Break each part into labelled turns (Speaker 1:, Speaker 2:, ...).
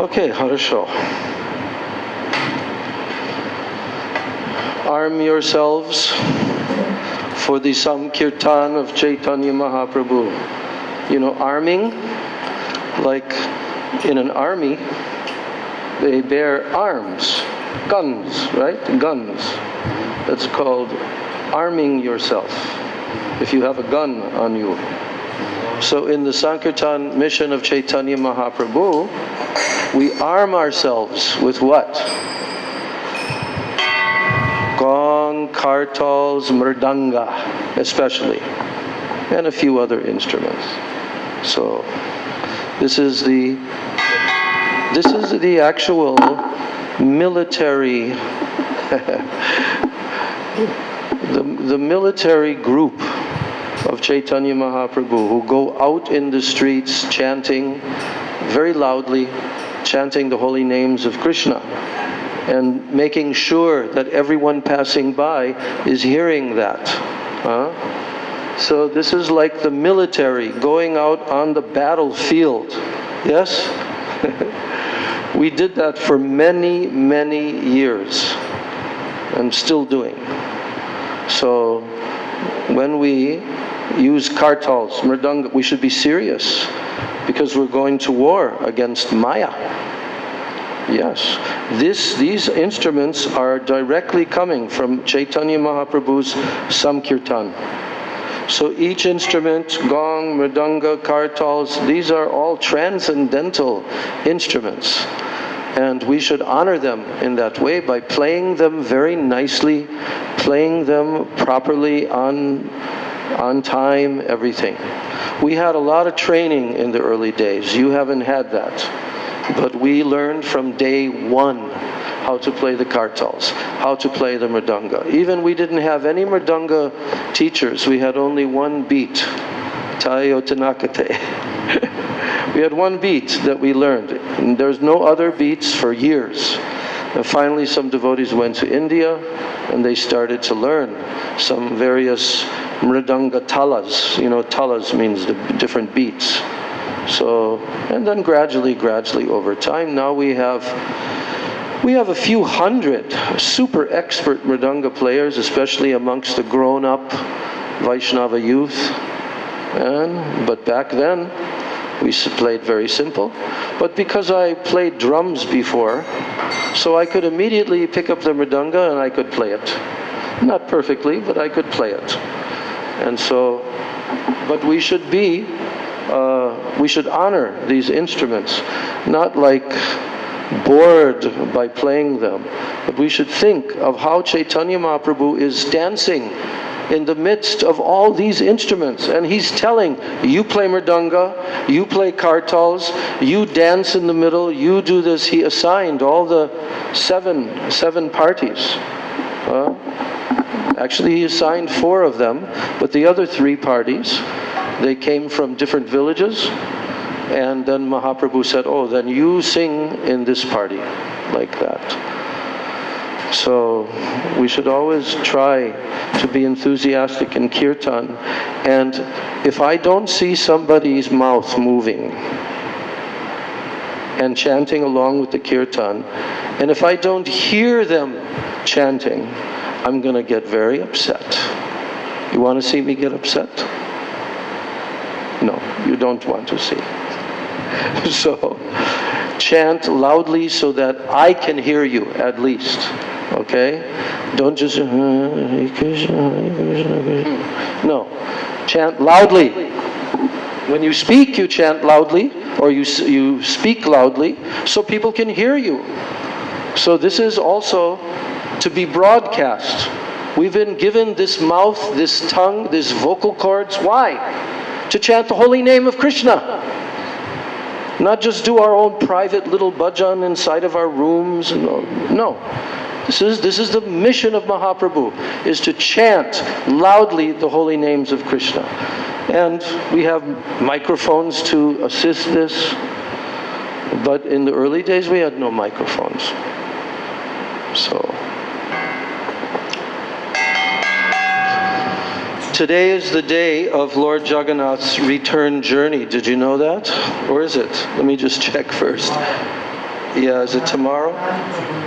Speaker 1: Okay, хорошо. Arm yourselves for the Sankirtan of Chaitanya Mahaprabhu. You know, arming, like in an army, they bear arms, guns, right? Guns. That's called arming yourself, if you have a gun on you. So in the Sankirtan mission of Chaitanya Mahaprabhu, we arm ourselves with what? Gong, kartals, mridanga, especially, and a few other instruments. So this is the actual military the military group of Chaitanya Mahaprabhu who go out in the streets chanting very loudly, chanting the holy names of Krishna, and making sure that everyone passing by is hearing that. So this is like the military going out on the battlefield. Yes? We did that for many, many years, and still doing. So when we use kartals, mridanga, we should be serious, because we're going to war against Maya. Yes, these instruments are directly coming from Chaitanya Mahaprabhu's Samkirtan. So each instrument, gong, mridanga, kartals, these are all transcendental instruments. And we should honor them in that way by playing them very nicely, playing them properly on time, everything. We had a lot of training in the early days. You haven't had that. But we learned from day one how to play the kartals, how to play the mridanga. Even we didn't have any mridanga teachers. We had only one beat, Tayo Tanakate. We had one beat that we learned. And there's no other beats for years. And finally some devotees went to India and they started to learn some various mridanga talas. You know, talas means the different beats. So, and then gradually over time, now we have a few hundred super expert mridanga players, especially amongst the grown-up Vaishnava youth. But back then, we played very simple. But because I played drums before, so I could immediately pick up the mridanga and I could play it. Not perfectly, but I could play it. And so, but we should honor these instruments, not like bored by playing them, but we should think of how Chaitanya Mahaprabhu is dancing in the midst of all these instruments, and he's telling, you play mridanga, you play kartals, you dance in the middle, you do this. He assigned all the seven parties. Actually, he assigned 4 of them, but the other 3 parties, they came from different villages, and then Mahaprabhu said, oh, then you sing in this party, like that. So we should always try to be enthusiastic in kirtan, and if I don't see somebody's mouth moving and chanting along with the kirtan, and if I don't hear them chanting, I'm going to get very upset. You want to see me get upset? No, you don't want to see. So, chant loudly so that I can hear you, at least. Okay? Don't just... No. Chant loudly. When you speak, you chant loudly, or you speak loudly, so people can hear you. So this is also to be broadcast. We've been given this mouth, this tongue, these vocal cords. Why? To chant the holy name of Krishna. Not just do our own private little bhajan inside of our rooms. No. This is the mission of Mahaprabhu, is to chant loudly the holy names of Krishna. And we have microphones to assist this. But in the early days we had no microphones. So today is the day of Lord Jagannath's return journey. Did you know that? Or is it? Let me just check first. Yeah, is it tomorrow?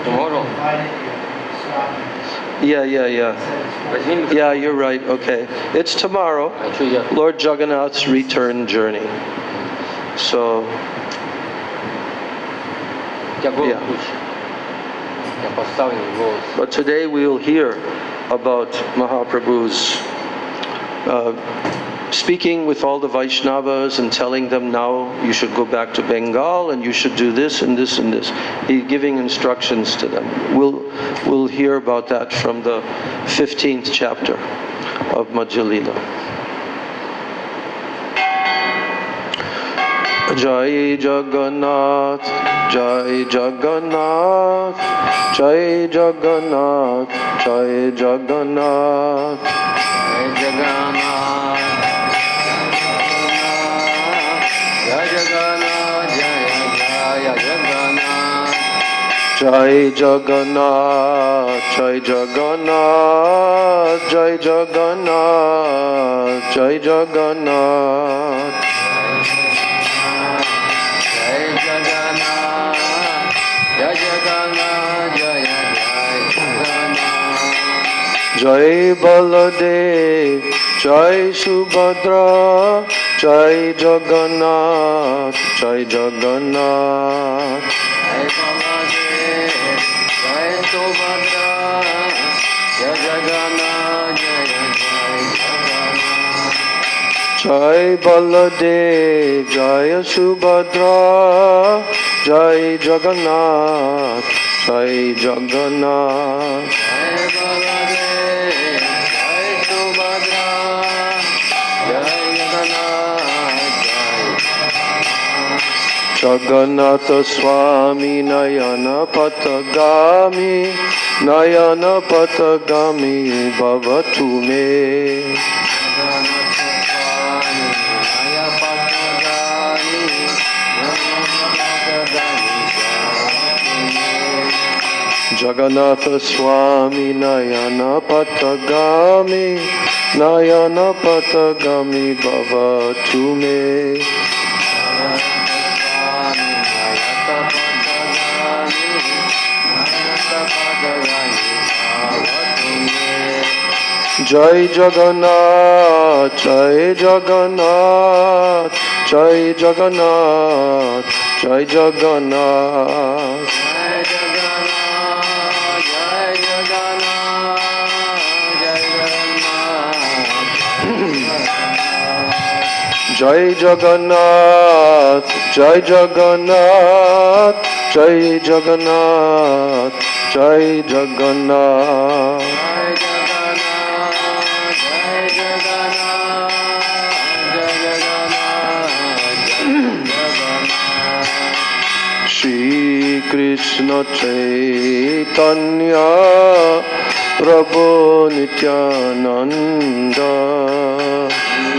Speaker 2: Tomorrow.
Speaker 1: Yeah.
Speaker 2: Возьми
Speaker 1: Yeah, you're right. Okay. It's tomorrow. Lord Jagannath's return journey. So, yeah. But today we will hear about Mahaprabhu's speaking with all the Vaishnavas and telling them now you should go back to Bengal and you should do this and this and this. He's giving instructions to them. We'll hear about that from the 15th chapter of Madhya Lila. Jai Jagannath, Jai Jagannath, Jai Jagannath, Jai Jagannath,
Speaker 2: Jai Jagannath, Jai Jagannath, Jai Jagannath,
Speaker 1: Jai Jagannath, Jai Jagannath, Jai Jagannath, Jai Jagannath. Jai Baladev, Jai Subhadra, Jai Jagannath, Jai Jagannath.
Speaker 2: Jai Baladev, Jai Subhadra, Jai Jagannath,
Speaker 1: Jai Baladev, Jai Subhadra, Jai Jagannath, Jai Jagannath. Jagannatha Swami Nayana Patagami, Nayana Patagami Bhavatu Me. Jagannatha Swami Nayana Patagami, Nayana Patagami Bhavatu Me. Jai Jagannath, Jai Jagannath, Jai Jagannath, Jai Jagannath. Jai Jagannath, Jai Jagannath, Jai Jagannath, Jai Jagannath. Shri Krishna Chaitanya Prabhu Nityananda.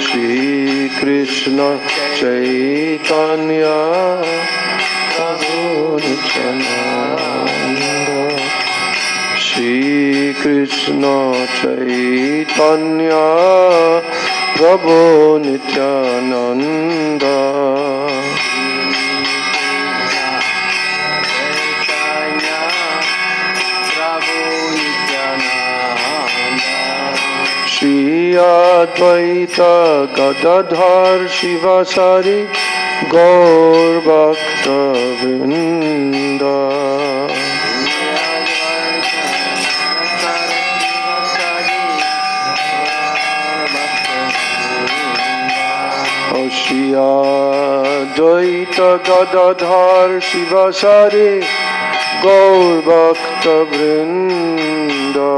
Speaker 1: Shri Krishna Chaitanya Prabhu Nityananda. Shri Krishna Chaitanya Prabhu Nityananda. Shri Advaita Gadadhar Shivasari Gaur Bhakta Vrinda. Shri Advaita Gadadhar Shivasari Gaur Bhakta Vrinda.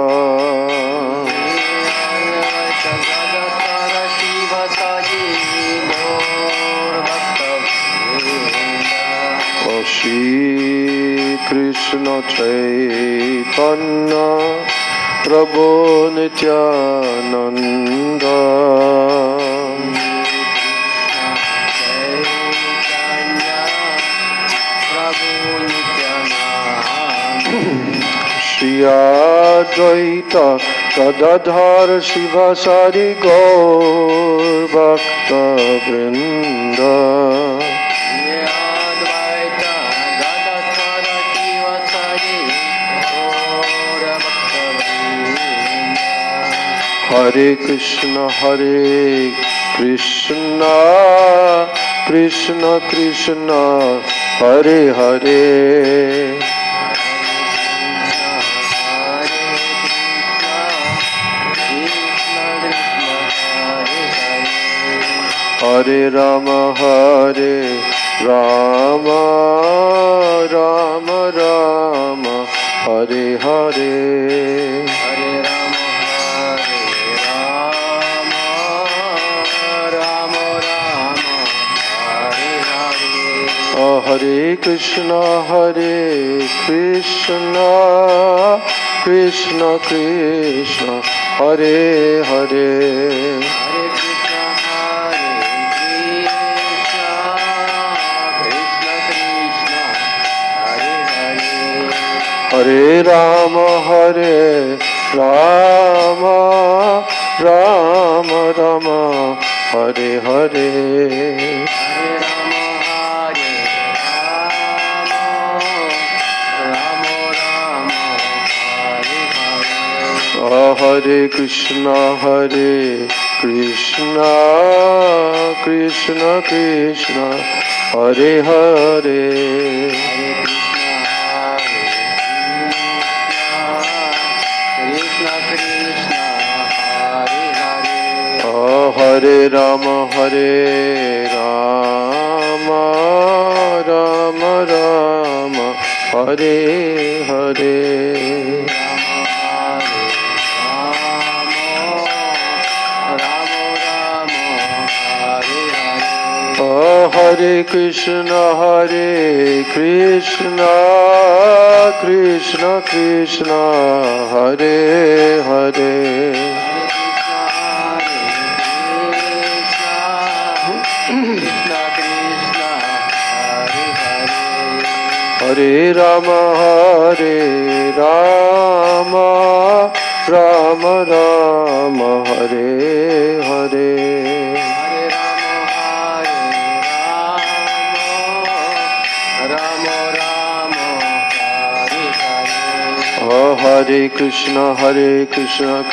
Speaker 1: Shri Krishna Chaitanya Prabhu Nityananda. Shri Advaita Gadadhar Shivasari Gaur Bhakta Vrinda. Hare Krishna, Krishna Krishna, Hare Hare. Hare Rama, Rama Rama, Hare Hare.
Speaker 2: Hare Rama, Rama Rama, Hare Hare.
Speaker 1: Hare Krishna, Krishna Krishna, Hare Hare.
Speaker 2: Hare Krishna, Krishna Krishna, Hare Hare.
Speaker 1: Hare Rama, Rama Rama, Hare Hare.
Speaker 2: Hare Rama, Rama Rama, Hare Hare.
Speaker 1: Hare Krishna, Krishna Krishna, Hare Hare.
Speaker 2: Krishna Krishna, Hare Hare.
Speaker 1: Hare Rama, Rama Rama, Hare Hare. Hare Krishna, Krishna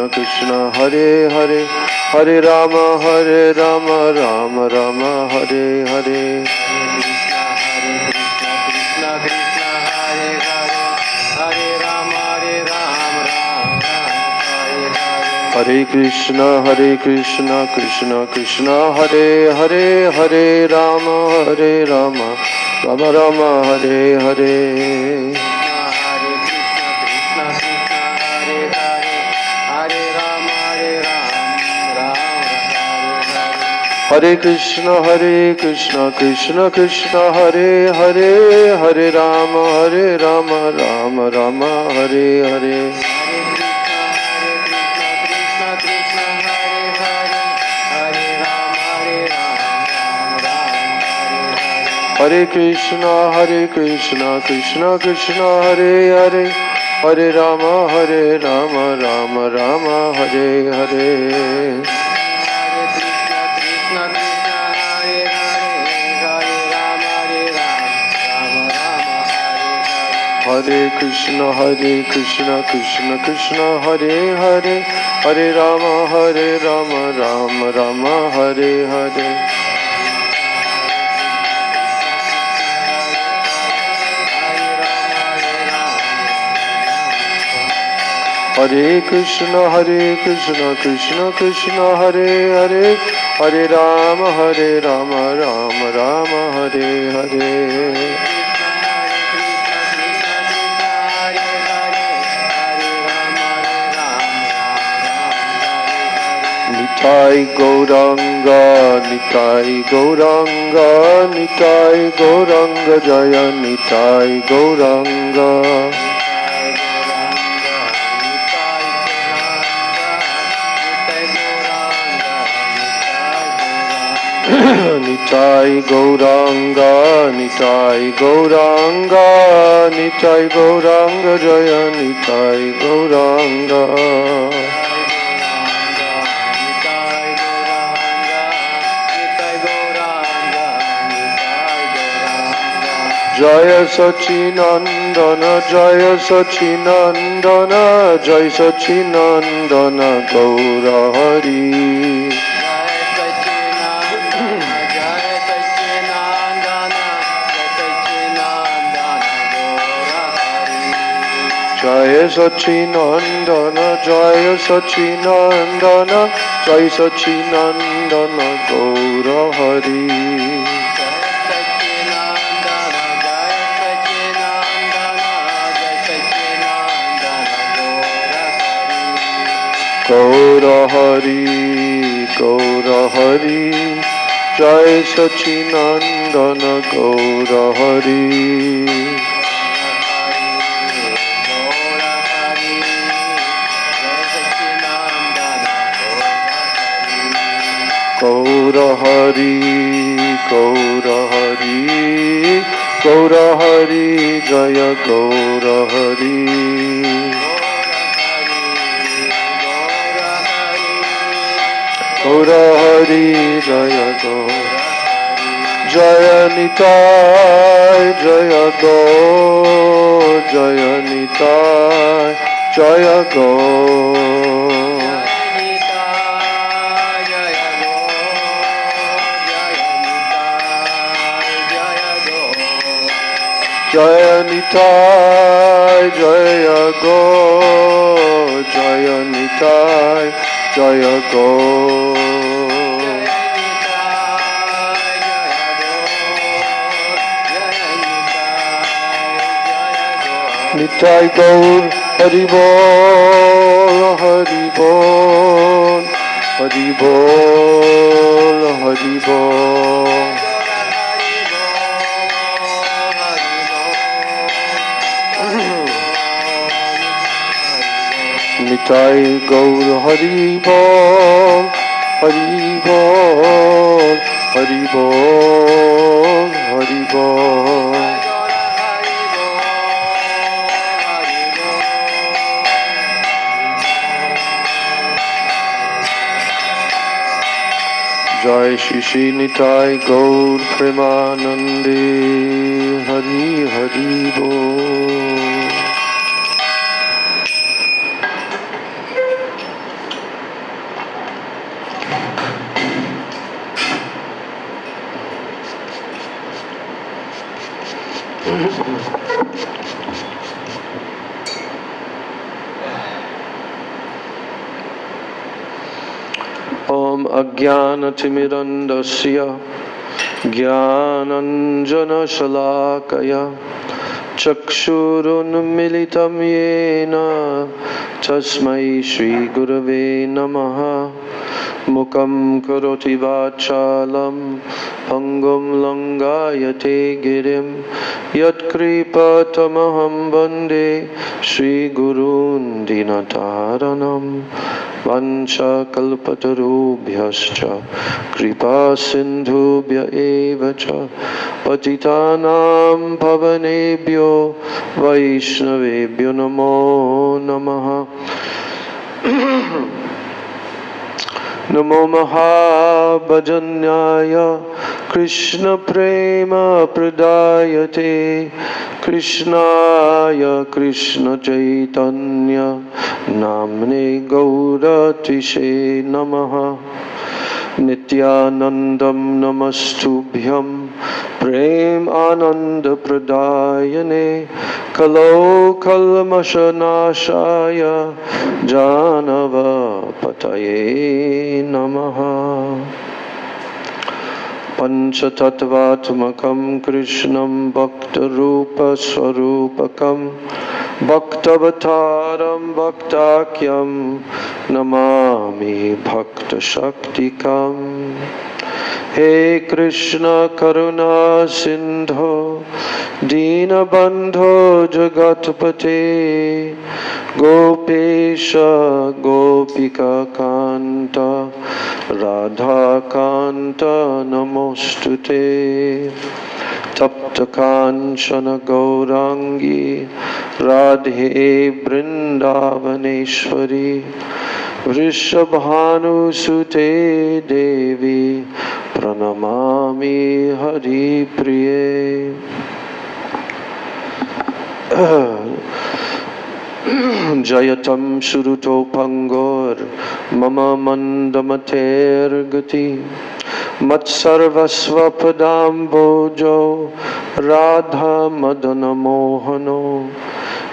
Speaker 1: Krishna, Hare Hare. Hare Rama, Rama Rama, Hare Hare. Hare Krishna, Krishna Krishna, Hare Hare. Hare Rama, Rama Rama, Hare Hare. Hare Krishna, Krishna Krishna, Hare Hare. Hare Rama, Rama Rama, Hare Hare. Hare Krishna, Krishna Krishna, Hare Hare. Hare Rama, Rama Rama, Hare Hare. Hare Krishna, Krishna Krishna, Hare Hare. Hare Rama, Rama Rama, Hare Hare. Hare Krishna, Krishna Krishna, Hare Hare. Hare Rama, Rama Rama, Hare Hare. Hare Krishna, Krishna Krishna, Hare Hare. Hare Rama, Rama Rama, Hare Hare. Nitai Gauranga, Nitai Gauranga, Jaya Nitai Gauranga. Nitai Gauranga, Nitai Gauranga, Jaya Nitai Gauranga. Jaya Sachinandana, Jaya Sachinandana, Jaya Sachinandana, Gaura Hari. Jaya Sachinandana, Jaya Sachinandana, Jaya Sachinandana, Gaura Hari. Gaura Hari, Gaura Hari, Jai Sachinandana Gaura Hari. Gaura Hari, Gaura Hari, Gaura Hari, Jaya Gaura Hari. Gaura Hari, Jaya Gaura. Jaya Nitai, Jaya Gaur, Jaya Nitai, Jaya Gaur. Jaya Nitai, Jaya Gaur, Jaya Nitai, Jaya Gaur. Nitai Gaur, Hari Bol, Hari Bol, Hari Bol, Hari Bol. Nitai Gaur, Hari Bol, Hari Bol, Hari Bol, Hari Bol. Jai Shri Shri Nitai Gaur Premanande, Hari Hari Bol. Om Ajnanatimidandasya Jnananjana Shalakaya Chakshurunmilitam Yena Tasmai Shri Gurave Namaha Mukam Karoti Vachalam Pangum Langayate Girim Yat Kripatamaham Bande Shri Gurun Dinataranam Vancha kalpatarubhyascha kripa sindhubhya evacha patitanam pavanebhyo vaishnavebhyo namo namaha. Namo Mahabhajanyaya Krishna Prema Pradayate Krishnaya Krishna Chaitanya Namne Gauratishe Namaha. Nityanandam Namastubhyam Prem Ananda Pradayane Kalo Kalmashanashaya Janava Pataye Namaha. Panchatattvatmakam Krishnam Bhakta Rupa Swarupakam Bhaktavataram Bhaktakyam Namami Bhakta Shaktikam. He Krishna Karuna Sindho Dinabandho Jagatpate Gopesha Gopika Kanta Radha Kanta Namostute. Tapta Kanchana Gaurangi Radhe Vrindavaneshwari Vrishabhanu Sute Devi Pranamami Hari Priye. Jayatam Shuruto Pangor Mama Mandamater Gati Matsarvasva Padam Bojo Radha Madana Mohano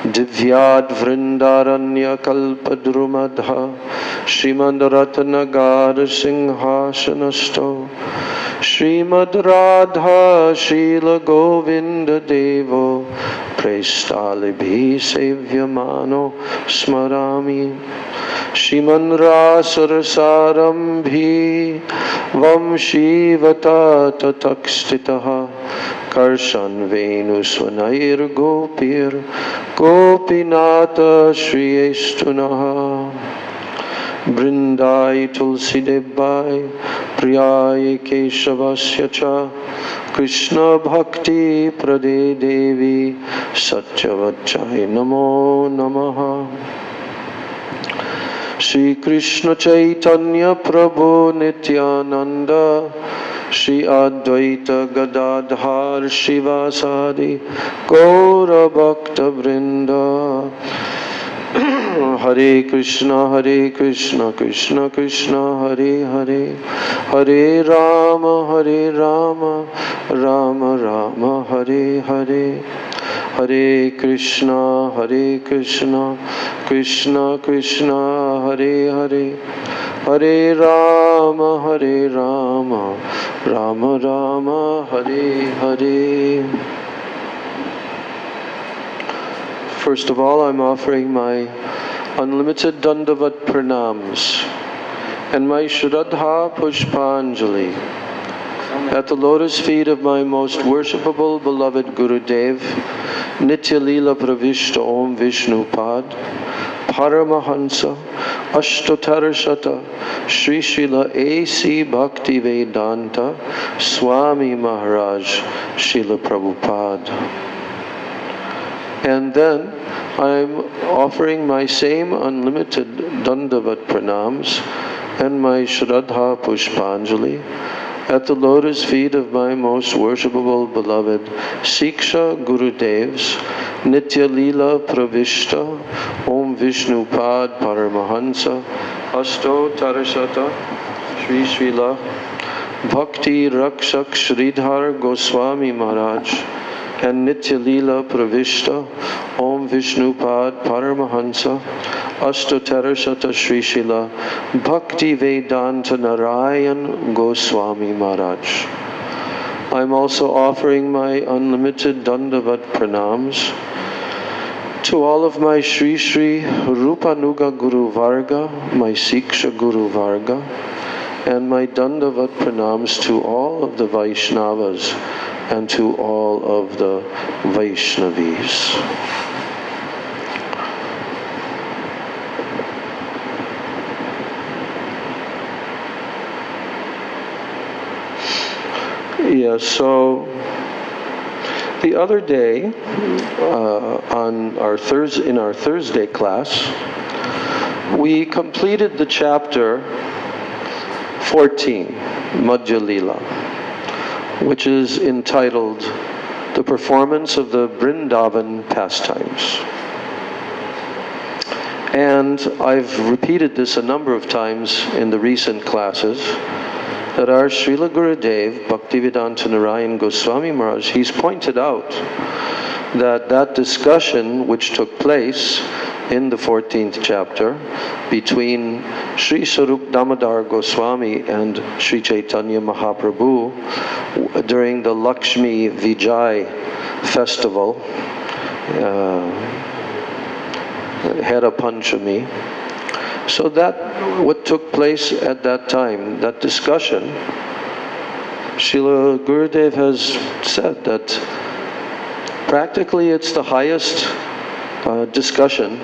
Speaker 1: Divyad Vrindaranya Kalpadrumadha Srimad Ratanagar Singhashanasto Srimad Radha Srila Govinda Devo Prestalibhi Sevyamano Smarami Shiman Rasarasarambhi Vamshivata Tatakstitaha Karshan Venuswanair Gopir Gopinata Shriyestunaha Brindai Tulsi Debai Priyai Keshavasya Cha Krishna Bhakti Prade Devi Satyavachai Namo Namaha Shri Krishna Chaitanya Prabhu Nityananda Shri Advaita Gadadhar Shivasadi Gaura Bhakta Vrinda Hare Krishna, Krishna Krishna, Hare Hare, Hare Rama, Rama Rama, Hare Hare, Hare Krishna, Krishna Krishna, Hare Hare, Hare Rama, Rama Rama, Hare Hare. First of all, I'm offering my unlimited Dandavat Pranams and my Shraddha Pushpanjali at the lotus feet of my most worshipable beloved Gurudev, Nitya Leela Pravishta Om Vishnu Pad, Paramahansa, Ashtotarashata, Sri Srila A.C. Bhakti Vedanta, Swami Maharaj, Srila Prabhupada. And then I'm offering my same unlimited Dandavat Pranams and my Shraddha Pushpanjali at the lotus feet of my most worshipable beloved Siksha Gurudevs, Nitya Leela Pravishta, Om Vishnu Pad Paramahansa, Asto Tarashata, Sri Srila Bhakti Rakshak Sridhar Goswami Maharaj, and Nitya Leela Pravishta, Om Vishnu Pad Paramahansa, Ashtotarashata Sri Srila Bhakti Vedanta Narayan Goswami Maharaj. I'm also offering my unlimited Dandavat Pranams to all of my Sri Sri Rupanuga Guru Varga, my Siksha Guru Varga, and my Dandavat Pranams to all of the Vaishnavas and to all of the Vaishnavis. Yeah, so the other day in our Thursday class, we completed the chapter 14, Madhya Leela, which is entitled The Performance of the Vrindavan Pastimes. And I've repeated this a number of times in the recent classes, that our Srila Gurudev, Bhaktivedanta Narayan Goswami Maharaj, he's pointed out that that discussion which took place in the 14th chapter between Sri Sarup Damodar Goswami and Sri Chaitanya Mahaprabhu during the Lakshmi Vijay festival, Hera Panchami. So that, what took place at that time, that discussion, Srila Gurudev has said that practically it's the highest discussion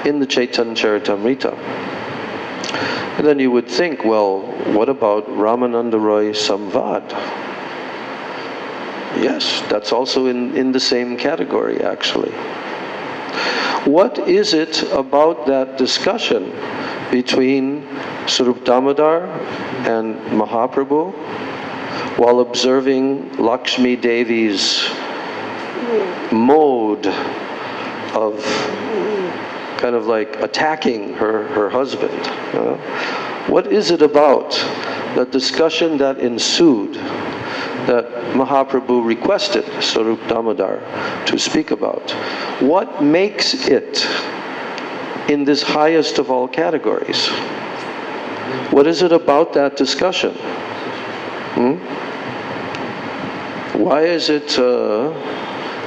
Speaker 1: in the Chaitanya Charitamrita. And then you would think, well, what about Ramananda Roy Samvad? Yes, that's also in the same category, actually. What is it about that discussion between Sarup Damodar and Mahaprabhu while observing Lakshmi Devi's mode of kind of like attacking her husband. What is it about that discussion that ensued that Mahaprabhu requested Sarup Damodar to speak about? What makes it in this highest of all categories? What is it about that discussion? Why is it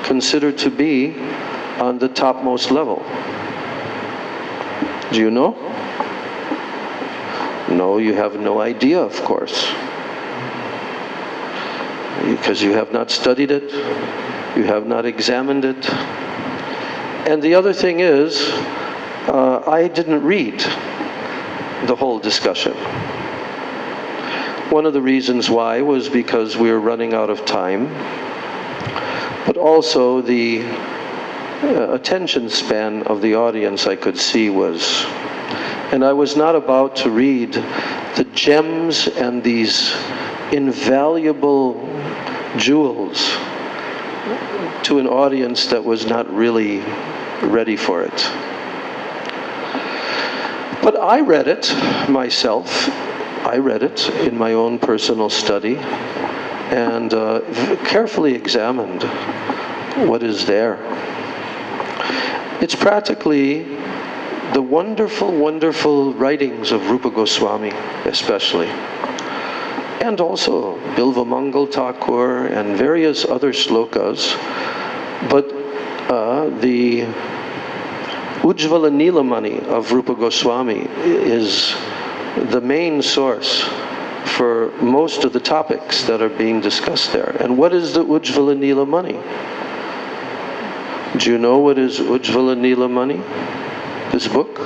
Speaker 1: considered to be on the topmost level? Do you know? No, you have no idea, of course. Because you have not studied it, you have not examined it. And the other thing is, I didn't read the whole discussion. One of the reasons why was because we were running out of time, but also the attention span of the audience I could see was, and I was not about to read the gems and these invaluable jewels to an audience that was not really ready for it. But I read it myself. I read it in my own personal study and carefully examined what is there. It's practically the wonderful, wonderful writings of Rupa Goswami, especially, and also Bilvamangal Thakur and various other slokas, but the Ujjvala Nilamani of Rupa Goswami is the main source for most of the topics that are being discussed there. And what is the Ujjvala Nilamani? Do you know what is Ujjvala Nilamani? This book?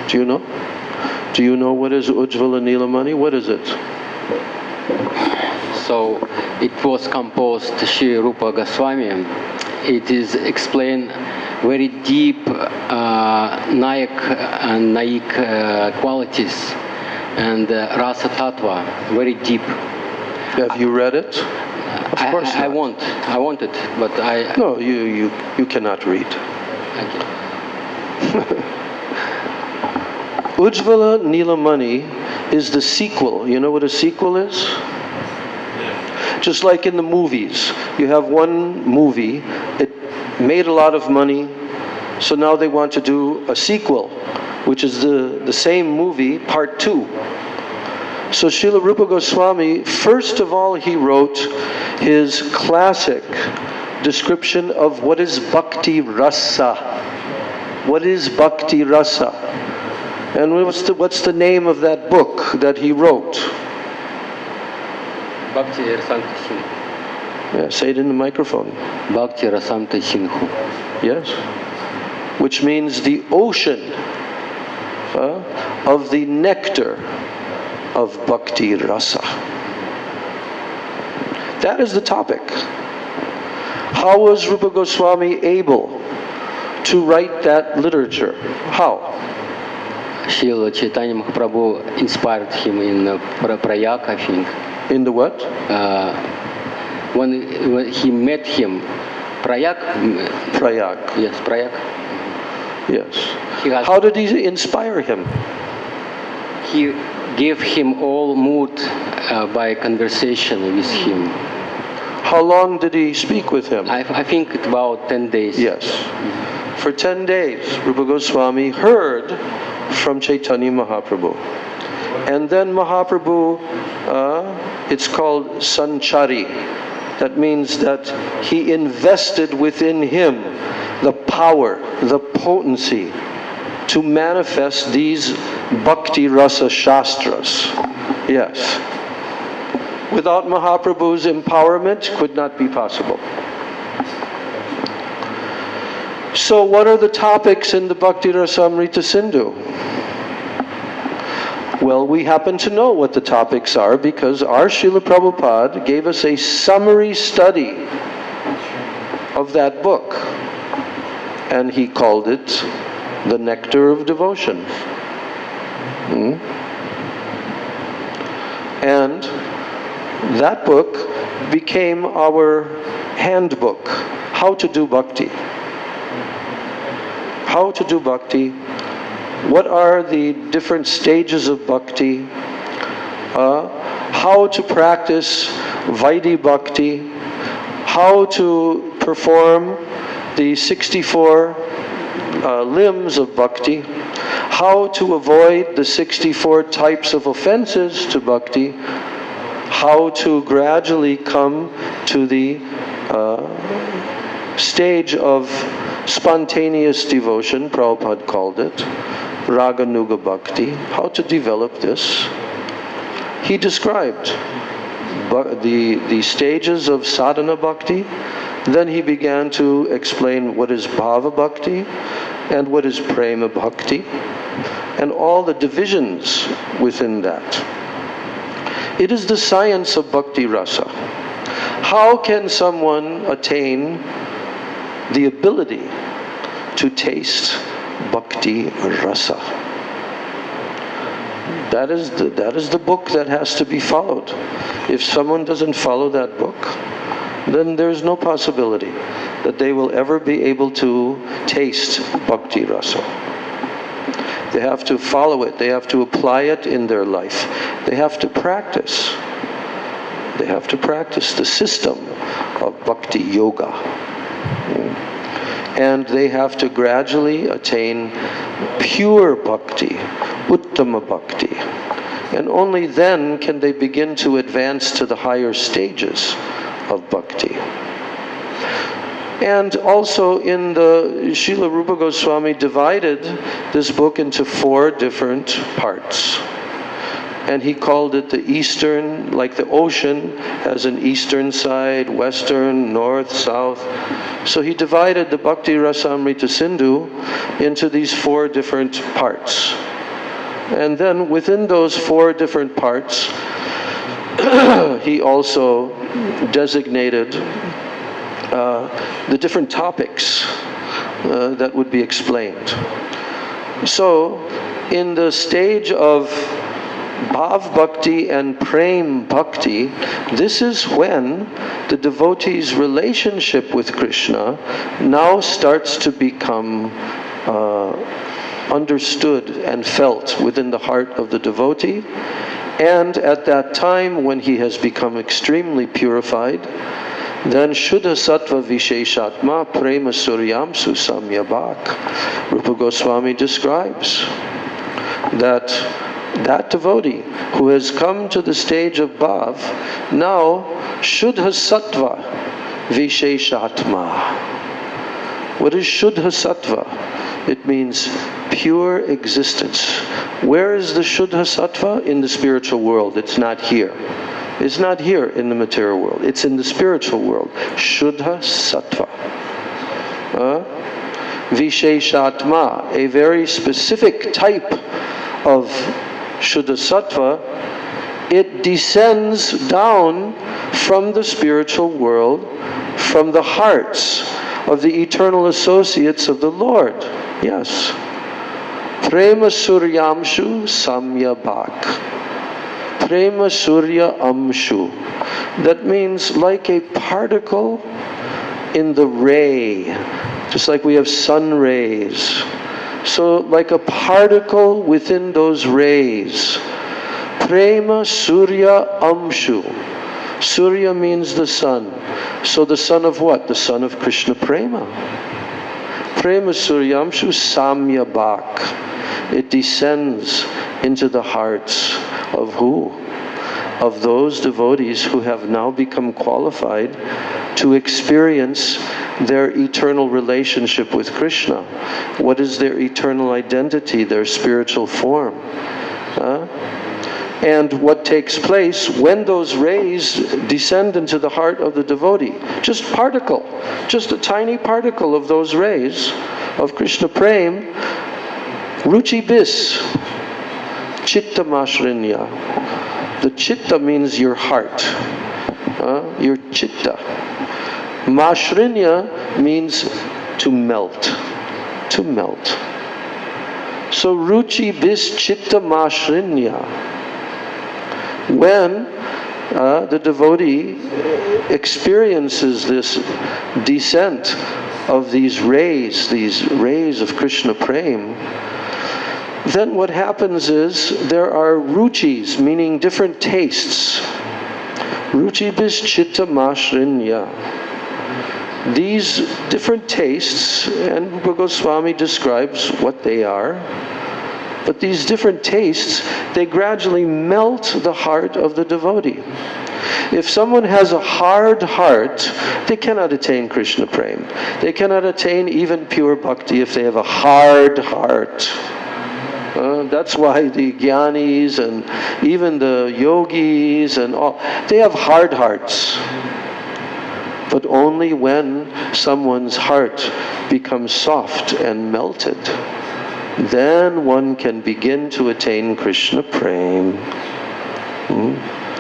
Speaker 1: Do you know? Do you know what is Ujjvala Nilamani? What is it?
Speaker 2: So it was composed Shri Rupa Goswami. It is explained very deep Nayak and Naik qualities and Rasa Tattva, very deep.
Speaker 1: Have you read it? Of course
Speaker 2: I
Speaker 1: not.
Speaker 2: I want it, but I...
Speaker 1: No, you cannot read.
Speaker 2: Okay.
Speaker 1: Ujjvala Nilamani is the sequel. You know what a sequel is? Just like in the movies. You have one movie, it made a lot of money, so now they want to do a sequel, which is the same movie, part 2. So Srila Rupa Goswami, first of all, he wrote his classic description of what is Bhakti Rasa. What is Bhakti Rasa? And what's the name of that book that he wrote?
Speaker 2: Bhakti Rasanta Sindhu.
Speaker 1: Yeah, say it in the microphone.
Speaker 2: Bhakti Rasanta Sindhu.
Speaker 1: Yes. Which means the ocean of the nectar of Bhakti Rasa. That is the topic. How was Rupa Goswami able to write that literature? How?
Speaker 2: Srila Chaitanya Mahaprabhu inspired him in Prayag, I think.
Speaker 1: In the what?
Speaker 2: When he met him, Prayag?
Speaker 1: Prayag.
Speaker 2: Yes, Prayag.
Speaker 1: Yes.
Speaker 2: He has-
Speaker 1: How did he inspire him?
Speaker 2: He gave him all mood by conversation with him.
Speaker 1: How long did he speak with him?
Speaker 2: I think about 10 days.
Speaker 1: Yes. For 10 days, Rupa Goswami heard from Chaitanya Mahaprabhu. And then Mahaprabhu, it's called Sanchari. That means that he invested within him the power, the potency to manifest these Bhakti Rasa Shastras. Yes. Without Mahaprabhu's empowerment, could not be possible. So what are the topics in the Bhakti Rasamrita Sindhu? Well, we happen to know what the topics are because our Srila Prabhupada gave us a summary study of that book. And he called it The Nectar of Devotion. And that book became our handbook, how to do bhakti. how to do bhakti, what are the different stages of bhakti, how to practice Vaidhi bhakti, how to perform the 64 limbs of bhakti, how to avoid the 64 types of offenses to bhakti, how to gradually come to the stage of spontaneous devotion, Prabhupada called it, Raganuga Bhakti, how to develop this. He described the stages of sadhana bhakti. Then he began to explain what is bhava bhakti and what is prema bhakti and all the divisions within that. It is the science of bhakti rasa. How can someone attain the ability to taste bhakti rasa? That is the book that has to be followed. If someone doesn't follow that book, then there's no possibility that they will ever be able to taste bhakti rasa. They have to follow it. They have to apply it in their life. They have to practice. They have to practice the system of bhakti yoga. And they have to gradually attain pure bhakti, uttama bhakti. And only then can they begin to advance to the higher stages of bhakti. And also in the Srila Rupa Goswami divided this book into 4 different parts. And he called it the eastern, like the ocean has an eastern side, western, north, south. So he divided the Bhakti Rasamrita Sindhu into these 4 different parts. And then within those 4 different parts, he also designated the different topics that would be explained. So, in the stage of Bhav Bhakti and Prem Bhakti, this is when the devotee's relationship with Krishna now starts to become understood and felt within the heart of the devotee. And at that time, when he has become extremely purified, then Shuddha Sattva Visheshatma Prema Suryamsu Samyabhak. Rupa Goswami describes that devotee who has come to the stage of Bhav, now Shuddha Sattva Visheshatma. What is Shuddha Sattva? It means pure existence. Where is the Shuddha Sattva? In the spiritual world. It's not here. It's not here in the material world. It's in the spiritual world. Shuddha Sattva. Visheshatma, a very specific type of Shuddha Sattva. It descends down from the spiritual world, from the hearts of the eternal associates of the Lord. Yes. Prema Suryamshu Samyabhak. Prema Surya Amshu. That means like a particle in the ray. Just like we have sun rays. So like a particle within those rays. Prema Surya Amshu. Surya means the sun. So the sun of what? The sun of Krishna Prema. Prema Suryamshu Samyabhak. It descends into the hearts of who? Of those devotees who have now become qualified to experience their eternal relationship with Krishna. What is their eternal identity, their spiritual form? And what takes place when those rays descend into the heart of the devotee? Just particle, just a tiny particle of those rays of Krishna Prem, Ruchi Bis, Chitta Mashrinya. The Chitta means your heart, your Chitta. Mashrinya means to melt, to melt. So Ruchi Bis Chitta Mashrinya. When the devotee experiences this descent of these rays of Krishna Prem, then what happens is there are ruchis, meaning different tastes. Ruchibis chitta mashrinya. These different tastes, and Rupa Goswami describes what they are, but these different tastes, they gradually melt the heart of the devotee. If someone has a hard heart, they cannot attain Krishna Prem. They cannot attain even pure bhakti if they have a hard heart. That's why the Gyanis and even the yogis and all, they have hard hearts. But only when someone's heart becomes soft and melted, then one can begin to attain Krishna Prem.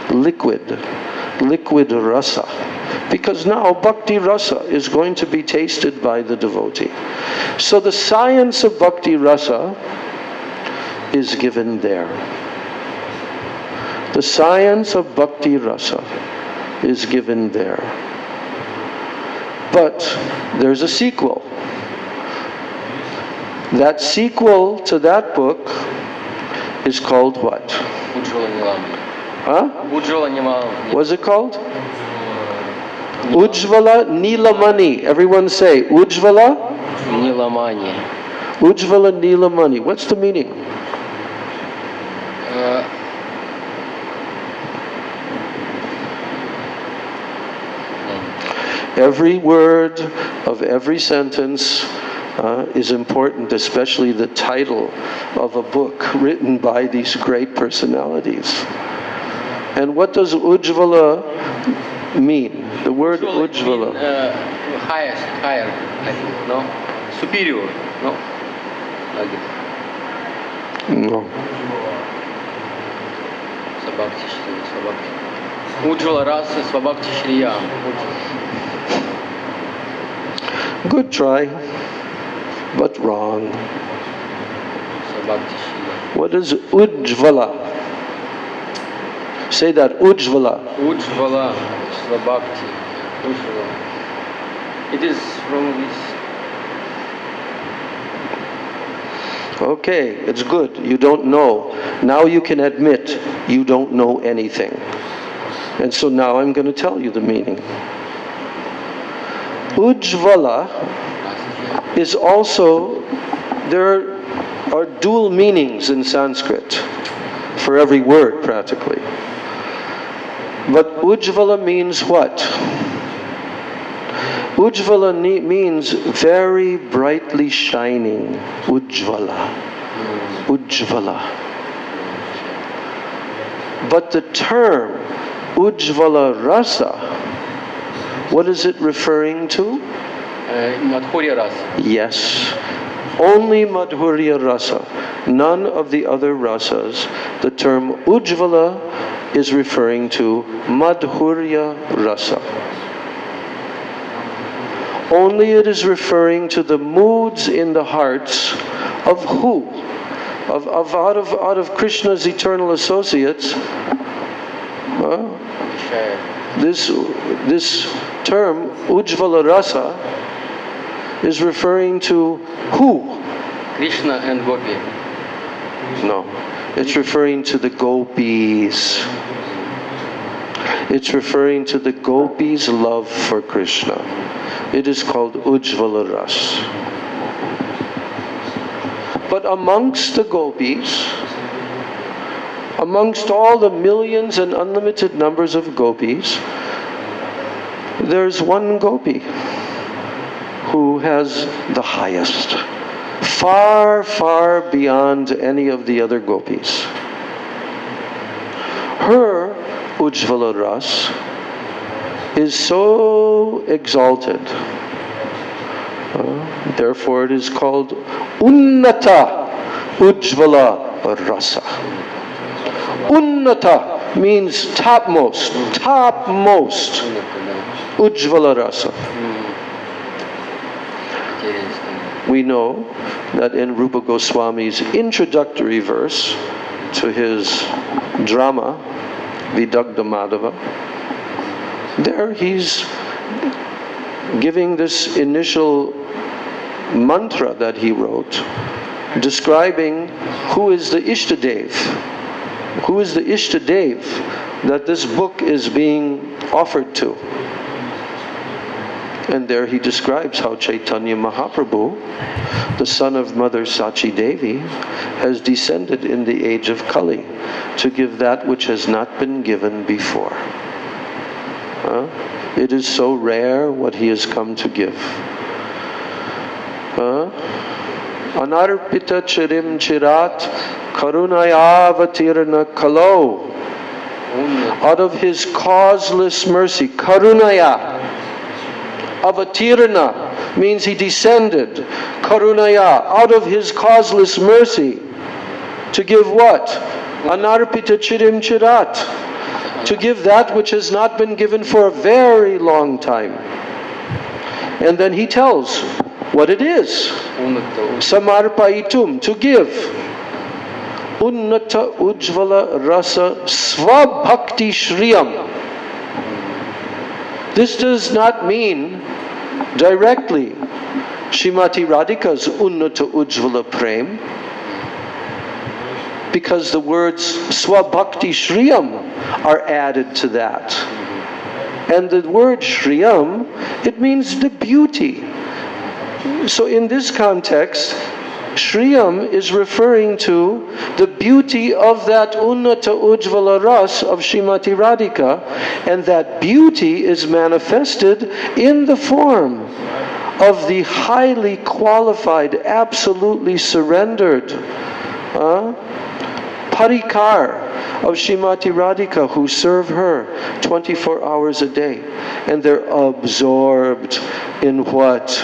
Speaker 1: Liquid rasa. Because now bhakti rasa is going to be tasted by the devotee. So the science of bhakti rasa is given there. The science of bhakti rasa is given there. But there's a sequel. That sequel to that book is called what? Huh? What's it called? Ujjvala Nilamani. Everyone say Ujjvala
Speaker 2: Nilamani.
Speaker 1: Ujjvala Nilamani. What's the meaning? Every word of every sentence is important, especially the title of a book written by these great personalities. And what does Ujjvala mean? The word Ujjvala.
Speaker 2: Higher, I think, no? Superior, no? Like it.
Speaker 1: No.
Speaker 2: Sabhakti Shriya, Sabhakti. Ujjvala Rasa, Sabhakti Shriya.
Speaker 1: Good try, but wrong.
Speaker 2: Sabhakti Shriya.
Speaker 1: What is Ujjvala? Say that, Ujjvala.
Speaker 2: Ujjvala, Sabhakti. Ujjvala. It is from this.
Speaker 1: Okay, it's good. You don't know. Now you can admit you don't know anything. And so now I'm going to tell you the meaning. Ujjvala is also, there are dual meanings in Sanskrit for every word practically. But Ujjvala means what? Ujjvala means very brightly shining. Ujjvala. Ujjvala. But the term Ujjvala Rasa, what is it referring to?
Speaker 2: Madhurya Rasa.
Speaker 1: Yes. Only Madhurya Rasa. None of the other rasas. The term Ujjvala is referring to Madhurya Rasa. Only it is referring to the moods in the hearts of who? Out of Krishna's eternal associates. This term, Ujjvala Rasa, is referring to who?
Speaker 2: Krishna and Gopi.
Speaker 1: No. It's referring to the gopis. It's referring to the gopis' love for Krishna. It is called Ujjvala Ras. But amongst the gopis, amongst all the millions and unlimited numbers of gopis, there's one gopi who has the highest, far, far beyond any of the other gopis. Her Ujjvala Ras is so exalted. Therefore it is called Unnata Ujjvala Rasa. Unnata means topmost, topmost. Ujjvala Rasa. We know that in Rupa Goswami's introductory verse to his drama, Vidagdha Madhava, there he's giving this initial mantra that he wrote, describing who is the Ishtadev. Who is the Ishtadev that this book is being offered to? And there he describes how Chaitanya Mahaprabhu, the son of Mother Sachi Devi, has descended in the age of Kali to give that which has not been given before. It is so rare what he has come to give. Anarpita chirim chirat karunayavatirna kalo. Out of his causeless mercy, karunaya, avatirna means he descended, karunaya, out of his causeless mercy, to give what? Anarpita chirim chirat, to give that which has not been given for a very long time. And then he tells what it is. Samarpaitum, to give. Unnata ujvala rasa svabhakti shriyam. This does not mean directly Srimati Radhika's unnata ujvala prem, because the words swabhakti shriyam are added to that. And the word shriyam, it means the beauty. So in this context, Shriyam is referring to the beauty of that Unnata Ujvala Ras of Srimati Radhika, and that beauty is manifested in the form of the highly qualified, absolutely surrendered parikar of Srimati Radhika, who serve her 24 hours a day. And they're absorbed in what?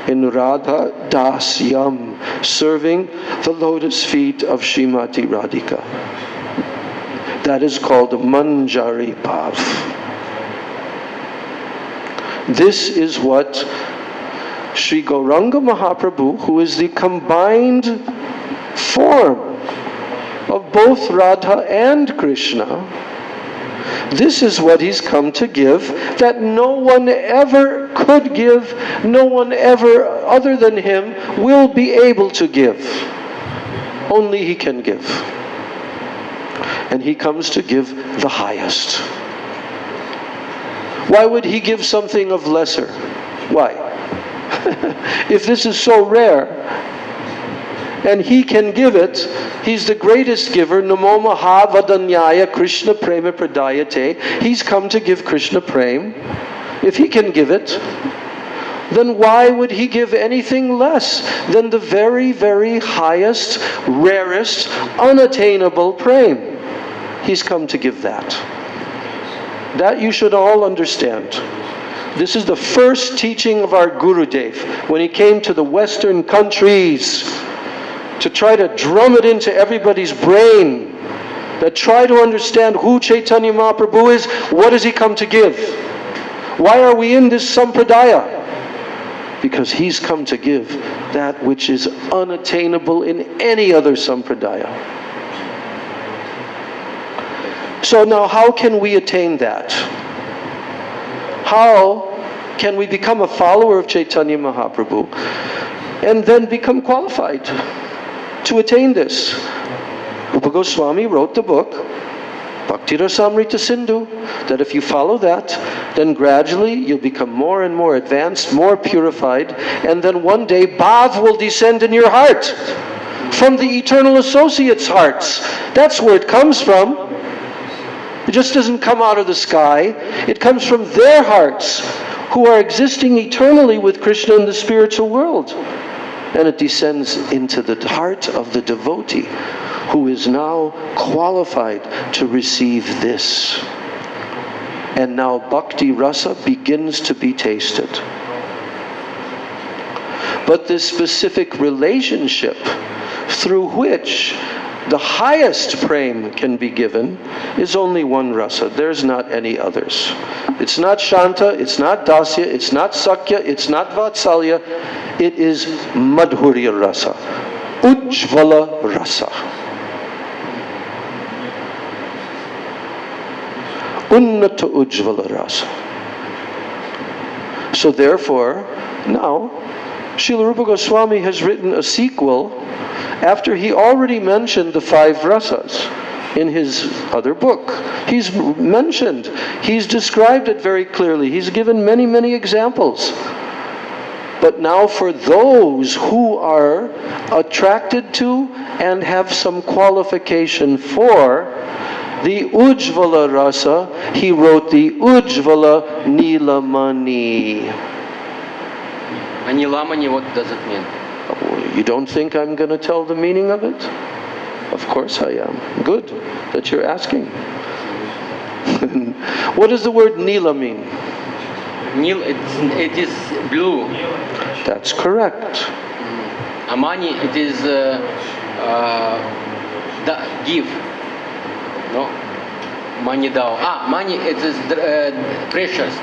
Speaker 1: In Radha Dasyam, serving the lotus feet of Srimati Radhika. That is called Manjari Bhav. This is what Sri Gauranga Mahaprabhu, who is the combined form of both Radha and Krishna, this is what he's come to give that no one ever could give, no one ever other than him will be able to give. Only he can give. And he comes to give the highest. Why would he give something of lesser? Why? If this is so rare, and he can give it, he's the greatest giver. Namo Maha Vadanyaya Krishna Prema Pradayate. He's come to give Krishna Prem. If he can give it, then why would he give anything less than the very, very highest, rarest, unattainable Prem? He's come to give that. That you should all understand. This is the first teaching of our Gurudev when he came to the Western countries, to try to drum it into everybody's brain, that try to understand who Chaitanya Mahaprabhu is. What does he come to give? Why are we in this sampradaya? Because he's come to give that which is unattainable in any other sampradaya. So now how can we attain that? How can we become a follower of Chaitanya Mahaprabhu and then become qualified to attain this? Rupa Goswami wrote the book, Bhakti Rasamrita Sindhu, that if you follow that, then gradually you'll become more and more advanced, more purified, and then one day Bhav will descend in your heart from the eternal associates' hearts. That's where it comes from. It just doesn't come out of the sky. It comes from their hearts, who are existing eternally with Krishna in the spiritual world. And it descends into the heart of the devotee, who is now qualified to receive this. And now Bhakti Rasa begins to be tasted. But this specific relationship through which the highest prem can be given is only one rasa. There's not any others. It's not Shanta, it's not Dasya, it's not Sakya, it's not Vatsalya. It is Madhurya rasa, Ujvala rasa. Unnata Ujvala rasa. So therefore, now, Srila Rupa Goswami has written a sequel after he already mentioned the 5 rasas in his other book. He's described it very clearly. He's given many, many examples. But now for those who are attracted to and have some qualification for the Ujjvala rasa, he wrote the Ujjvala Nilamani.
Speaker 2: Nilamani, what does it mean?
Speaker 1: You don't think I'm going to tell the meaning of it? Of course I am. Good that you're asking. What does the word Nila mean?
Speaker 2: Nil, it is blue.
Speaker 1: That's correct.
Speaker 2: Amani, it is give. No? Money dao. Money, it is precious.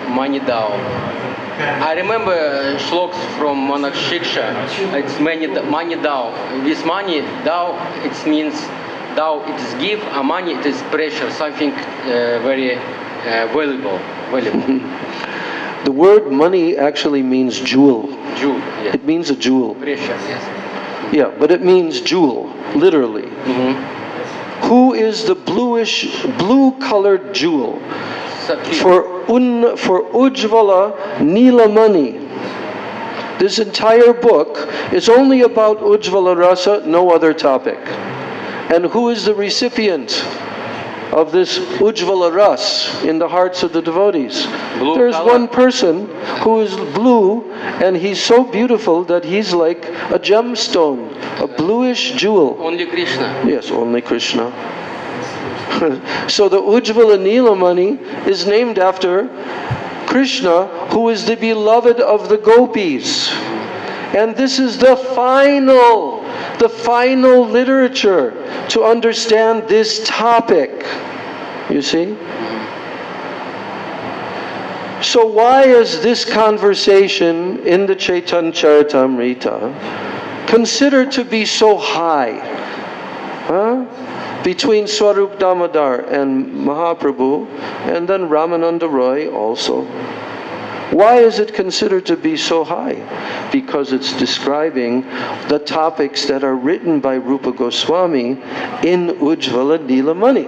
Speaker 2: Money dao. I remember shlokas from Monarch Shiksha. It's money dao. With money, dao, it means dao, it is give, money, it is pressure, something very valuable.
Speaker 1: The word money actually means jewel.
Speaker 2: Jewel, yes.
Speaker 1: It means a jewel.
Speaker 2: Pressure, yes.
Speaker 1: Yeah, but it means jewel, literally.
Speaker 2: Mm-hmm.
Speaker 1: Who is the blue-colored jewel? For Ujjvala Nilamani. This entire book is only about Ujjvala rasa, no other topic. And who is the recipient of this Ujjvala ras in the hearts of the devotees?
Speaker 2: Blue
Speaker 1: There's
Speaker 2: color.
Speaker 1: one person who is blue, and he's so beautiful that he's like a gemstone, a bluish jewel.
Speaker 2: Only Krishna.
Speaker 1: Yes, only Krishna. So the Ujjvala Nilamani is named after Krishna, who is the beloved of the gopis. And this is the final literature to understand this topic. You see? So why is this conversation in the Chaitanya Charitamrita considered to be so high? Between Swarup Damodar and Mahaprabhu, and then Ramananda Roy also. Why is it considered to be so high? Because it's describing the topics that are written by Rupa Goswami in Ujjvala Nilamani.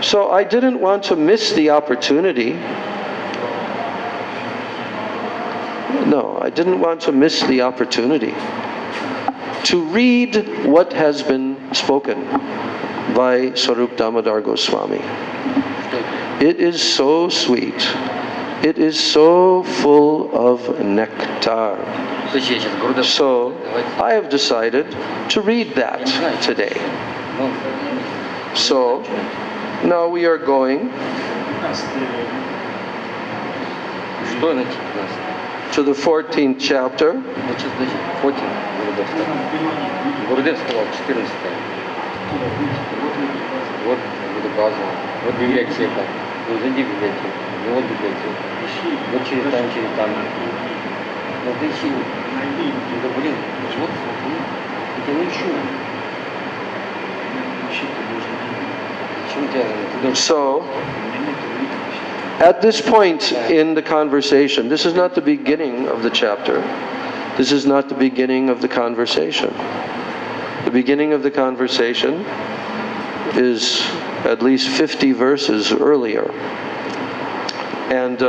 Speaker 1: So I didn't want to miss the opportunity. No, I didn't want to miss the opportunity to read what has been spoken by Swarup Damodar Goswami. It is so sweet. It is so full of nectar. So I have decided to read that today. So now we are going to the 14th chapter.
Speaker 2: Гурдев сказал 14. Вот база. Вот библиотека. Ну зайди в библиотеку. Ну вот библиотека. Вот Чаритам. Ну ты ищи. Да блин, вот я не ищу. Почему тебя?
Speaker 1: So, at this point in the conversation, this is not the beginning of the chapter. This is not the beginning of the conversation. The beginning of the conversation is at least 50 verses earlier. And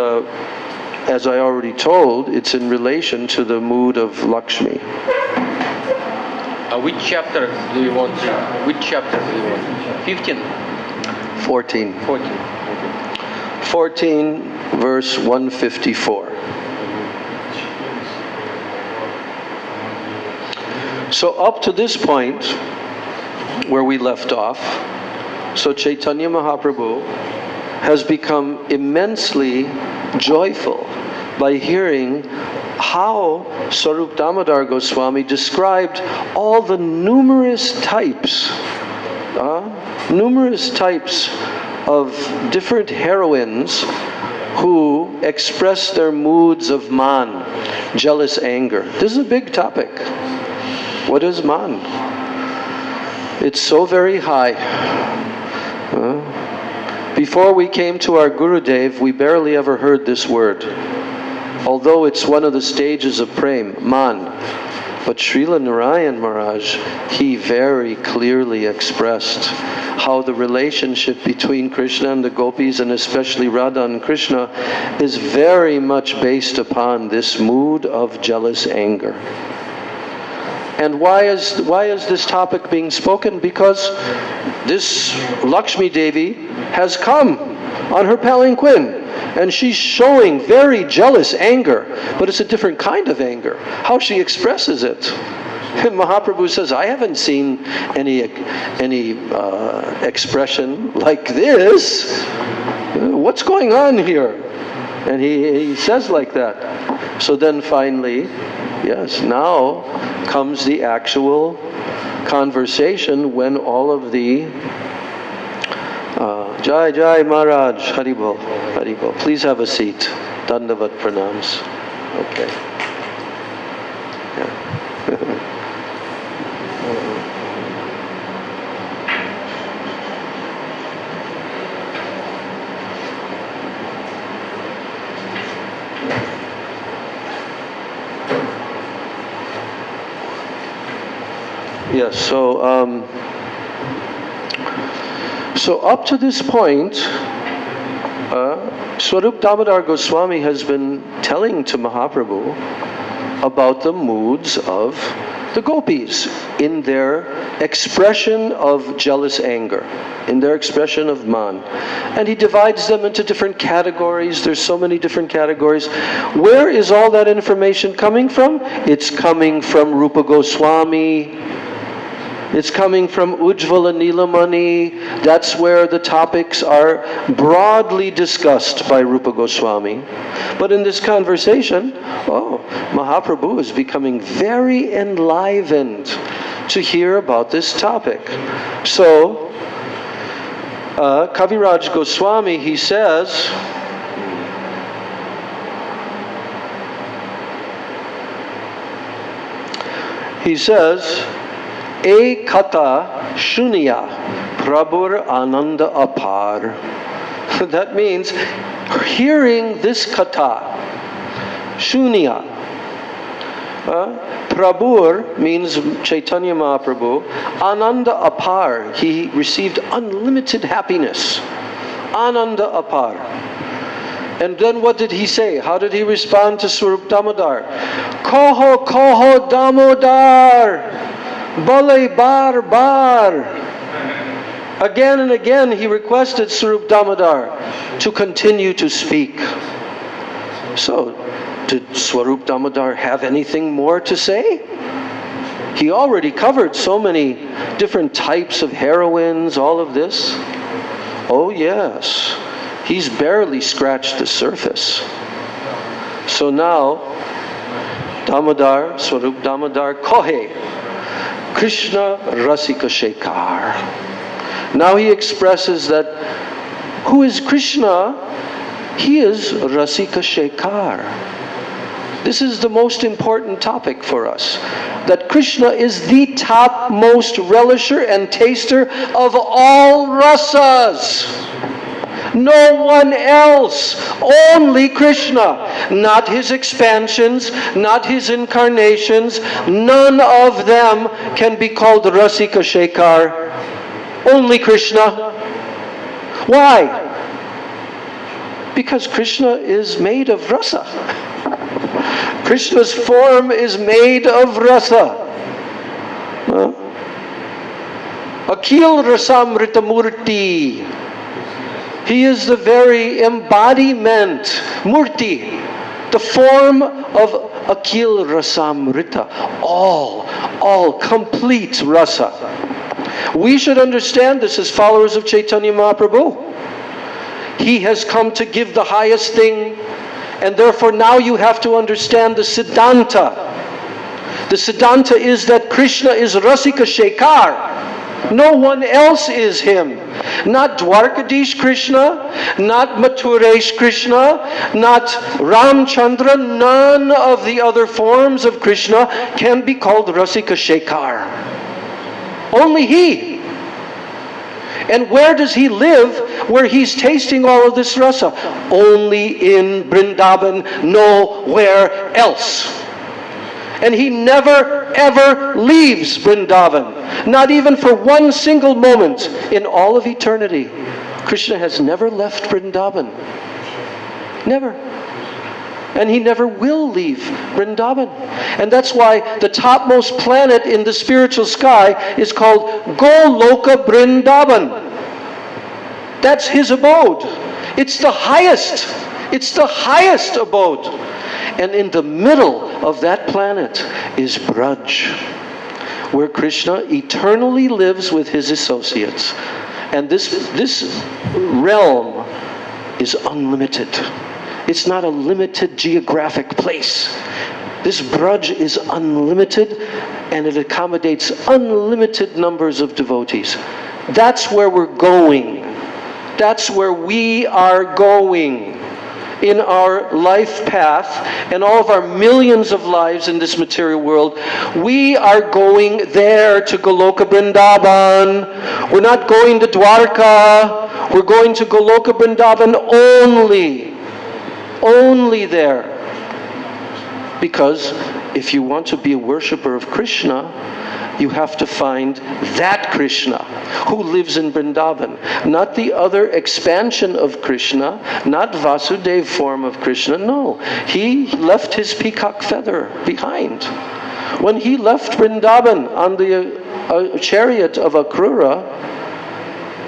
Speaker 1: as I already told, it's in relation to the mood of Lakshmi.
Speaker 2: Which chapter do you want? 15?
Speaker 1: 14.
Speaker 2: 14. Okay.
Speaker 1: 14, verse 154. So up to this point, where we left off, so Chaitanya Mahaprabhu has become immensely joyful by hearing how Swarup Damodar Goswami described all the numerous types of different heroines who express their moods of man, jealous anger. This is a big topic. What is man? It's so very high. Before we came to our Gurudev, we barely ever heard this word, although it's one of the stages of prem, man. But Srila Narayan Maharaj, he very clearly expressed how the relationship between Krishna and the gopis, and especially Radha and Krishna, is very much based upon this mood of jealous anger. And why is this topic being spoken? Because this Lakshmi Devi has come on her palanquin, and she's showing very jealous anger, but it's a different kind of anger. How she expresses it. And Mahaprabhu says, I haven't seen any expression like this. What's going on here? And he says like that. So then finally, yes, now comes the actual conversation when all of the Jai Jai Maharaj, Haribol, Haribol. Please have a seat. Dandavat pranams. Okay. Yeah. Yes, so up to this point, Swarup Damodar Goswami has been telling to Mahaprabhu about the moods of the gopis in their expression of jealous anger, in their expression of man. And he divides them into different categories. There's so many different categories. Where is all that information coming from? It's coming from Rupa Goswami. It's coming from Ujjvala Nilamani. That's where the topics are broadly discussed by Rupa Goswami. But in this conversation, Mahaprabhu is becoming very enlivened to hear about this topic. So, Kaviraj Goswami, he says, E kata shunya prabhur ananda apar. That means hearing this kata, shunya. Prabhur means Chaitanya Mahaprabhu. Ananda apar, he received unlimited happiness. Ananda apar. And then what did he say? How did he respond to Swarup Damodar? Koho koho Damodar. Bale bar bar. Again and again he requested Swarup Damodar to continue to speak. So, did Swarup Damodar have anything more to say? He already covered so many different types of heroines, all of this. Oh yes, he's barely scratched the surface. So now, Damodar, Swarup Damodar, Kohe. Krishna Rasika Shekhar. Now he expresses that who is Krishna? He is Rasika Shekhar. This is the most important topic for us. That Krishna is the topmost relisher and taster of all rasas. No one else, only Krishna. Not his expansions, not his incarnations. None of them can be called Rasika Shekhar. Only Krishna. Why? Because Krishna is made of rasa. Krishna's form is made of rasa. Akhil Rasamrita Murti. He is the very embodiment, murti, the form of Akhil Rasamrita, all complete rasa. We should understand this as followers of Chaitanya Mahaprabhu. He has come to give the highest thing, and therefore now you have to understand the Siddhanta. The Siddhanta is that Krishna is Rasika Shekhar. No one else is him. Not Dwarkadish Krishna, not Mathuresh Krishna, not Ramchandra. None of the other forms of Krishna can be called Rasika Shekhar. Only he. And where does he live? where he's tasting all of this rasa? Only in Vrindavan, nowhere else. And he never ever leaves Vrindavan, not even for one single moment in all of eternity. Krishna has never left Vrindavan. Never. And he never will leave Vrindavan. And that's why the topmost planet in the spiritual sky is called Goloka Vrindavan. That's his abode. It's the highest. It's the highest abode. And in the middle of that planet is Braj, where Krishna eternally lives with his associates. And this realm is unlimited. It's not a limited geographic place. This Braj is unlimited, and it accommodates unlimited numbers of devotees. That's where we're going. That's where we are going in our life path and all of our millions of lives in this material world. We are going there to Goloka Vrindavan. We're not going to Dwarka. We're going to Goloka Vrindavan only. Only there. Because if you want to be a worshiper of Krishna, you have to find that Krishna who lives in Vrindavan. Not the other expansion of Krishna, not Vasudev form of Krishna. No, he left his peacock feather behind. When he left Vrindavan on the chariot of Akrura,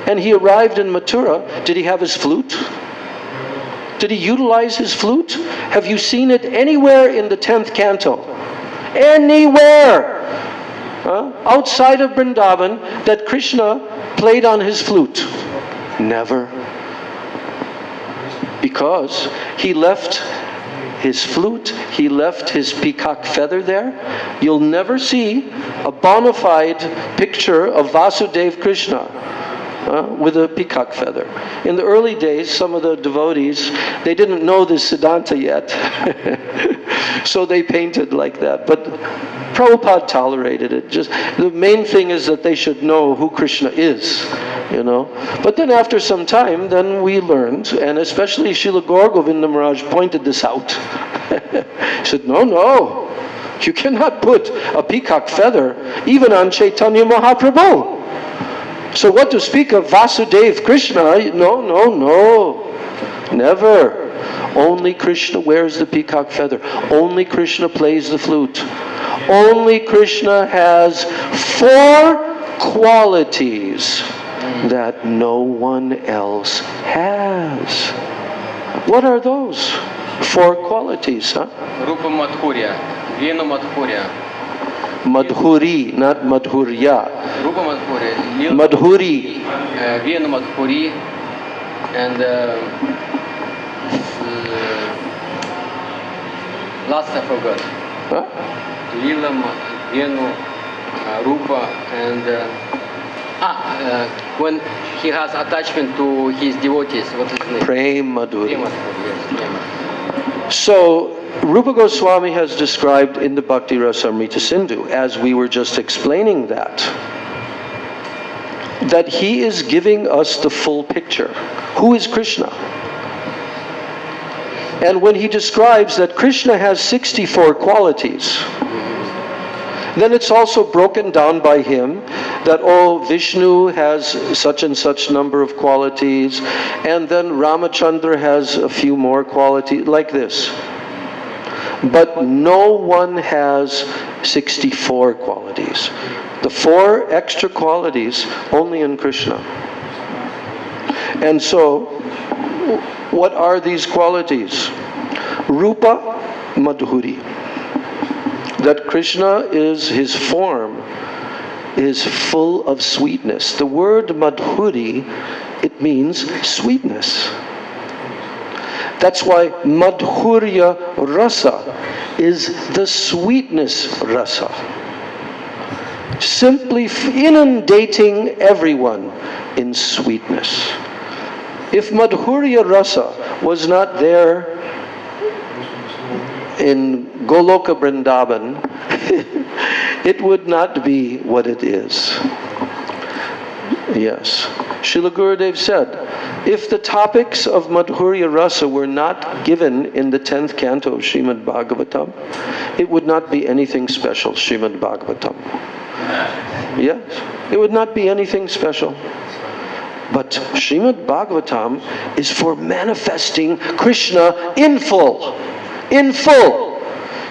Speaker 1: and he arrived in Mathura, did he have his flute? Did he utilize his flute? Have you seen it anywhere in the 10th canto? Anywhere! Outside of Vrindavan that Krishna played on his flute? Never. Because he left his flute, he left his peacock feather there. You'll never see a bona fide picture of Vasudev Krishna with a peacock feather. In the early days, some of the devotees, they didn't know this Siddhanta yet. So they painted like that. But Prabhupada tolerated it. Just the main thing is that they should know who Krishna is, you know. But then after some time, then we learned, and especially Srila Gaur Govinda Maharaj pointed this out. He said, no, you cannot put a peacock feather even on Chaitanya Mahaprabhu. So what to speak of Vasudev Krishna? No, never. Only Krishna wears the peacock feather. Only Krishna plays the flute. Only Krishna has 4 qualities that no one else has. What are those 4 qualities, huh?
Speaker 2: Rupa Madhurya, Venu Madhurya.
Speaker 1: Madhuri, not Madhurya.
Speaker 2: Rupa Madhurya.
Speaker 1: Madhuri.
Speaker 2: Venu Madhuri. And last I forgot.
Speaker 1: Huh?
Speaker 2: Lila, Venu, Rupa, and when he has attachment to his devotees, what is his name?
Speaker 1: Prem Madhuri.
Speaker 2: Prem Madhuri, yes, Prem.
Speaker 1: So, Rupa Goswami has described in the Bhakti Rasamrita Sindhu, as we were just explaining that he is giving us the full picture. Who is Krishna? And when he describes that Krishna has 64 qualities, then it's also broken down by him that, Vishnu has such and such number of qualities, and then Ramachandra has a few more qualities, like this. But no one has 64 qualities. The 4 extra qualities only in Krishna. And so, what are these qualities? Rupa Madhuri. That Krishna is, his form is full of sweetness. The word Madhuri, it means sweetness. That's why Madhurya Rasa is the sweetness Rasa. Simply inundating everyone in sweetness. If Madhurya Rasa was not there in Goloka Vrindavan, it would not be what it is. Yes. Srila Gurudev said, if the topics of Madhurya Rasa were not given in the 10th canto of Srimad Bhagavatam, it would not be anything special, Srimad Bhagavatam. Yes, it would not be anything special. But Srimad Bhagavatam is for manifesting Krishna in full. In full.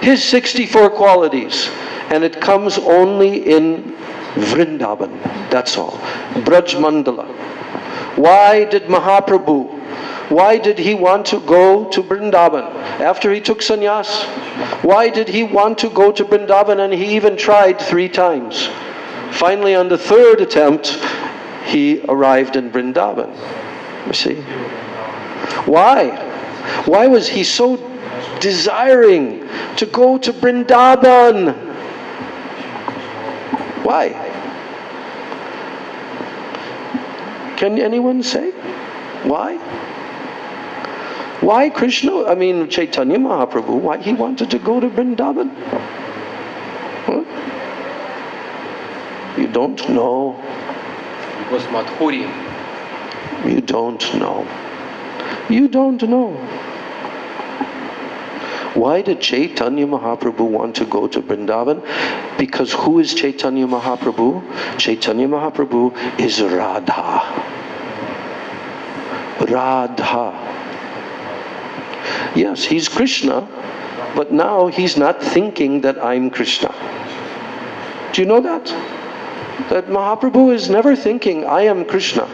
Speaker 1: His 64 qualities. And it comes only in Vrindavan. That's all. Braj Mandala. Why did Mahaprabhu, why did he want to go to Vrindavan after he took sannyas? Why did he want to go to Vrindavan? And he even tried 3 times. Finally, on the 3rd attempt, he arrived in Vrindavan. You see? Why? Why was he so desiring to go to Vrindavan? Why? Can anyone say? Why? Why Chaitanya Mahaprabhu, why he wanted to go to Vrindavan? Huh? You don't know.
Speaker 2: Because Madhurya.
Speaker 1: You don't know. You don't know. Why did Chaitanya Mahaprabhu want to go to Vrindavan? Because who is Chaitanya Mahaprabhu? Chaitanya Mahaprabhu is Radha. Radha. Yes, he's Krishna, but now he's not thinking that I'm Krishna. Do you know that? That Mahaprabhu is never thinking, I am Krishna.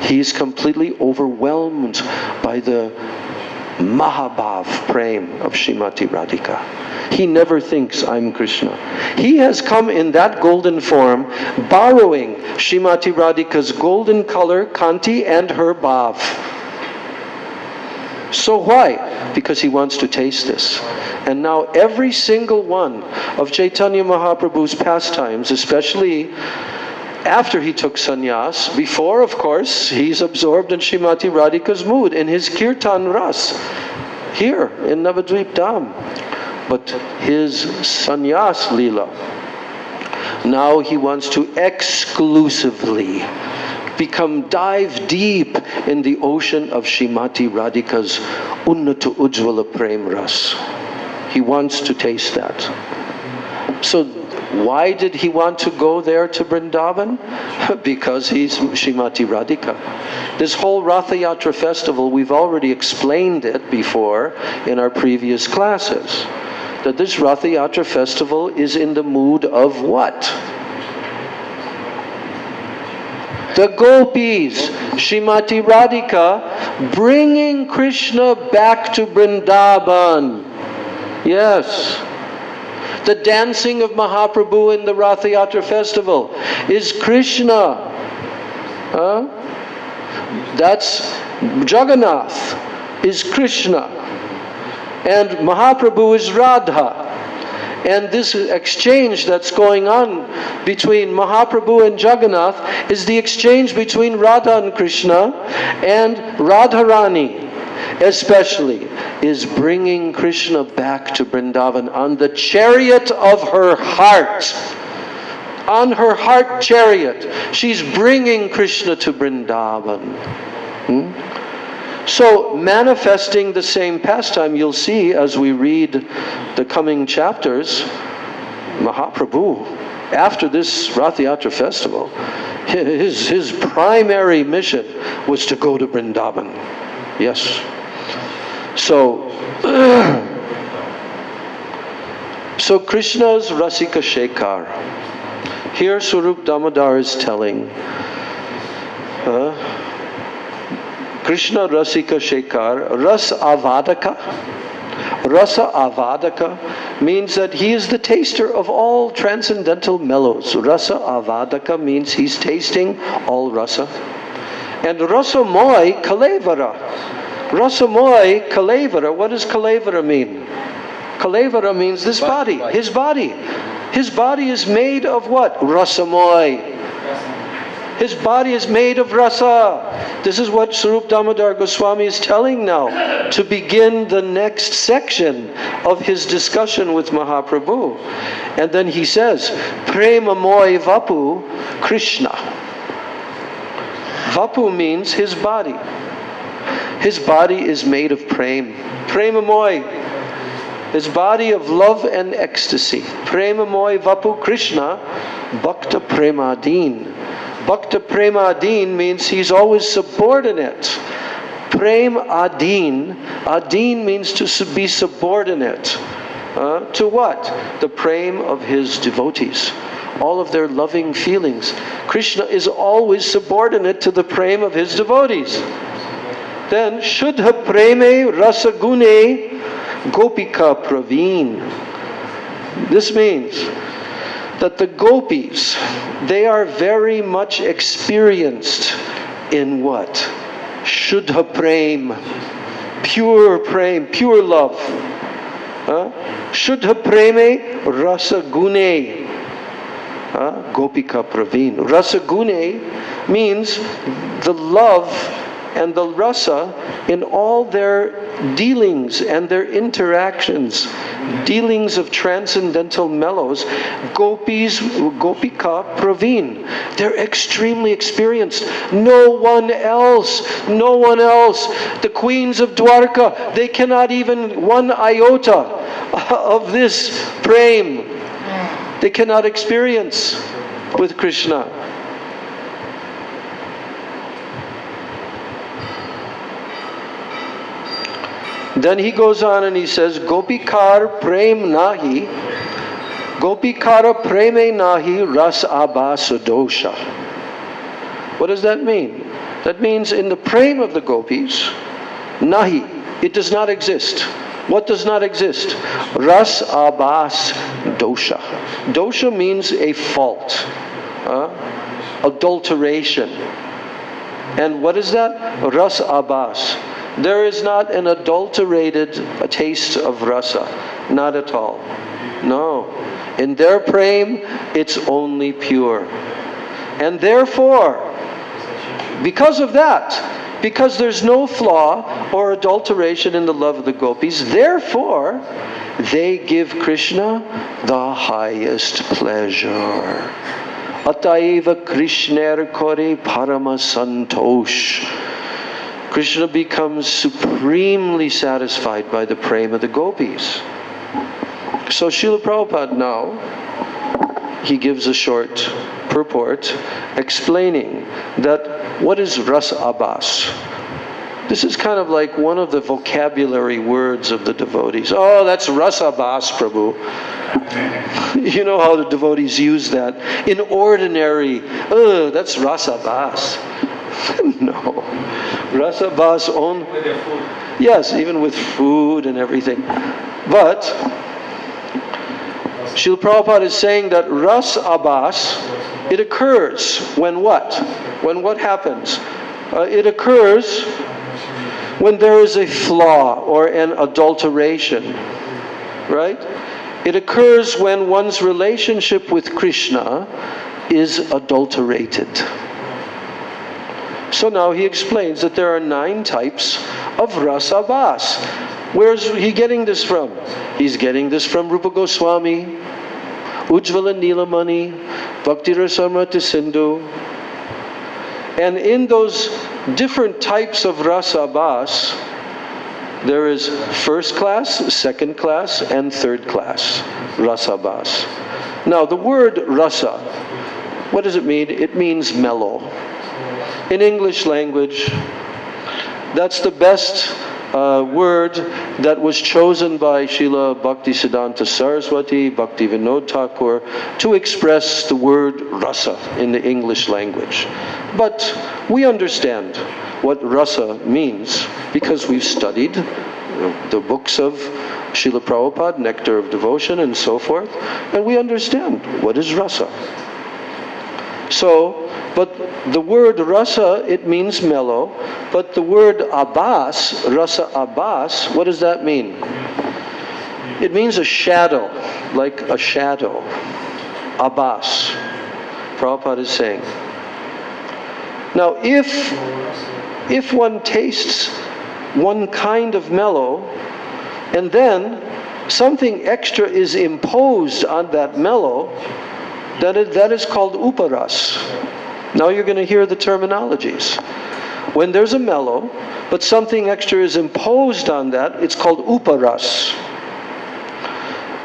Speaker 1: He is completely overwhelmed by the Mahabhav Prem of Srimati Radhika. He never thinks, I'm Krishna. He has come in that golden form, borrowing Srimati Radhika's golden color, Kanti, and her bhav. So why? Because he wants to taste this. And now every single one of Chaitanya Mahaprabhu's pastimes, especially after he took sannyas, before, of course, he's absorbed in Srimati Radhika's mood, in his kirtan ras, here in Navadvip Dham. But his sannyas lila, now he wants to exclusively dive deep in the ocean of Srimati Radhika's Unnata Ujjvala Prem Ras. He wants to taste that. So why did he want to go there to Vrindavan? Because he's Srimati Radhika. This whole Ratha Yatra festival, we've already explained it before in our previous classes. That this Ratha Yatra festival is in the mood of what? The gopis, Srimati Radhika, bringing Krishna back to Vrindavan. Yes. The dancing of Mahaprabhu in the Ratha Yatra festival is Krishna. Huh? That's Jagannath is Krishna. And Mahaprabhu is Radha. And this exchange that's going on between Mahaprabhu and Jagannath is the exchange between Radha and Krishna, and Radharani especially is bringing Krishna back to Vrindavan on the chariot of her heart. On her heart chariot, she's bringing Krishna to Vrindavan. So, manifesting the same pastime, you'll see as we read the coming chapters, Mahaprabhu, after this Ratha Yatra festival, his primary mission was to go to Vrindavan. Yes. So, so Krishna's Rasika Shekhar. Here Swarup Damodar is telling, Krishna Rasika Shekhar, Ras Avadaka. Rasa Avadaka means that he is the taster of all transcendental mellows. Rasa Avadaka means he's tasting all rasa. And Rasamoy Kalevara. Rasamoy Kalevara. What does Kalevara mean? Kalevara means this body, his body. His body is made of what? Rasamoy. His body is made of rasa. This is what Swarup Damodar Goswami is telling now to begin the next section of his discussion with Mahaprabhu. And then he says, Prema Moy Vapu Krishna. Vapu means his body. His body is made of prem. Premamoy. His body of love and ecstasy. Premamoy Vapu Krishna Bhakta Premadeen. Bhakta Premadeen means he's always subordinate. Prem Adeen. Adeen means to be subordinate. To what? The prem of his devotees. All of their loving feelings. Krishna is always subordinate to the prem of his devotees. Then, Shuddha Preme Rasagune Gopika Praveen. This means that the gopis, they are very much experienced in what? Shuddha Prem. Pure love. Shuddha Preme Rasagune. Gopika Praveen. Rasagune means the love and the rasa in all their dealings and their interactions, dealings of transcendental mellows. Gopis, Gopika Praveen. They're extremely experienced. No one else. The queens of Dwarka, they cannot even one iota of this prem. They cannot experience with Krishna. Then he goes on and he says, Gopikar prem nahi, Gopikara preme nahi ras abasa dosha. What does that mean? That means in the prem of the gopis, nahi, it does not exist. What does not exist? Ras abas dosha. Dosha means a fault, adulteration. And what is that? Ras abas. There is not an adulterated taste of rasa. Not at all. No. In their prem, it's only pure. And therefore, because of that, because there's no flaw or adulteration in the love of the gopis, therefore, they give Krishna the highest pleasure. Ataiva Krishner kore parama santosh. Krishna becomes supremely satisfied by the prem of the gopis. So Srila Prabhupada now, he gives a short purport explaining that what is ras abas. This is kind of like one of the vocabulary words of the devotees. Oh, that's ras abas, Prabhu. You know how the devotees use that in ordinary. Oh, that's ras abas. No. Rasa Bas on. Yes, even with food and everything. But Srila Prabhupada is saying that Ras Abbas, it occurs when what? When what happens? It occurs when there is a flaw or an adulteration. Right? It occurs when one's relationship with Krishna is adulterated. So now he explains that there are 9 types of Rasa Bas. Where's he getting this from? He's getting this from Rupa Goswami, Ujjvala Nilamani, Bhakti Rasamrita Sindhu. And in those different types of Rasa Bas, there is first class, second class, and third class Rasa Bas. Now the word rasa, what does it mean? It means mellow. In English language, that's the best word that was chosen by Srila Bhaktisiddhanta Saraswati, Bhakti Vinod Thakur, to express the word rasa in the English language. But we understand what rasa means because we've studied the books of Srila Prabhupada, Nectar of Devotion, and so forth, and we understand what is rasa. So, but the word rasa, it means mellow, but the word abbas, rasa abbas, what does that mean? It means a shadow, like a shadow. Abbas, Prabhupada is saying. Now, if one tastes one kind of mellow, and then something extra is imposed on that mellow, that is called uparas. Now you're going to hear the terminologies. When there's a mellow, but something extra is imposed on that, it's called uparas.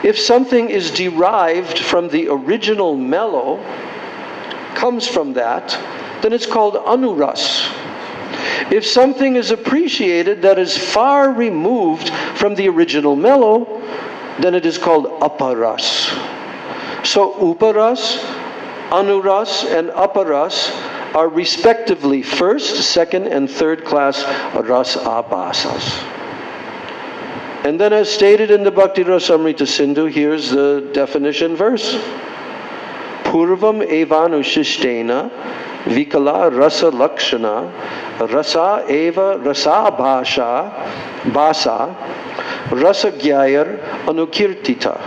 Speaker 1: If something is derived from the original mellow, comes from that, then it's called anuras. If something is appreciated that is far removed from the original mellow, then it is called aparas. So uparas, anuras, and aparas are respectively first, second, and third class ras abhasas. And then as stated in the Bhakti Rasamrita Sindhu, here's the definition verse. Purvam evanushishtena vikala rasa lakshana rasa eva rasa bhasa rasa gyayar anukirtita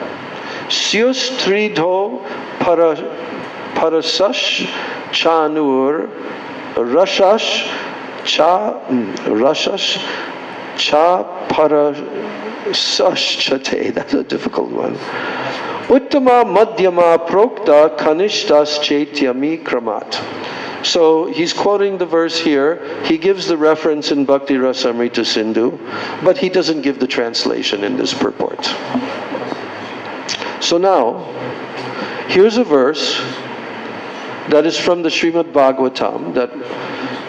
Speaker 1: syus tridho parasash chanur rashash cha parasashchate. That's a difficult one. Uttama madhyama prokta kanishtas chaityami kramat. So he's quoting the verse here. He gives the reference in Bhakti Rasamrita Sindhu, but he doesn't give the translation in this purport. So now, here's a verse that is from the Srimad Bhagavatam that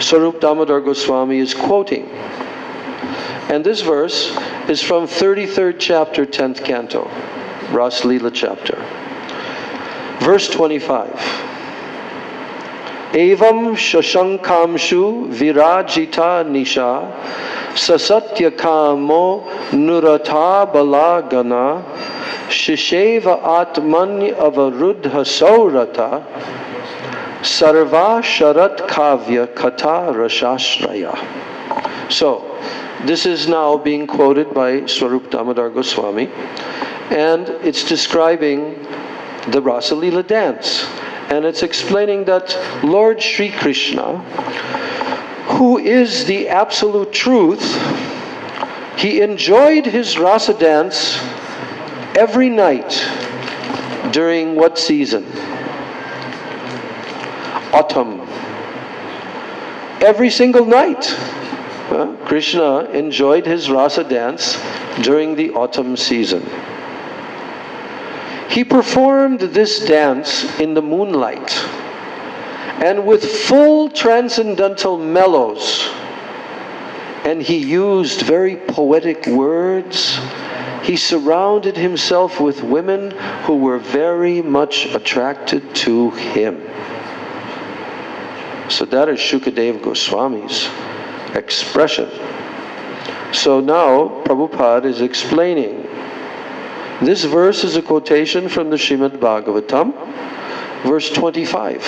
Speaker 1: Swarup Damodar Goswami is quoting. And this verse is from 33rd chapter, 10th canto, Ras Leela chapter. Verse 25. Evam shashankamshu virajita nisha sasatya kamo nurata balagana shisheva atmani avarudha saurata sarva sharat kavya kata rashashraya. So, this is now being quoted by Swarup Damodar Goswami, and it's describing the Rasa Leela dance. And it's explaining that Lord Sri Krishna, who is the absolute truth, he enjoyed his Rasa dance every night. During what season? Autumn. Every single night. Krishna enjoyed his Rasa dance during the autumn season. He performed this dance in the moonlight and with full transcendental mellows. And he used very poetic words. He surrounded himself with women who were very much attracted to him. So that is Shukadev Goswami's expression. So now Prabhupada is explaining. This verse is a quotation from the Srimad Bhagavatam, verse 25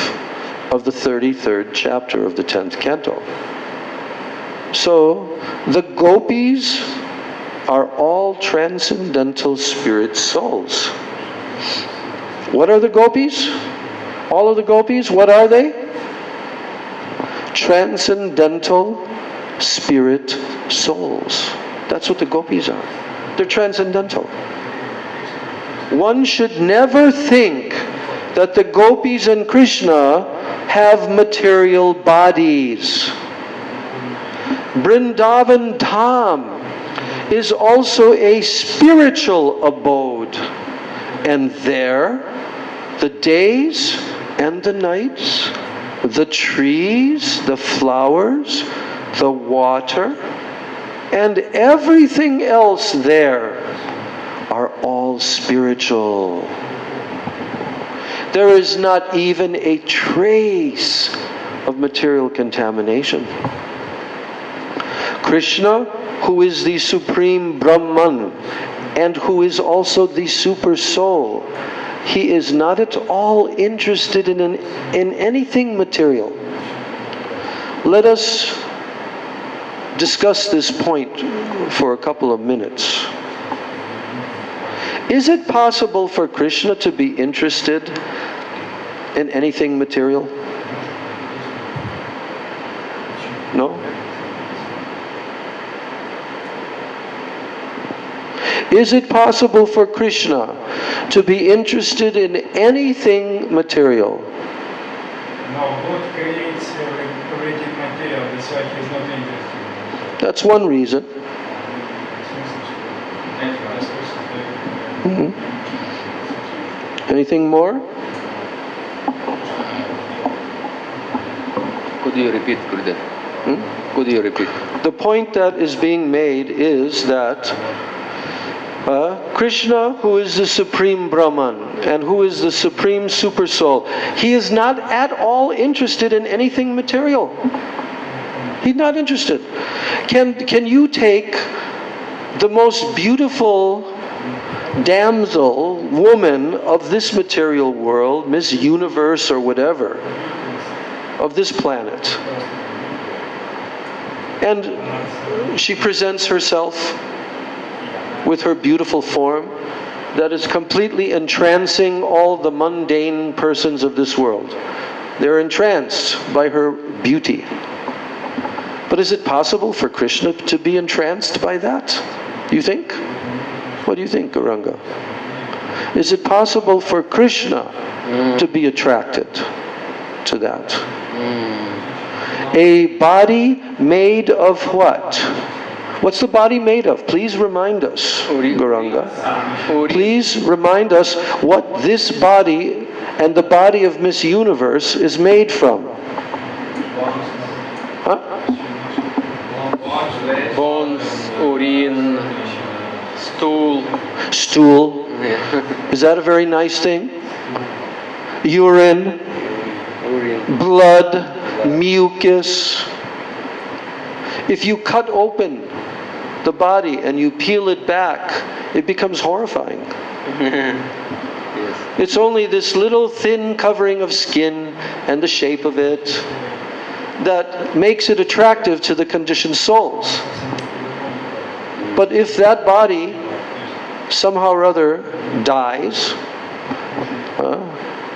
Speaker 1: of the 33rd chapter of the 10th canto. So the gopis are all transcendental spirit souls. What are the gopis? All of the gopis, what are they? Transcendental spirit souls. That's what the gopis are. They're transcendental. One should never think that the gopis and Krishna have material bodies. Vrindavan Dham is also a spiritual abode. And there, the days and the nights, the trees, the flowers, the water, and everything else there are all spiritual. There is not even a trace of material contamination. Krishna, who is the supreme Brahman and who is also the super soul, he is not at all interested in anything material. Let us discuss this point for a couple of minutes. Is it possible for Krishna to be interested in anything material? No? Is it possible for Krishna to be interested in anything material?
Speaker 3: No, God creates already material, that's why he's not interested.
Speaker 1: That's one reason. Mhm. Anything more?
Speaker 2: Could you repeat, Gurudev? Could you repeat?
Speaker 1: The point that is being made is that Krishna, who is the supreme Brahman and who is the supreme super soul, he is not at all interested in anything material. He's not interested. Can you take the most beautiful damsel, woman of this material world, Miss Universe or whatever, of this planet, and she presents herself with her beautiful form that is completely entrancing all the mundane persons of this world. They're entranced by her beauty. But is it possible for Krishna to be entranced by that? You think? What do you think, Gauranga? Is it possible for Krishna to be attracted to that? A body made of what? What's the body made of? Please remind us, Gauranga. Please remind us what this body and the body of Miss Universe is made from. Huh?
Speaker 2: Bones, urine, stool.
Speaker 1: Stool. Is that a very nice thing? Urine, blood, mucus. If you cut open the body and you peel it back, it becomes horrifying.
Speaker 2: Yes.
Speaker 1: It's only this little thin covering of skin and the shape of it that makes it attractive to the conditioned souls. But if that body somehow or other dies,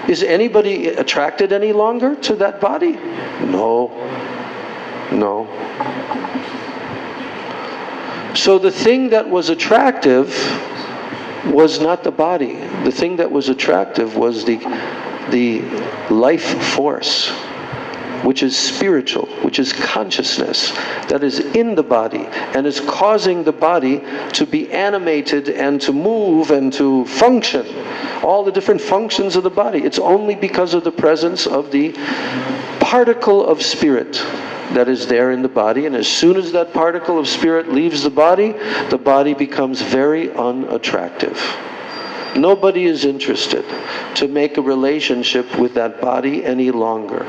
Speaker 1: is anybody attracted any longer to that body? No. No. So the thing that was attractive was not the body. The thing that was attractive was the life force, which is spiritual, which is consciousness that is in the body and is causing the body to be animated and to move and to function. All the different functions of the body. It's only because of the presence of the particle of spirit that is there in the body, and as soon as that particle of spirit leaves the body becomes very unattractive. Nobody is interested to make a relationship with that body any longer.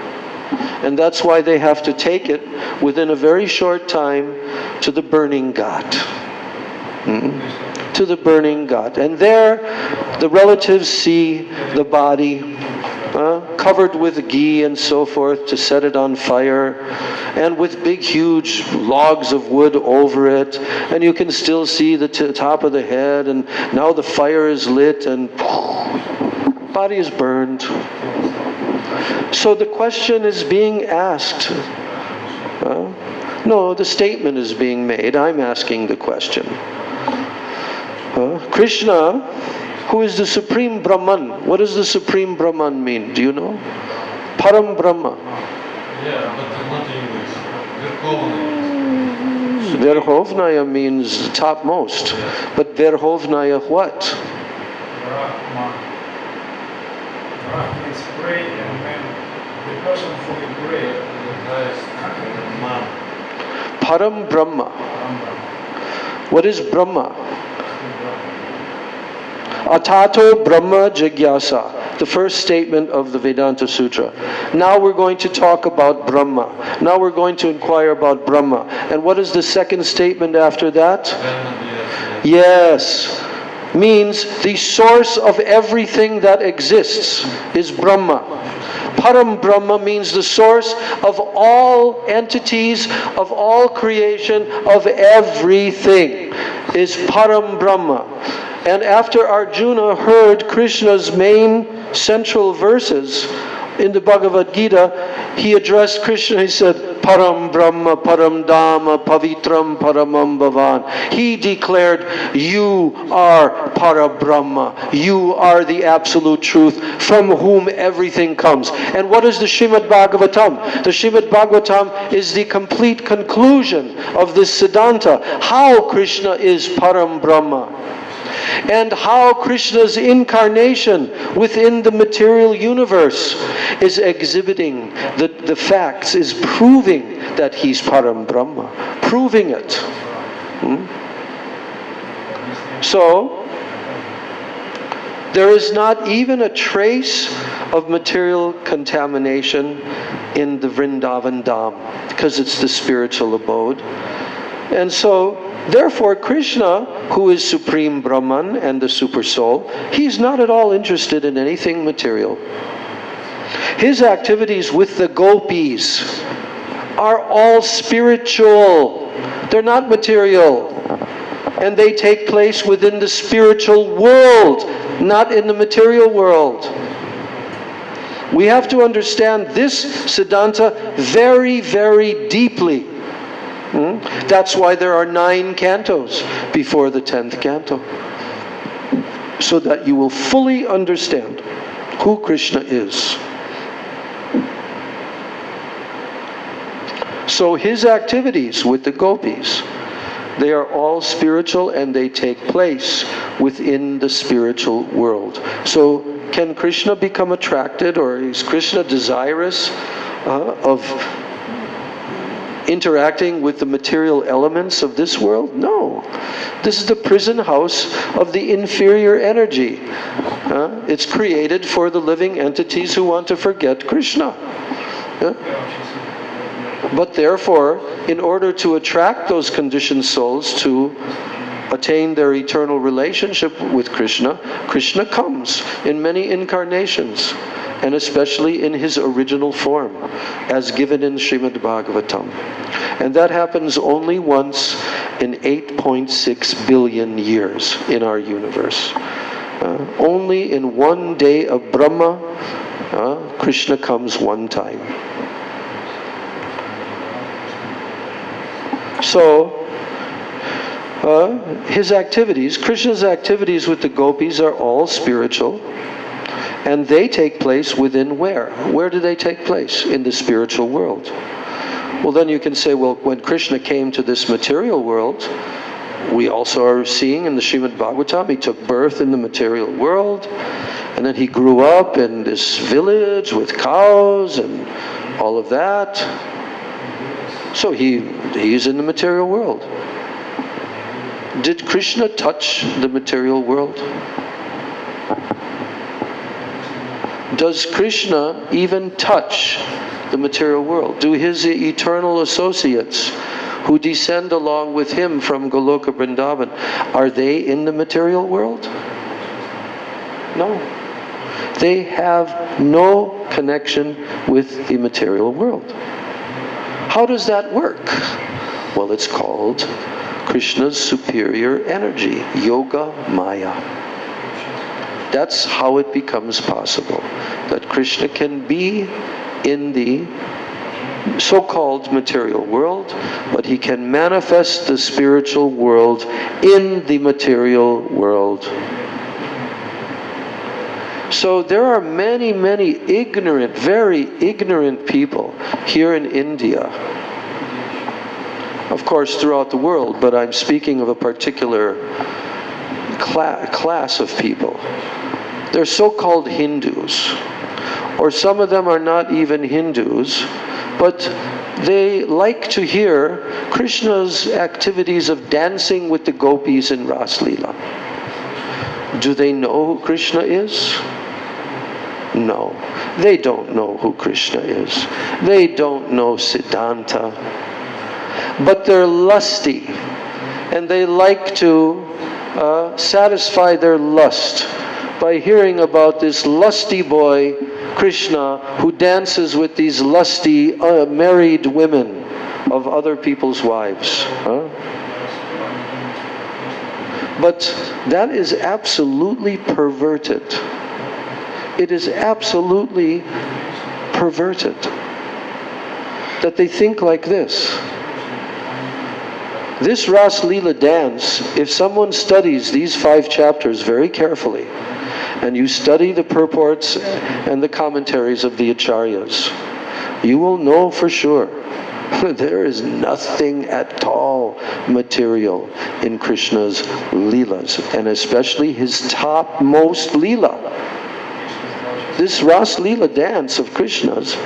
Speaker 1: And that's why they have to take it within a very short time to the burning ghat. To the burning ghat. And there the relatives see the body covered with ghee and so forth to set it on fire, and with big huge logs of wood over it, and you can still see the top of the head, and now the fire is lit and body is burned. So the question is being asked. No, the statement is being made. I'm asking the question. Krishna, who is the Supreme Brahman. What does the Supreme Brahman mean? Do you know? Param Brahma.
Speaker 4: Yeah, but not English.
Speaker 1: Verhovnaya means topmost.
Speaker 4: Yeah.
Speaker 1: But Verhovnaya what?
Speaker 3: Brahma. Brahma is pray, and then the person who will pray.
Speaker 1: Param Brahma. What is Brahma? Atato Brahma Jigyasa, the first statement of the Vedanta Sutra. Now we're going to talk about Brahma. Now we're going to inquire about Brahma. And what is the second statement after that? Yes. Means the source of everything that exists is Brahma. Param Brahma means the source of all entities, of all creation, of everything is Param Brahma. And after Arjuna heard Krishna's main central verses in the Bhagavad Gita, he addressed Krishna, he said, Param Brahma, Param Dhamma, Pavitram Paramam Bhavan. He declared, you are Parabrahma. You are the absolute truth from whom everything comes. And what is the Srimad Bhagavatam? The Srimad Bhagavatam is the complete conclusion of this Siddhanta. How Krishna is Param Brahma. And how Krishna's incarnation within the material universe is exhibiting the facts, is proving that he's Param Brahma. Proving it. So, there is not even a trace of material contamination in the Vrindavan Dham, because it's the spiritual abode. And so, therefore, Krishna, who is Supreme Brahman and the Super Soul, he's not at all interested in anything material. His activities with the gopis are all spiritual. They're not material. And they take place within the spiritual world, not in the material world. We have to understand this Siddhanta very, very deeply. That's why there are 9 cantos before the 10th canto. So that you will fully understand who Krishna is. So his activities with the gopis, they are all spiritual and they take place within the spiritual world. So can Krishna become attracted, or is Krishna desirous of interacting with the material elements of this world? No. This is the prison house of the inferior energy. It's created for the living entities who want to forget Krishna. But therefore, in order to attract those conditioned souls to attain their eternal relationship with Krishna, Krishna comes in many incarnations, and especially in his original form, as given in Srimad Bhagavatam. And that happens only once in 8.6 billion years in our universe. Only in one day of Brahma, Krishna comes one time. So, his activities, Krishna's activities with the gopis are all spiritual. And they take place within where? Where do they take place? In the spiritual world. Well, then you can say, well, when Krishna came to this material world, we also are seeing in the Srimad Bhagavatam, he took birth in the material world, and then he grew up in this village with cows and all of that. So he's in the material world. Did Krishna touch the material world? Does Krishna even touch the material world? Do his eternal associates who descend along with him from Goloka Vrindavan, are they in the material world? No. They have no connection with the material world. How does that work? Well, it's called Krishna's superior energy, Yoga Maya. That's how it becomes possible that Krishna can be in the so-called material world, but he can manifest the spiritual world in the material world. So there are many, many ignorant, very ignorant people here in India. Of course, throughout the world, but I'm speaking of a particular class of people. They're so-called Hindus, or some of them are not even Hindus, but they like to hear Krishna's activities of dancing with the gopis in Ras Leela. Do they know who Krishna is? No. They don't know who Krishna is. They don't know Siddhanta. But they're lusty, and they like to satisfy their lust by hearing about this lusty boy, Krishna, who dances with these lusty married women of other people's wives. But that is absolutely perverted. It is absolutely perverted. that they think like this. This Ras Leela dance, if someone studies these 5 chapters very carefully, and you study the purports and the commentaries of the Acharyas, you will know for sure there is nothing at all material in Krishna's Leelas, and especially his topmost Leela. This Ras Leela dance of Krishna's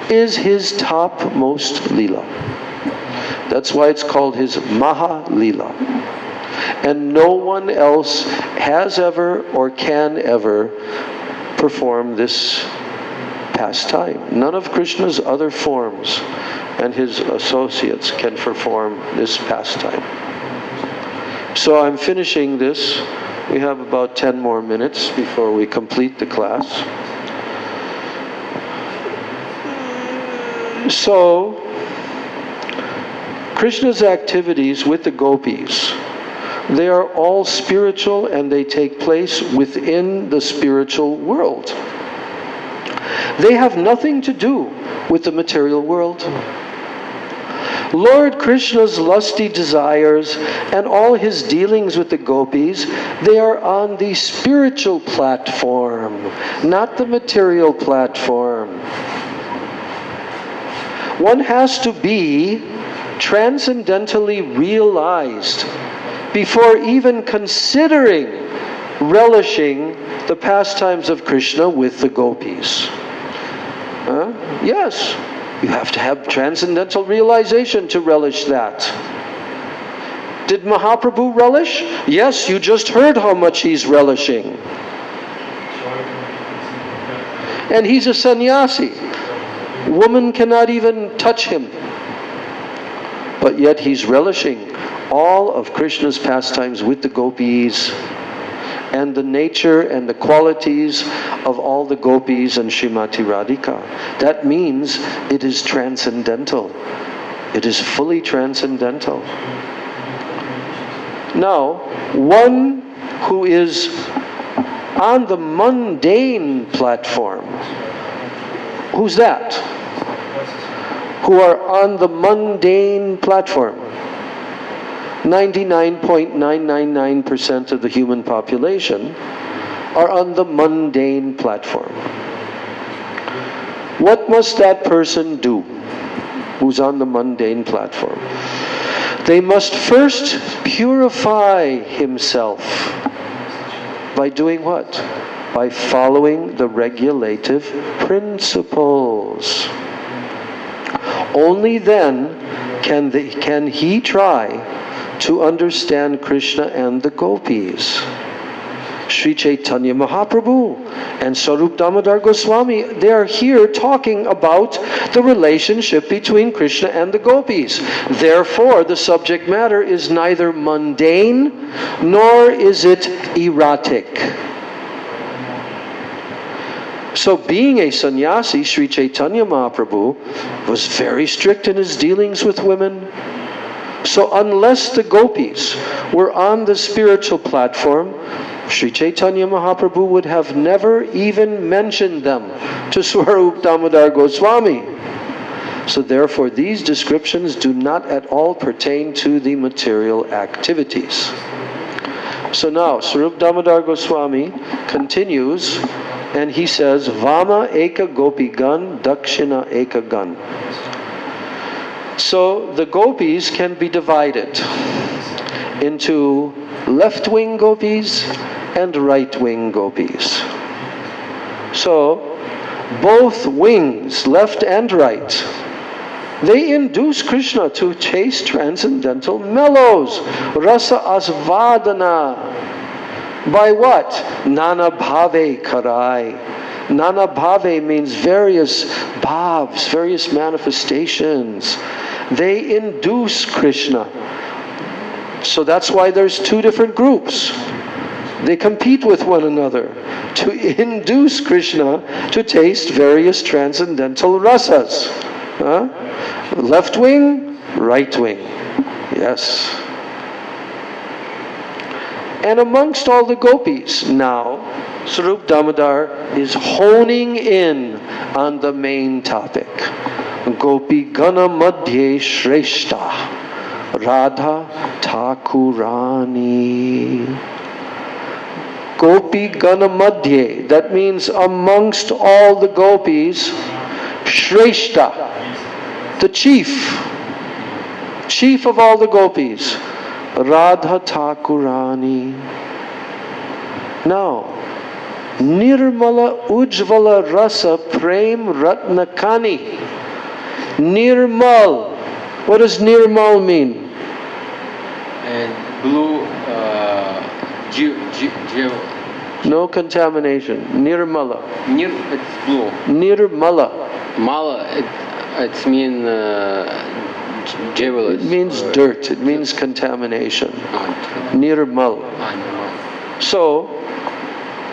Speaker 1: is his topmost Leela. That's why it's called his Maha Leela. And no one else has ever or can ever perform this pastime. None of Krishna's other forms and his associates can perform this pastime. So I'm finishing this. We have about 10 more minutes before we complete the class. So, Krishna's activities with the gopis, they are all spiritual and they take place within the spiritual world. They have nothing to do with the material world. Lord Krishna's lusty desires and all his dealings with the gopis, they are on the spiritual platform, not the material platform. One has to be transcendentally realized before even considering relishing the pastimes of Krishna with the gopis. Yes, you have to have transcendental realization to relish that. Did Mahaprabhu relish? Yes, you just heard how much he's relishing. And he's a sannyasi. Woman cannot even touch him. But yet he's relishing all of Krishna's pastimes with the gopis and the nature and the qualities of all the gopis and Srimati Radhika. That means it is transcendental. It is fully transcendental. Now, one who is on the mundane platform, who's that? Who are on the mundane platform. 99.999% of the human population are on the mundane platform. What must that person do who's on the mundane platform? They must first purify himself. By doing what? By following the regulative principles. Only then can he try to understand Krishna and the gopis. Sri Chaitanya Mahaprabhu and Swarup Damodar Goswami, they are here talking about the relationship between Krishna and the gopis. Therefore, the subject matter is neither mundane nor is it erotic. So being a sannyasi, Sri Chaitanya Mahaprabhu was very strict in his dealings with women. So unless the gopis were on the spiritual platform, Sri Chaitanya Mahaprabhu would have never even mentioned them to Swarup Damodar Goswami. So therefore these descriptions do not at all pertain to the material activities. So now Swarup Damodar Goswami continues and he says, Vama eka gopi gan, dakshina eka gan. So the gopis can be divided into left-wing gopis and right-wing gopis. So both wings, left and right, they induce Krishna to chase transcendental mellows, rasa asvadana. By what? Nana bhave karai. Nana bhave means various bhavs, various manifestations. They induce Krishna. So that's why there's 2 different groups. They compete with one another to induce Krishna to taste various transcendental rasas. Left wing, right wing. Yes. And amongst all the gopis now, Swarup Damodar is honing in on the main topic. Gopi Gana Madhye Shreshta Radha Thakurani. Gopi Gana Madhye, that means amongst all the gopis, Shreshta, the chief of all the gopis, Radha Thakurani. Now, Nirmala Ujvala Rasa Prem Ratnakani. Nirmal. What does Nirmal mean?
Speaker 2: And blue,
Speaker 1: No contamination. Nirmala.
Speaker 2: it's blue.
Speaker 1: Nirmala.
Speaker 2: Mala, it means jewelers.
Speaker 1: It means dirt. It means contamination. Nirmal. So,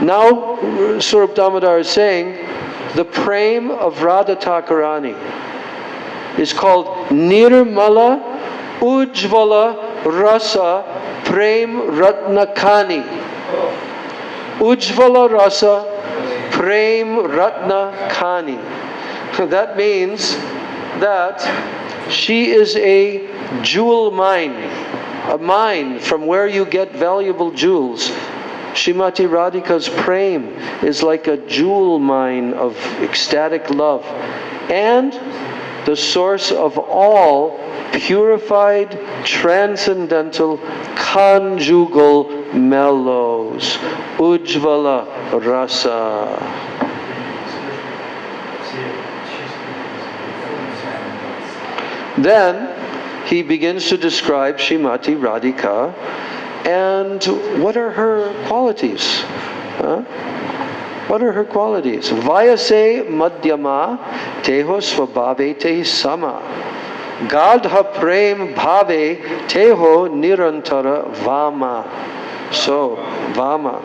Speaker 1: now Swarup Damodar is saying the prem of Radha Thakurani is called Nirmala Ujvala Rasa Prem Ratnakani. Ujvala Rasa Prem Ratnakani. That means that she is a jewel mine, a mine from where you get valuable jewels. Srimati Radhika's prem is like a jewel mine of ecstatic love and the source of all purified, transcendental, conjugal mellows. Ujvala Rasa. Then he begins to describe Srimati Radhika and what are her qualities? What are her qualities? Vayase madhyama teho svabhave te sama. Gadha prem bhave teho nirantara vama. So, vama.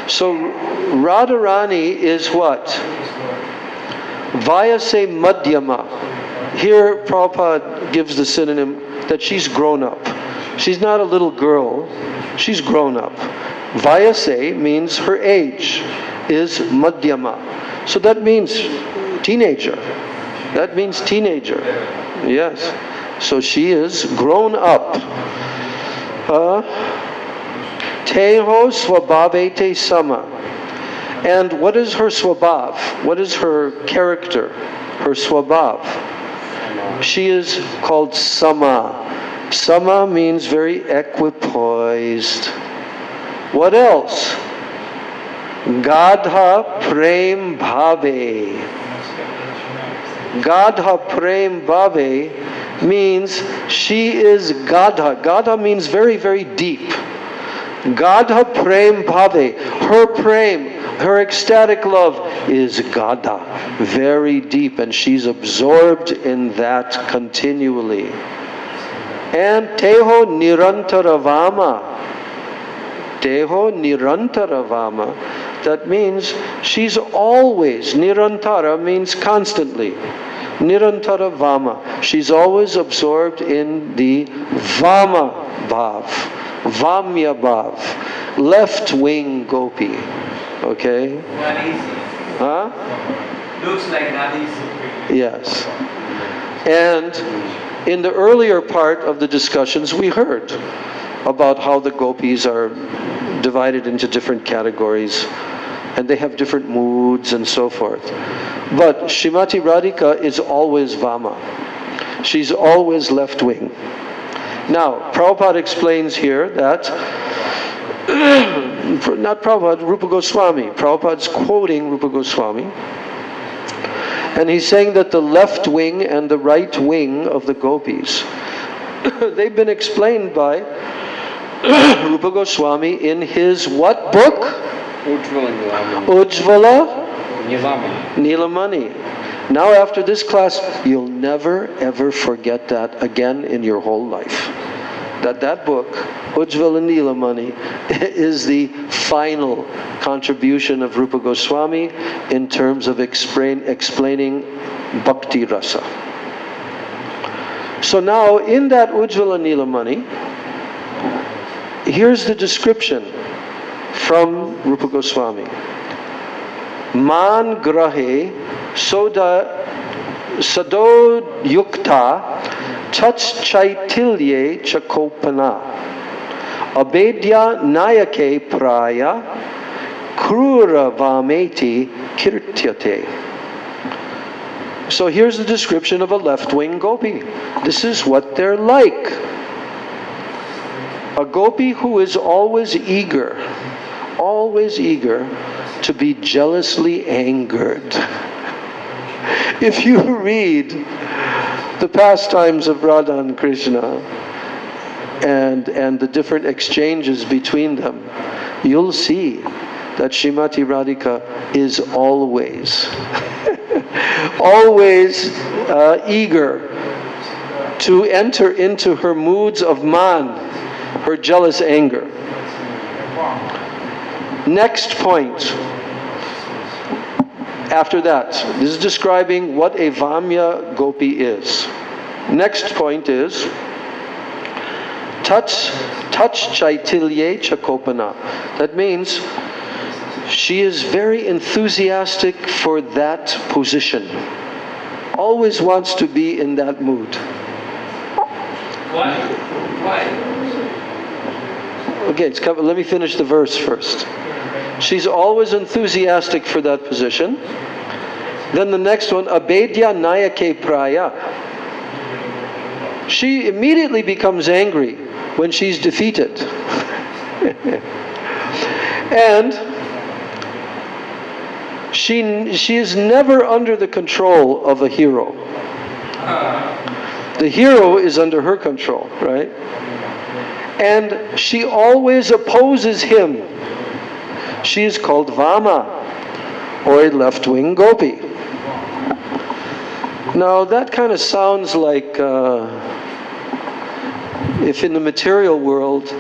Speaker 1: So, Radharani is what? Vayase madhyama. Here Prabhupada gives the synonym that she's grown up. She's not a little girl, she's grown up. Vayase means her age is madhyama. So that means teenager. That means teenager. Yes. So she is grown up. Teho swabhave te sama. And what is her swabhav? What is her character? Her swabhav? She is called sama. Sama means very equipoised. What else? Gadha prem bhave. Gadha prem bhave means she is gadha. Gadha means very, very deep. Gadha prem bhave. Her prem, her ecstatic love is gadha, very deep, and she's absorbed in that continually. And teho nirantaravama. Teho nirantaravama. That means she's always, nirantara means constantly. Nirantaravama. She's always absorbed in the vama bhav. Vamya bhav. Left wing gopi. Okay?
Speaker 5: Not easy.
Speaker 1: Huh?
Speaker 5: Looks like not easy.
Speaker 1: Yes. And in the earlier part of the discussions, we heard about how the gopis are divided into different categories and they have different moods and so forth. But Srimati Radhika is always Vama. She's always left wing. Now, Prabhupada explains here that not Prabhupada, Rupa Goswami. Prabhupada's quoting Rupa Goswami. And he's saying that the left wing and the right wing of the gopis, they've been explained by Rupa Goswami in his what book? Ujvala Nilamani. Now after this class, you'll never ever forget that again in your whole life. That book, Ujvala Nilamani, is the final contribution of Rupa Goswami in terms of explaining Bhakti Rasa. So now in that Ujvala Nilamani, here's the description from Rupa Goswami. Man grahe soda Sadod Yukta Chach Chaitilye Chakopana Abedya Nayake Praya Krura Vameti Kirtyate. So here's the description of a left-wing gopi. This is what they're like. A gopi who is always eager to be jealously angered. If you read the pastimes of Radha and Krishna and the different exchanges between them, you'll see that Srimati Radhika is always eager to enter into her moods of man, her jealous anger. Next point. After that, this is describing what a Vamya Gopi is. Next point is touch Chaitilye Chakopana. That means she is very enthusiastic for that position. Always wants to be in that mood.
Speaker 5: Why?
Speaker 1: Okay, let me finish the verse first. She's always enthusiastic for that position. Then the next one, Abedya Nayake Praya. She immediately becomes angry when she's defeated. And she is never under the control of a hero. The hero is under her control, right? And she always opposes him. She is called Vama, or a left-wing gopi. Now that kind of sounds like if in the material world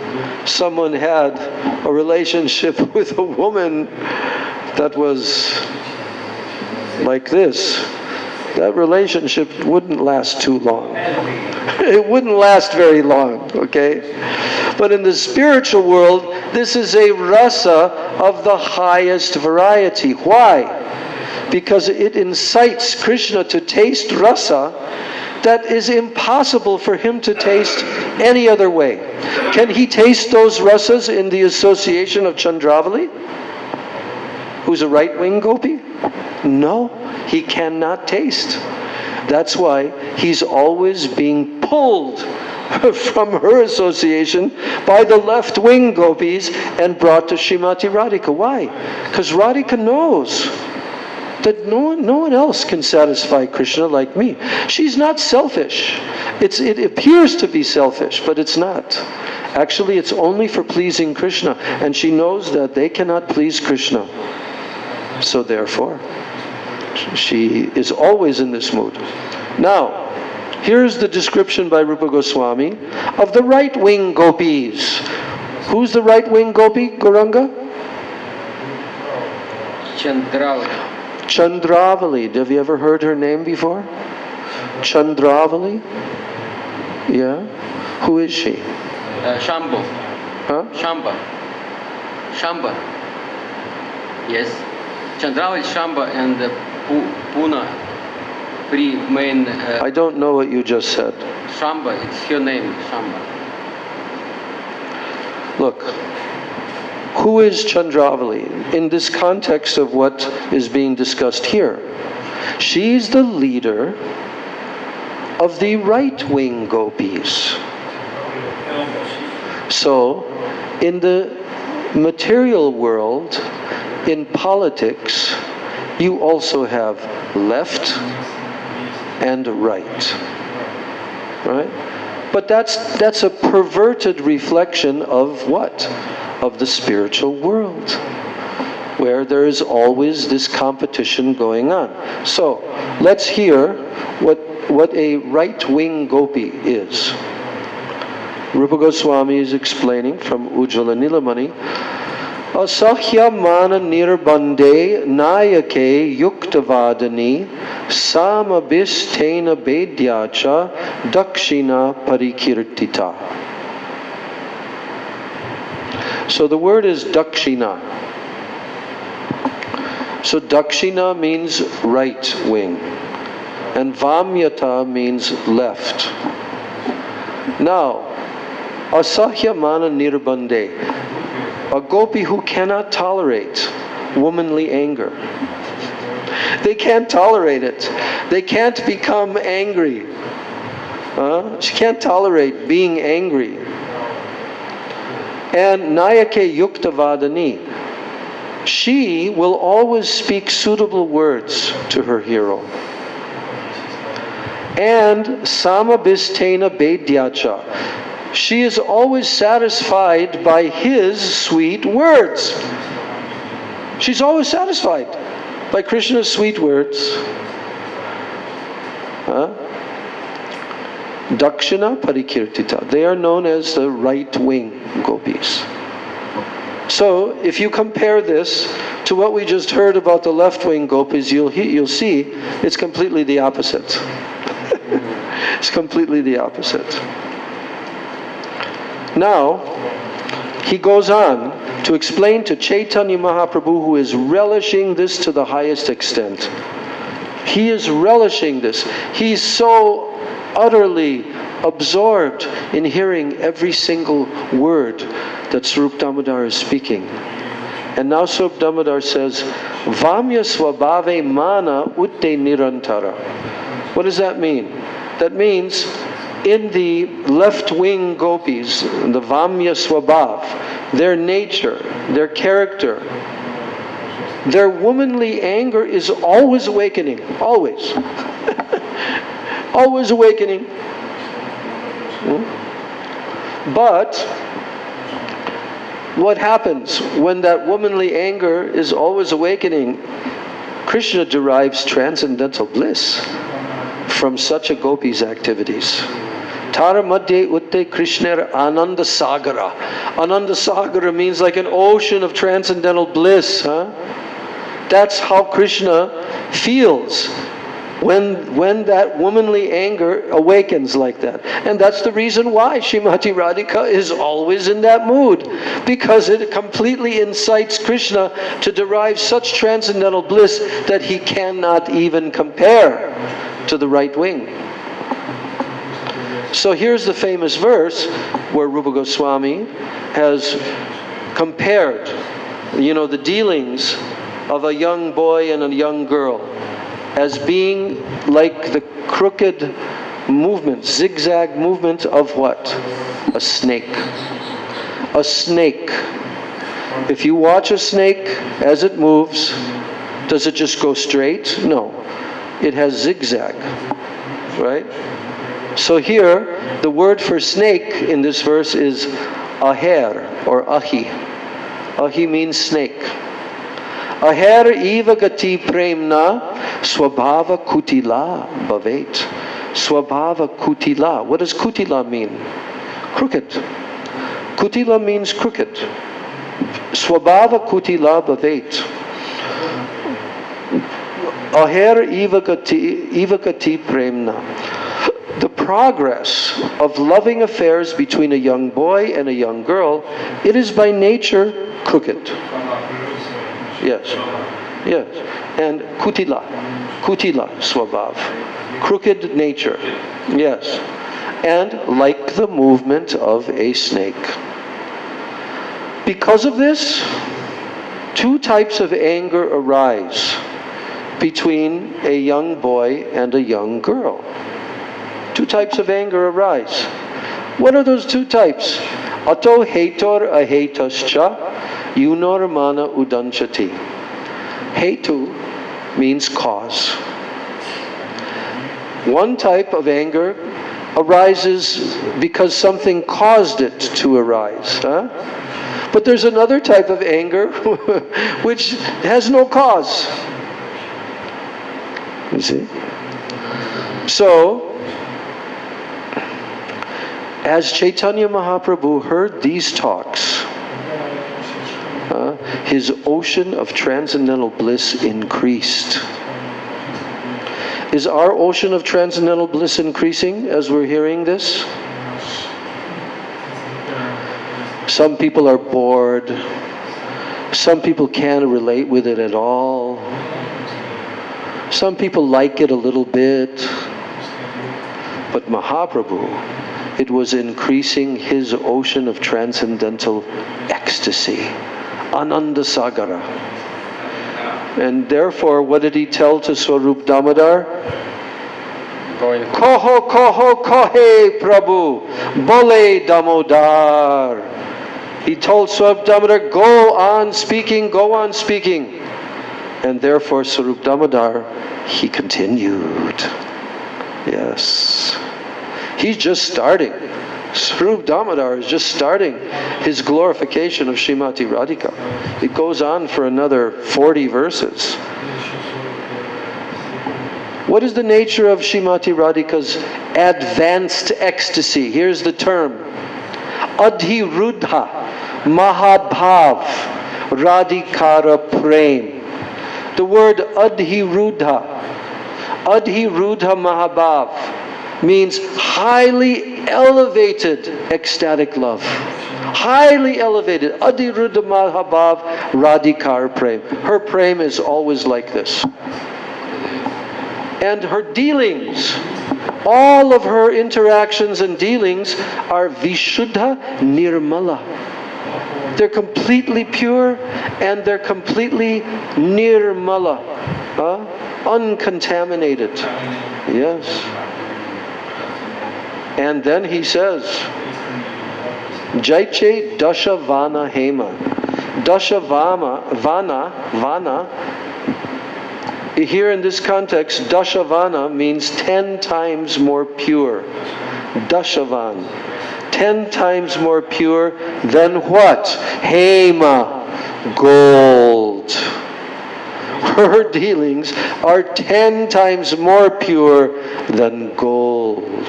Speaker 1: someone had a relationship with a woman that was like this, that relationship wouldn't last too long. It wouldn't last very long, okay? But in the spiritual world, this is a rasa of the highest variety. Why? Because it incites Krishna to taste rasa that is impossible for him to taste any other way. Can he taste those rasas in the association of Chandravali, who's a right-wing gopi? No, he cannot taste. That's why he's always being pulled from her association by the left-wing gopis and brought to Srimati Radhika. Why? Because Radhika knows that no one else can satisfy Krishna like me. She's not selfish. It appears to be selfish, but it's not. Actually, it's only for pleasing Krishna, and she knows that they cannot please Krishna. So therefore, she is always in this mood. Now, here's the description by Rupa Goswami of the right-wing gopis. Who's the right-wing gopi, Gauranga? Chandravali. Have you ever heard her name before? Chandravali? Yeah? Who is she?
Speaker 2: Shambhu.
Speaker 1: Huh?
Speaker 2: Shamba. Yes. Chandravali, Shamba, and Puna. Three main.
Speaker 1: I don't know what you just said.
Speaker 2: Shamba, it's her name, Shamba.
Speaker 1: Look, who is Chandravali in this context of what is being discussed here? She's the leader of the right-wing gopis. So, in the material world, in politics, you also have left and right. Right? But that's a perverted reflection of what? Of the spiritual world, where there is always this competition going on. So, let's hear what a right-wing gopi is. Rupa Goswami is explaining from Ujjvala Nilamani, Asahya mana nirbande nayake yuktavadani samabhistena bedyacha dakshina parikirtita. So the word is dakshina. So dakshina means right wing. And Vamyata means left. Now, Asahyamana Nirbande, a gopi who cannot tolerate womanly anger. They can't tolerate it. They can't become angry. She can't tolerate being angry. And Nayake Yuktavadani, she will always speak suitable words to her hero. And Samabhistena Bedyacha, she is always satisfied by his sweet words. She's always satisfied by Krishna's sweet words. Dakshina Parikirtita. They are known as the right wing gopis. So, if you compare this to what we just heard about the left wing gopis, you'll see it's completely the opposite. It's completely the opposite. Now, he goes on to explain to Chaitanya Mahaprabhu, who is relishing this to the highest extent. He is relishing this. He's so utterly absorbed in hearing every single word that Swarup Damodar is speaking. And now Swarup Damodar says, Vamya swabhave mana utte nirantara. What does that mean? That means in the left-wing gopis, the Vamya swabhav, their nature, their character, their womanly anger is always awakening. Always. Always awakening. But what happens when that womanly anger is always awakening? Krishna derives transcendental bliss from such a gopi's activities. Tara madhye utte Krishner ananda sagara. Ananda sagara means like an ocean of transcendental bliss. That's how Krishna feels when that womanly anger awakens like that. And that's the reason why Srimati Radhika is always in that mood, because it completely incites Krishna to derive such transcendental bliss that he cannot even compare to the right wing. So here's the famous verse where Rupa Goswami has compared, the dealings of a young boy and a young girl as being like the crooked movement, zigzag movement of what? A snake. A snake. If you watch a snake as it moves, does it just go straight? No. It has zigzag. Right? So here, the word for snake in this verse is aher or ahi. Ahi means snake. Aher eva gati premna swabhava kutila bhavet. Swabhava kutila. What does kutila mean? Crooked. Kutila means crooked. Swabhava kutila bhavet. Aher eva gati premna. The progress of loving affairs between a young boy and a young girl, it is by nature crooked. Yes. Yes. And kutila swabhav. Crooked nature. Yes. And like the movement of a snake. Because of this, two types of anger arise between a young boy and a young girl. Two types of anger arise. What are those two types? Ato hetor ahetascha yunor mana udanchati. Hetu means cause. One type of anger arises because something caused it to arise. But there's another type of anger which has no cause. You see? So, as Chaitanya Mahaprabhu heard these talks, his ocean of transcendental bliss increased. Is our ocean of transcendental bliss increasing as we're hearing this? Some people are bored. Some people can't relate with it at all. Some people like it a little bit, but Mahaprabhu, it was increasing his ocean of transcendental ecstasy, Ananda Sagara. And therefore, what did he tell to Swarup Damodar?
Speaker 2: Going
Speaker 1: Koho koho kohe Prabhu, bole Damodar. He told Swarup Damodar, go on speaking, go on speaking. And therefore Swarup Damodar, he continued. Yes. He's just starting. Swarup Damodar is just starting his glorification of Srimati Radhika. It goes on for another 40 verses. What is the nature of Srimati Radhika's advanced ecstasy? Here's the term. Adhirudha Mahabhav Radhikara Prem. The word Adhirudha Mahabhav means highly elevated ecstatic love. Highly elevated. Adhirudha Mahabhav Radhikara Prem. Her prem is always like this. And her dealings, all of her interactions and dealings are Vishuddha Nirmala. They're completely pure and they're completely Nirmala, uncontaminated. Yes. And then he says, Jaiche Dashavana Hema. Vana, here in this context, Dashavana means 10 times more pure. Dashavan. 10 times more pure than what? Hema. Gold. Her dealings are 10 times more pure than gold.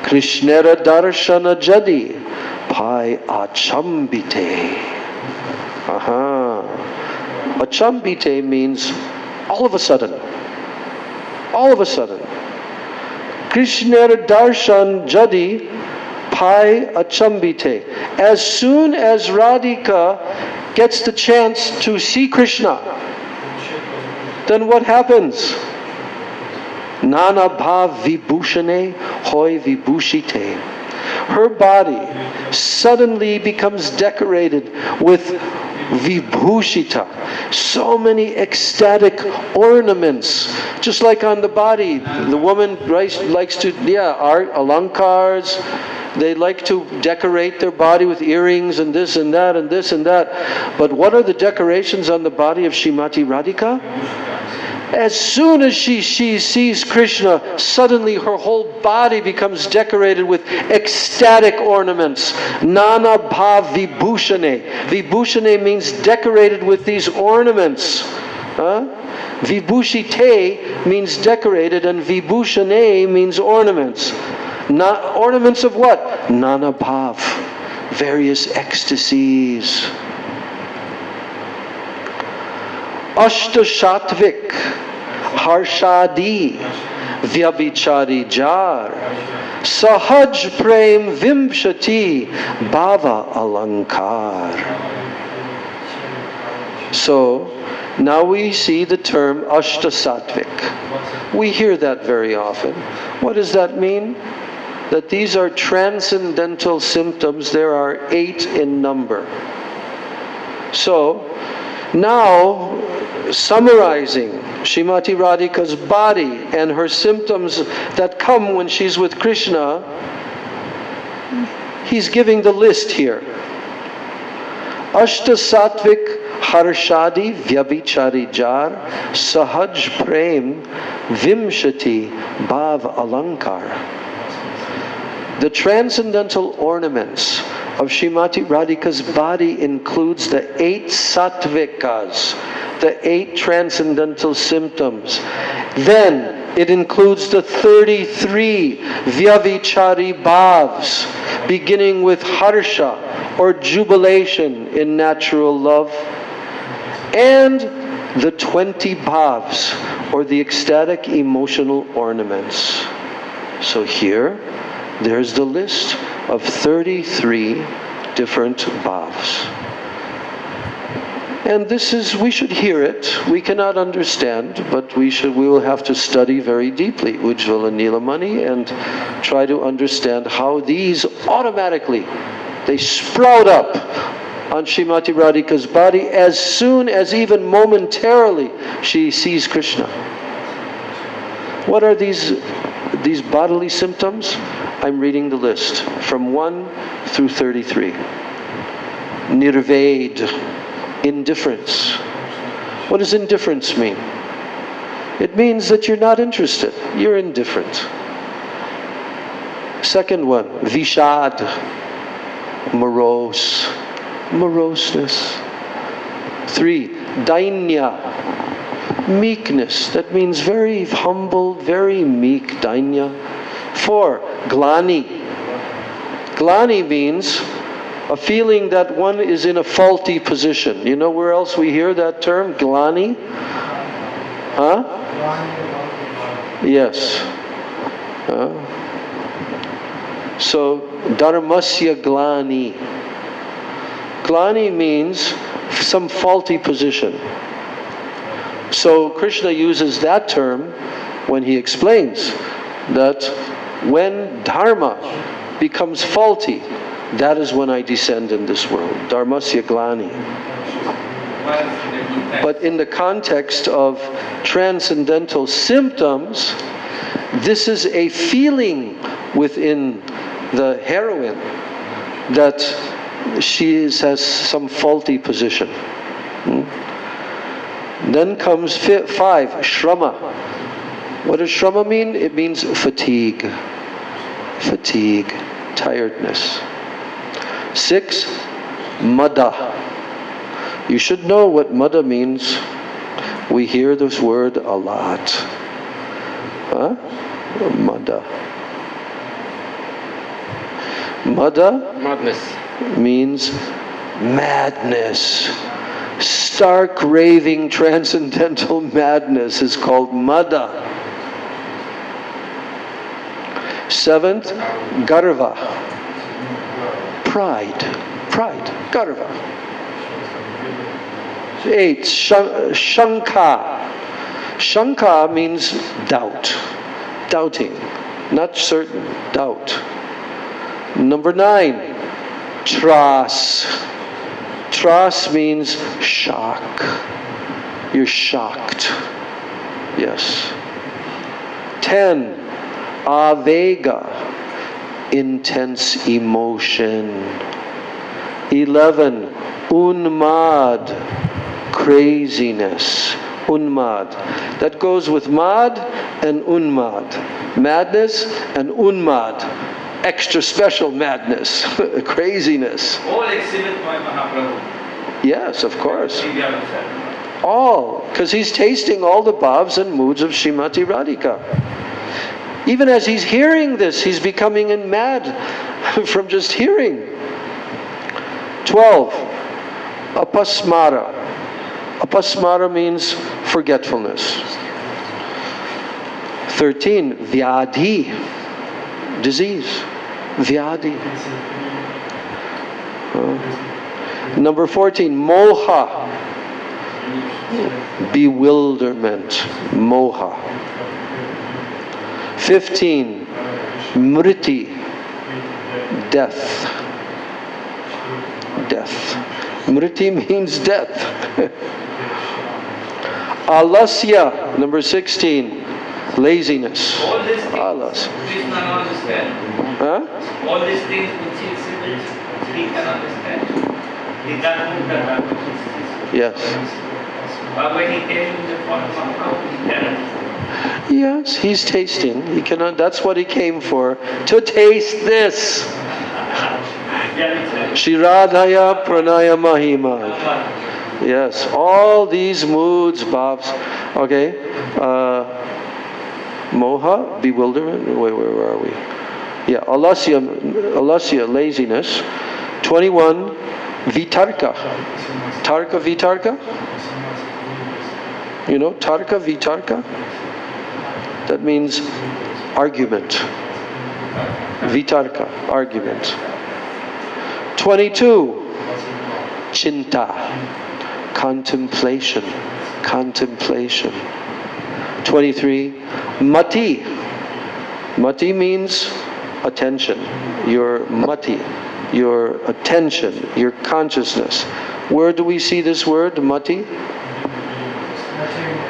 Speaker 1: Krishnera darshana jadi pai achambite. Aha. Achambite means all of a sudden. All of a sudden. Krishnera darshan jadi pai achambite. As soon as Radhika gets the chance to see Krishna, then what happens? Nana bhav vibhushane hoy vibhushite. Her body suddenly becomes decorated with vibhushita. So many ecstatic ornaments. Just like on the body, the woman likes to, art, alankars. They like to decorate their body with earrings and this and that and this and that. But what are the decorations on the body of Srimati Radhika? As soon as she sees Krishna, suddenly her whole body becomes decorated with ecstatic ornaments. Nana bhav vibhushane. Vibhushane means decorated with these ornaments. Vibhushite means decorated, and vibhushane means ornaments. Ornaments of what? Nana bhav. Various ecstasies. Ashtashatvik, Harshadi, Vyabhichari Jar, Sahaj Prem Vimshati, Bhava Alankar. So, now we see the term Ashtasatvik. We hear that very often. What does that mean? That these are transcendental symptoms. There are 8 in number. So, now, summarizing Srimati Radhika's body and her symptoms that come when she's with Krishna, he's giving the list here. Ashtasatvik Harshadi Vyabhichari Jar Sahaj Prem Vimshati Bhav Alankar. The transcendental ornaments of Srimati Radhika's body includes the 8 sattvikas, the 8 transcendental symptoms. Then it includes the 33 Vyabhichari bhavs, beginning with harsha or jubilation in natural love, and the 20 bhavs or the ecstatic emotional ornaments. So here, there's the list of 33 different bhavs. And this is, we should hear it. We cannot understand, but we will have to study very deeply Ujjvala Nilamani and try to understand how these automatically, they sprout up on Srimati Radhika's body as soon as even momentarily she sees Krishna. What are these bodily symptoms? I'm reading the list from 1 through 33. Nirved, indifference. What does indifference mean? It means that you're not interested. You're indifferent. Second one, vishad, morose, moroseness. 3, dainya, meekness. That means very humble, very meek, dainya. 4, glani. Glani means a feeling that one is in a faulty position. You know where else we hear that term, glani? Huh? Yes. So, dharmasya glani. Glani means some faulty position. So Krishna uses that term when he explains that when dharma becomes faulty, that is when I descend in this world. Dharmasya glani. But in the context of transcendental symptoms, this is a feeling within the heroine that she has some faulty position. Then comes 5, shrama. What does shrama mean? It means fatigue. Fatigue, tiredness. 6, mada. You should know what mada means. We hear this word a lot. Huh? Mada. Mada
Speaker 2: Madness.
Speaker 1: means madness. Stark, raving, transcendental madness is called mada. 7th, garva. Pride. Pride. Garva. 8, shanka. Shanka means doubt. Doubting. Not certain. Doubt. Number 9, tras. Tras means shock. You're shocked. Yes. 10, avega. Intense emotion. 11, unmad. Craziness. Unmad. That goes with mad and unmad. Madness and unmad. Extra special madness. Craziness.
Speaker 5: All exhibit by Mahaprabhu.
Speaker 1: Yes, of course.
Speaker 5: Divya.
Speaker 1: All. Because he's tasting all the bhavs and moods of Srimati Radhika. Even as he's hearing this, he's becoming mad from just hearing. 12, apasmara. Apasmara means forgetfulness. 13, vyadhi, disease. Vyadhi. Number 14, moha, bewilderment. Moha. 15, mriti, death. Death. Mriti means death. Alasya, number 16, laziness.
Speaker 5: All these things
Speaker 1: Alas.
Speaker 5: Krishna cannot understand.
Speaker 1: Huh?
Speaker 5: All these things which he exhibits, he cannot understand. He can't move the heart.
Speaker 1: Yes.
Speaker 5: But when he came in the form of Mahaprabhu, he can understand.
Speaker 1: Yes, he's tasting. He cannot. That's what he came for. To taste this. Shiradhaya pranaya mahima. Yes, all these moods, bhavs. Okay. Moha, bewilderment. Wait, where are we? Yeah, alasya, laziness. 21, vitarka. Tarka, vitarka. You know, tarka, vitarka? That means argument. Vitarka, argument. 22, chinta. contemplation, contemplation. 23, mati. Mati means attention. Your mati, your attention, your consciousness. Where do we see this word, mati?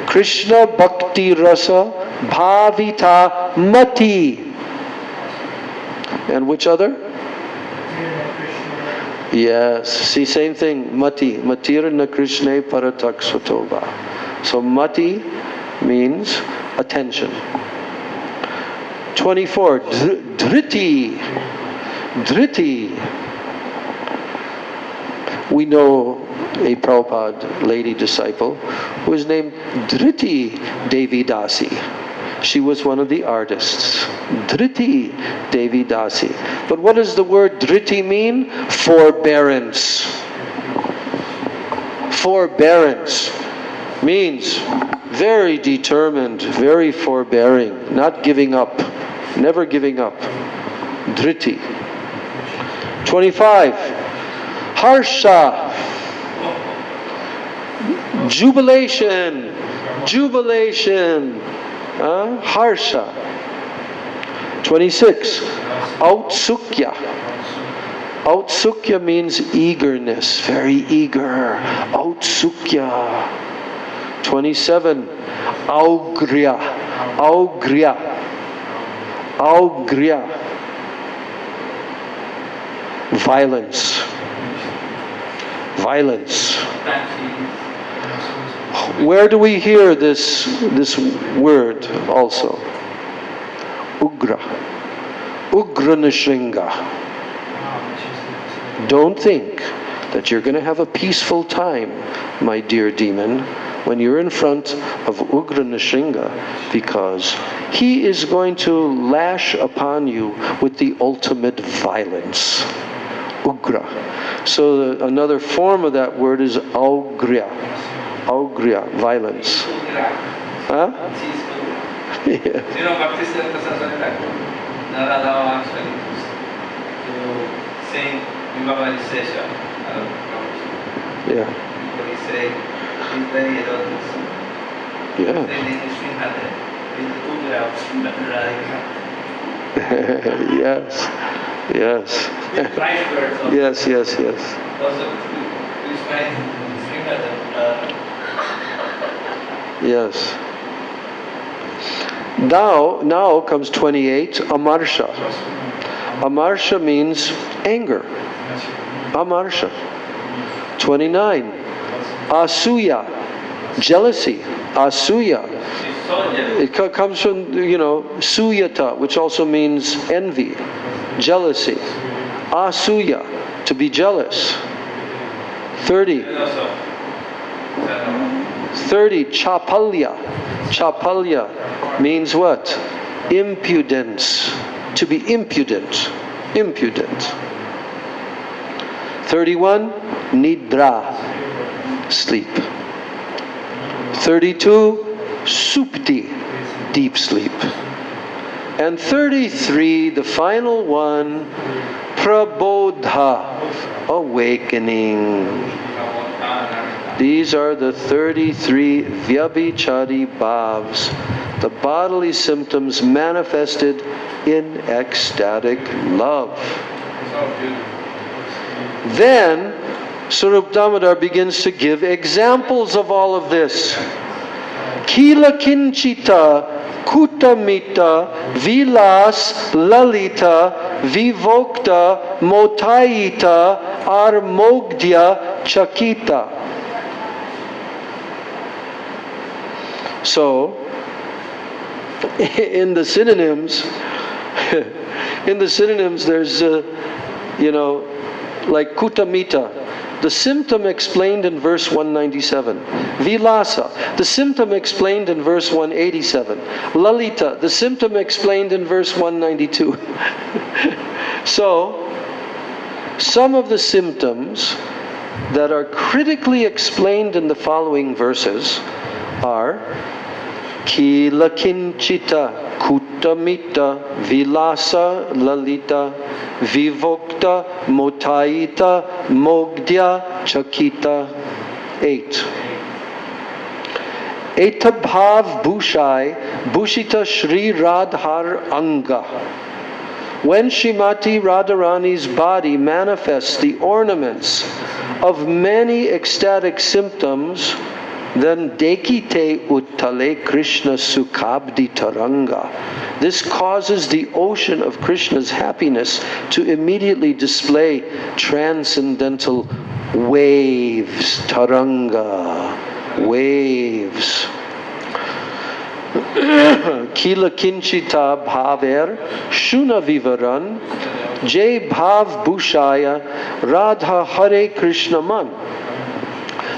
Speaker 1: Krishna Bhakti Rasa Bhavita Mati. And which other? Yes, see, same thing, mati. Matirna Krishna Paratak Svatova. So mati means attention. 24, dhriti. Dhriti. We know a Prabhupada lady disciple who is named Dhriti Devi Dasi. She was one of the artists. Dhriti Devi Dasi. But what does the word Dhriti mean? Forbearance. Forbearance means very determined, very forbearing, not giving up, never giving up. Dhriti. 25. Harsha. Jubilation. Jubilation. Harsha. 26. Outsukya. Outsukya means eagerness, very eager. Outsukya. 27. Augriya. Augriya. Augriya. Violence. Violence. Where do we hear this word also? Ugra. Ugra Nishringa. Don't think that you're going to have a peaceful time, my dear demon, when you're in front of Ugra Nishringa, because he is going to lash upon you with the ultimate violence. Ugra. So another form of that word is augriya. Augriya, violence. Huh? Yeah.
Speaker 5: You know, Bhakti Siddhanta Saraswati Thakur, Narada actually to sing Vivavali Sesha.
Speaker 1: Yeah.
Speaker 5: What he say, he's very eloquent.
Speaker 1: Yeah.
Speaker 5: Then in Srinathar, with the Ugra of Radhika.
Speaker 1: Yes. Yes.
Speaker 5: With bright words also.
Speaker 1: Yes, yes, yes.
Speaker 5: Also, Krishna in Srinathar.
Speaker 1: Yes. Now comes 28, Amarsha. Amarsha means anger. Amarsha. 29, Asuya. Jealousy. Asuya.
Speaker 5: She's so jealous.
Speaker 1: It comes from, suyata, which also means envy, jealousy. Asuya, to be jealous. 30,
Speaker 5: And also,
Speaker 1: 30, chapalya. Chapalya means what? Impudence. To be impudent. Impudent. 31, nidra. Sleep. 32, supti. Deep sleep. And 33, the final one, prabodha. Awakening. These are the 33 vyabhichari bhavs, the bodily symptoms manifested in ecstatic love.
Speaker 5: so beautiful.
Speaker 1: Then, Sarup Damodar begins to give examples of all of this. Kila kinchita, kutamita, vilas, lalita, vivokta, motaita, armogdya, chakita. So, in the synonyms, there's, like kutamita, the symptom explained in verse 197. Vilasa, the symptom explained in verse 187. Lalita, the symptom explained in verse 192. So, some of the symptoms that are critically explained in the following verses are Kila kinchita, kutamita, vilasa, lalita, vivokta, motaita, mogdya, chakita. 8. Eta bhav bhushai bhushita Shri Radhar anga. When Shrimati Radharani's body manifests the ornaments of many ecstatic symptoms, then Dekite Uttale Krishna Sukhabdi Taranga. This causes the ocean of Krishna's happiness to immediately display transcendental waves. Taranga. Waves. Kila kinchita bhaver shuna vivaran jay bhav bhushaya radha hare krishna man.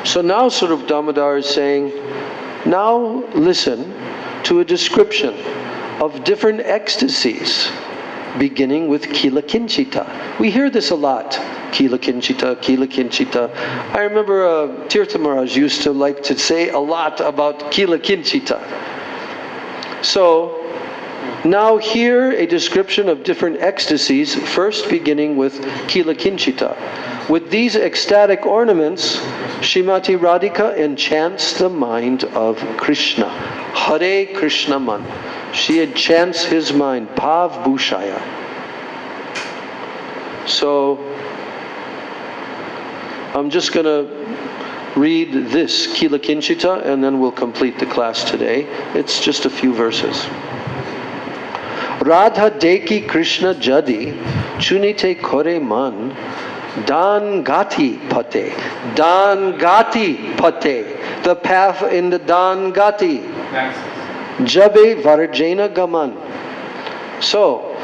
Speaker 1: So now Sarup Damodar is saying, now listen to a description of different ecstasies, beginning with Kila Kinchita. We hear this a lot. Kila Kinchita, Kila Kinchita. I remember Tirtha Maharaj used to like to say a lot about Kila Kinchita. So now hear a description of different ecstasies, first beginning with Kila Kinchita. With these ecstatic ornaments, Shrimati Radhika enchants the mind of Krishna. Hare Krishna man. She enchants his mind. Bhav Bhushaya. So, I'm just going to read this Kila Kinchita and then we'll complete the class today. It's just a few verses. Radha Deki Krishna Jadi Chunite Kore Man Dan Gati Pate. Dan Gati Pate. The path in the Dan Gati. Jabe Varjena Gaman. So,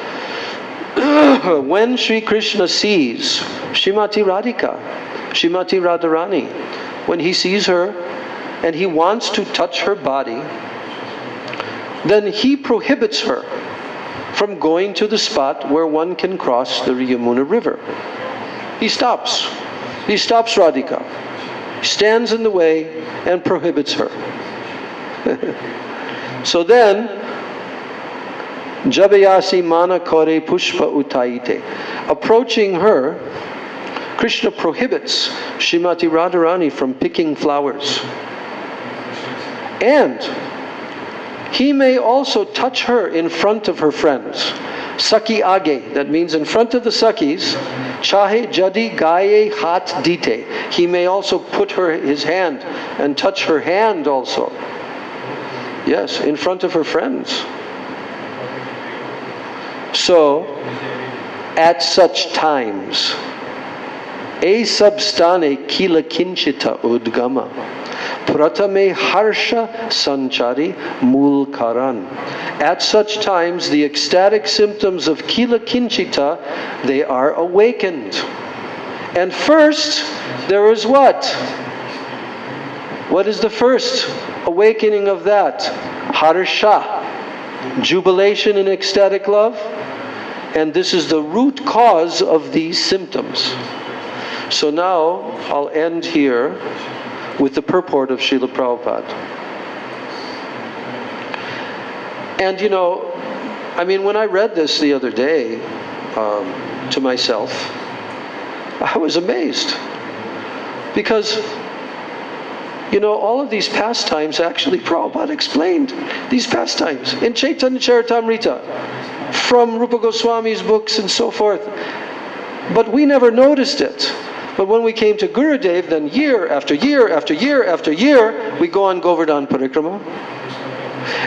Speaker 1: when Sri Krishna sees Shrimati Radhika, Shrimati Radharani, when he sees her and he wants to touch her body, then he prohibits her from going to the spot where one can cross the Yamuna River. He stops. He stops Radhika. He stands in the way and prohibits her. So then, Jabayasi mana kore pushpa utaite. Approaching her, Krishna prohibits Shrimati Radharani from picking flowers. And he may also touch her in front of her friends. Saki age, that means in front of the Sakis, chahe jadi gaye hat dite. He may also put his hand and touch her hand also. Yes, in front of her friends. So, at such times, a substane kila kinchita udgama, pratame harsha sanchari mul karan. At such times, the ecstatic symptoms of kila kinchita, they are awakened. And first, there is what? What is the first awakening of that? Harsha. Jubilation in ecstatic love. And this is the root cause of these symptoms. So now, I'll end here with the purport of Srila Prabhupada. And you know, I mean, when I read this the other day to myself, I was amazed. Because, you know, all of these pastimes, actually Prabhupada explained these pastimes in Chaitanya Charitamrita, from Rupa Goswami's books and so forth. But we never noticed it. But when we came to Gurudev, then year after year after year after year, we go on Govardhan Parikrama.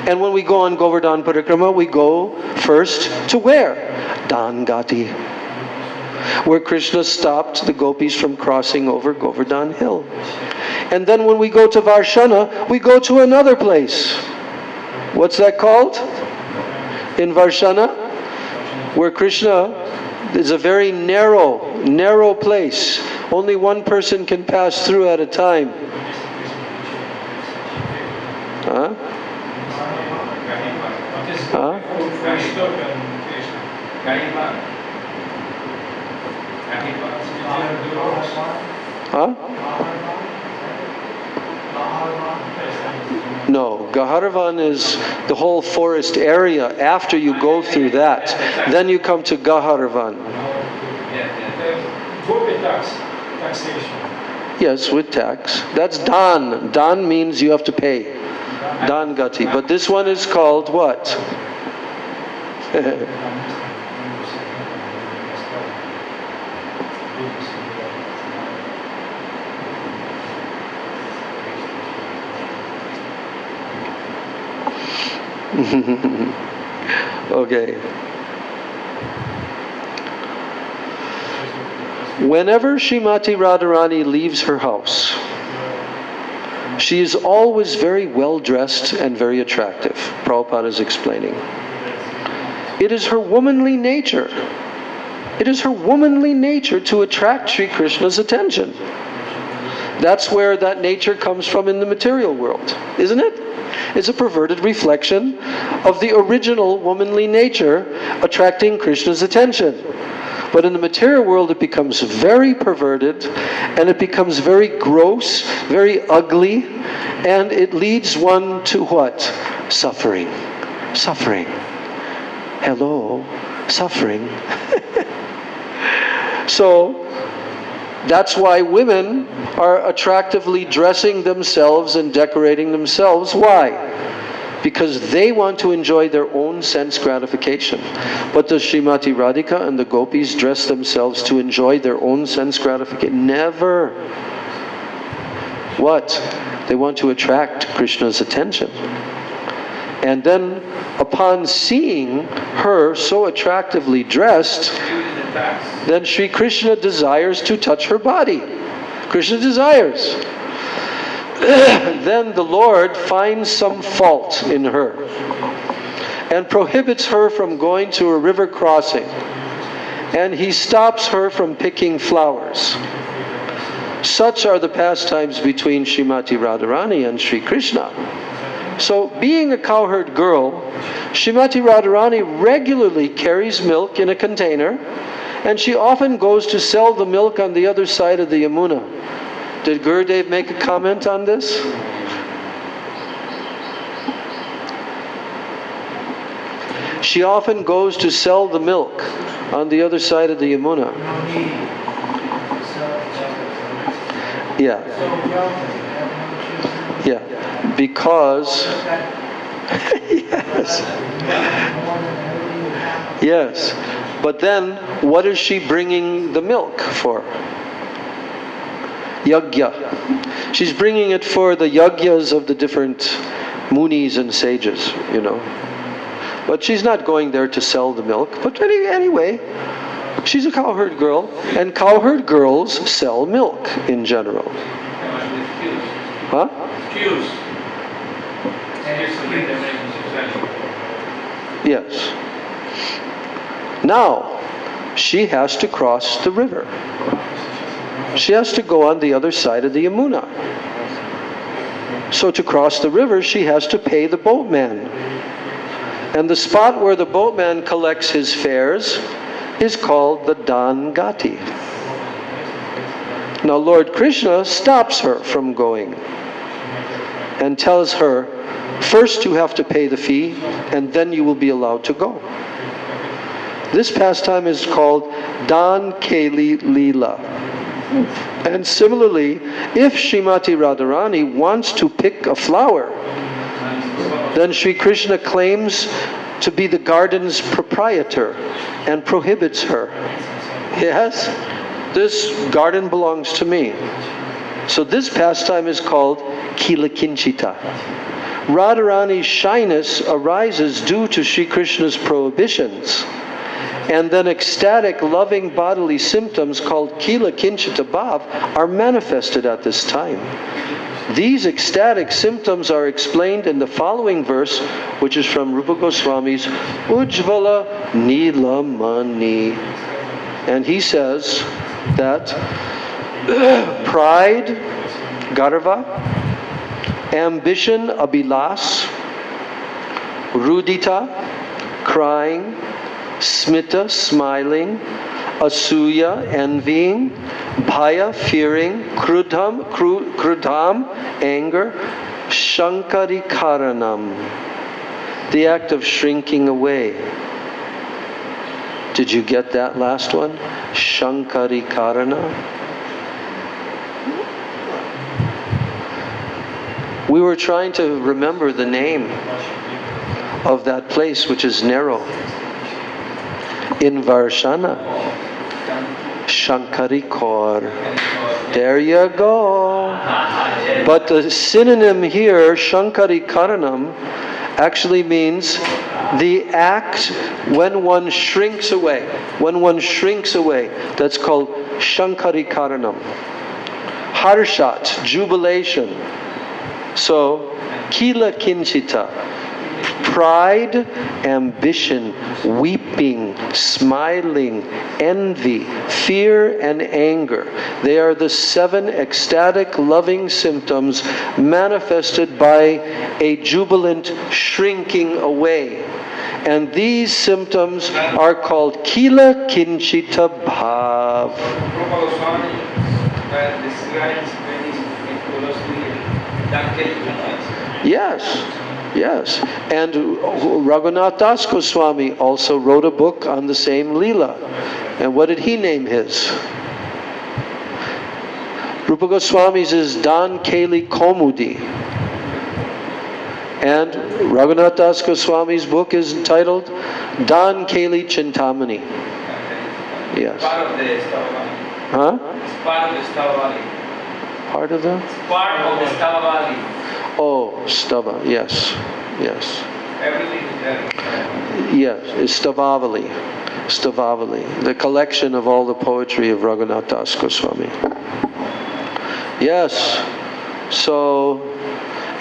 Speaker 1: And when we go on Govardhan Parikrama, we go first to where? Dangati, where Krishna stopped the gopis from crossing over Govardhan Hill. And then when we go to Varshana, we go to another place. What's that called? In Varshana, where Krishna is a very narrow place. Only one person can pass through at a time. Huh? Huh? Huh? No, Gaharvan is the whole forest area. After you go through that, then you come to Gaharvan.
Speaker 3: Gopi taxation.
Speaker 1: Yes, with tax. That's dan. Dan means you have to pay. Dan gati. But this one is called what? Okay. Whenever Srimati Radharani leaves her house, she is always very well dressed and very attractive. Prabhupada is explaining. It is her womanly nature. It is her womanly nature to attract Sri Krishna's attention. That's where that nature comes from in the material world, isn't it? It's a perverted reflection of the original womanly nature attracting Krishna's attention. But in the material world it becomes very perverted, and it becomes very gross, very ugly, and it leads one to what? Suffering. Suffering. Hello? Suffering. So, that's why women are attractively dressing themselves and decorating themselves. Why? Because they want to enjoy their own sense gratification. But does Srimati Radhika and the gopis dress themselves to enjoy their own sense gratification? Never. What? They want to attract Krishna's attention. And then, upon seeing her so attractively dressed, then Sri Krishna desires to touch her body. Krishna desires. Then the Lord finds some fault in her and prohibits her from going to a river crossing. And he stops her from picking flowers. Such are the pastimes between Srimati Radharani and Sri Krishna. So, being a cowherd girl, Srimati Radharani regularly carries milk in a container, and she often goes to sell the milk on the other side of the Yamuna. Did Gurudev make a comment on this? She often goes to sell the milk on the other side of the Yamuna. Yeah. Yeah. Because... yes. Yes. But then, what is she bringing the milk for? Yagya. She's bringing it for the yagyas of the different munis and sages, you know. But she's not going there to sell the milk. But anyway, she's a cowherd girl, and cowherd girls sell milk in general. Huh? Yes. Now, she has to cross the river. She has to go on the other side of the Yamuna. So to cross the river, she has to pay the boatman. And the spot where the boatman collects his fares is called the Dan Gati. Now Lord Krishna stops her from going and tells her, first you have to pay the fee, and then you will be allowed to go. This pastime is called Dan Keli Leela. And similarly, if Srimati Radharani wants to pick a flower, then Sri Krishna claims to be the garden's proprietor and prohibits her. Yes, this garden belongs to me. So this pastime is called Kilakinchita. Radharani's shyness arises due to Sri Krishna's prohibitions. And then ecstatic, loving bodily symptoms called Kila Kinchita Bhav are manifested at this time. These ecstatic symptoms are explained in the following verse, which is from Rupa Goswami's Ujjvala Nilamani. And he says that pride, Garva, ambition, Abhilas, Rudita, crying, Smita, smiling, Asuya, envying, Bhaya, fearing, Krudham, anger, Shankari Karanam, the act of shrinking away. Did you get that last one? Shankari Karana? We were trying to remember the name of that place, which is Nero, in Varshana. Shankarikor. There you go. But the synonym here, Shankarikaranam, actually means the act when one shrinks away. When one shrinks away, that's called Shankarikaranam. Harshat, jubilation. So, Kila Kinchita, pride, ambition, weeping, smiling, envy, fear, and anger. They are the 7 ecstatic loving symptoms manifested by a jubilant shrinking away. And these symptoms are called Kila Kinchita Bhav.
Speaker 5: Rupa Goswami describes very meticulously that case.
Speaker 1: Yes, yes. And Raghunath Das Goswami also wrote a book on the same Leela. And what did he name his? Rupa Goswami's is Dan Keli Komudi. And Raghunath Das Goswami's book is entitled Dan Keli Chintamani. Yes.
Speaker 5: Part of the Stavavali.
Speaker 1: Huh?
Speaker 5: It's part of the Stavavali.
Speaker 1: Part of the?
Speaker 5: It's part of the Stavavali.
Speaker 1: Oh, Stava, yes, yes.
Speaker 5: Everything is there.
Speaker 1: Yes, it's Stavavali. Stavavali, the collection of all the poetry of Raghunath Das Goswami. Yes, so,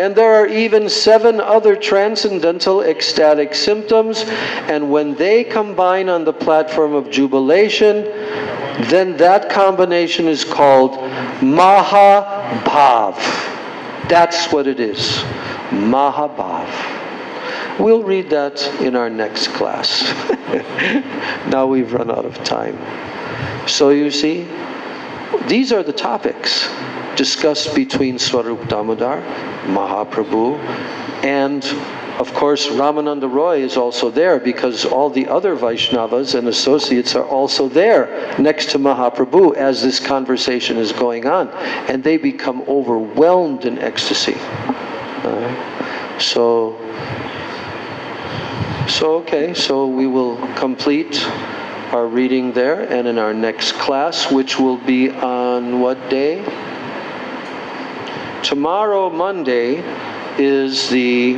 Speaker 1: and there are even 7 other transcendental ecstatic symptoms, and when they combine on the platform of jubilation, then that combination is called Mahabhav. That's what it is, Mahabhav. We'll read that in our next class. Now we've run out of time. So you see, these are the topics discussed between Swarup Damodar, Mahaprabhu, and of course Ramananda Roy is also there because all the other Vaishnavas and associates are also there next to Mahaprabhu as this conversation is going on, and they become overwhelmed in ecstasy. So we will complete our reading there, and in our next class, which will be on what day? Tomorrow, Monday, is the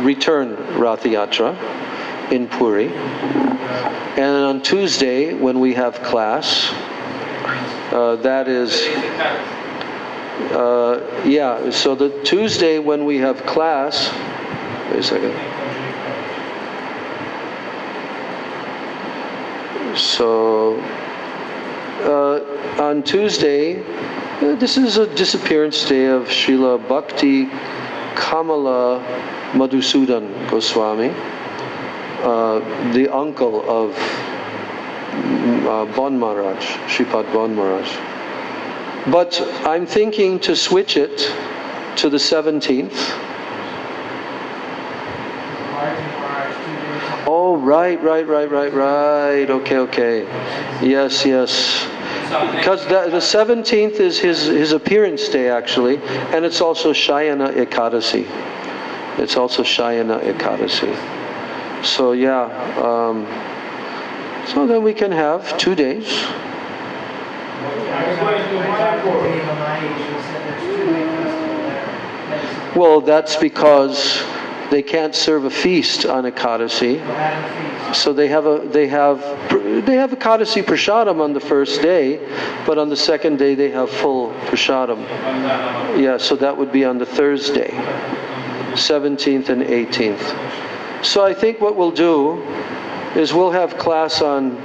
Speaker 1: return Rath Yatra in Puri. And on Tuesday, when we have class, that is... so the Tuesday when we have class... Wait a second. So, on Tuesday, this is a disappearance day of Srila Bhakti Kamala Madhusudan Goswami, the uncle of Bon Maharaj, Shripad Bon Maharaj. But I'm thinking to switch it to the 17th. Oh, right. Okay. Yes. Because the 17th is his appearance day, actually, and it's also Shayana Ekadasi. So yeah, so then we can have 2 days. Well, that's because they can't serve a feast on Ekadasi. So they have Ekadasi Prasadam on the first day, but on the second day they have full Prasadam. Yeah, so that would be on the Thursday, 17th and 18th. So I think what we'll do is we'll have class on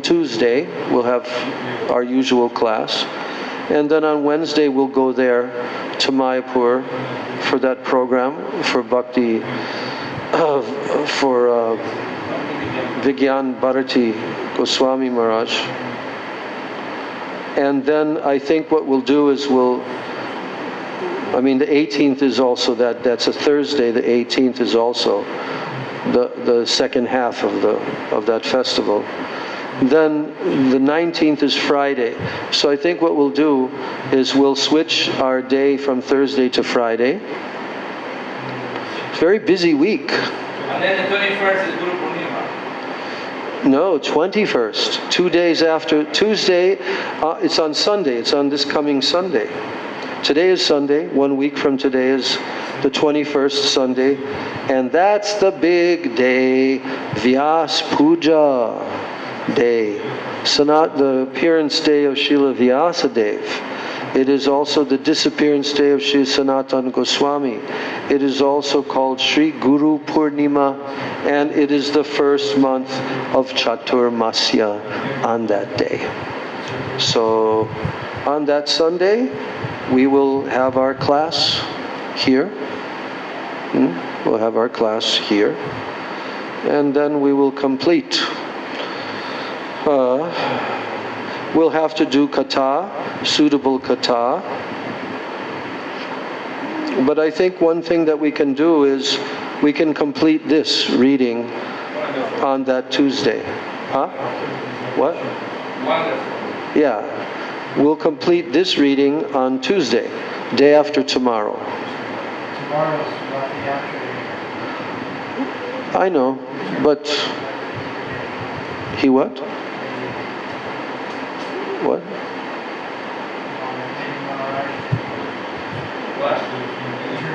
Speaker 1: Tuesday. We'll have our usual class. And then on Wednesday we'll go there to Mayapur for that program for Bhakti, for Vigyan Bharati Goswami Maharaj. And then I think what we'll do is the 18th is also that's a Thursday. The 18th is also the second half of that festival. Then the 19th is Friday. So I think what we'll do is we'll switch our day from Thursday to Friday. Very busy week.
Speaker 5: And then the 21st is Guru Purnima.
Speaker 1: No, 21st. 2 days after Tuesday. It's on Sunday. It's on this coming Sunday. Today is Sunday. 1 week from today is the 21st Sunday. And that's the big day. Vyas Puja day. The appearance day of Srila Vyasadeva. It is also the disappearance day of Sri Sanatana Goswami. It is also called Sri Guru Purnima, and it is the first month of Chaturmasya on that day. So on that Sunday, we will have our class here. We'll have our class here. And then we will complete. We'll have to do kata, suitable kata. But I think one thing that we can do is we can complete this reading on that Tuesday. Huh? What?
Speaker 5: Wonderful.
Speaker 1: Yeah. We'll complete this reading on Tuesday, day after tomorrow.
Speaker 3: Tomorrow's Rath Yatra.
Speaker 1: I know, but he what? What?
Speaker 5: What? They're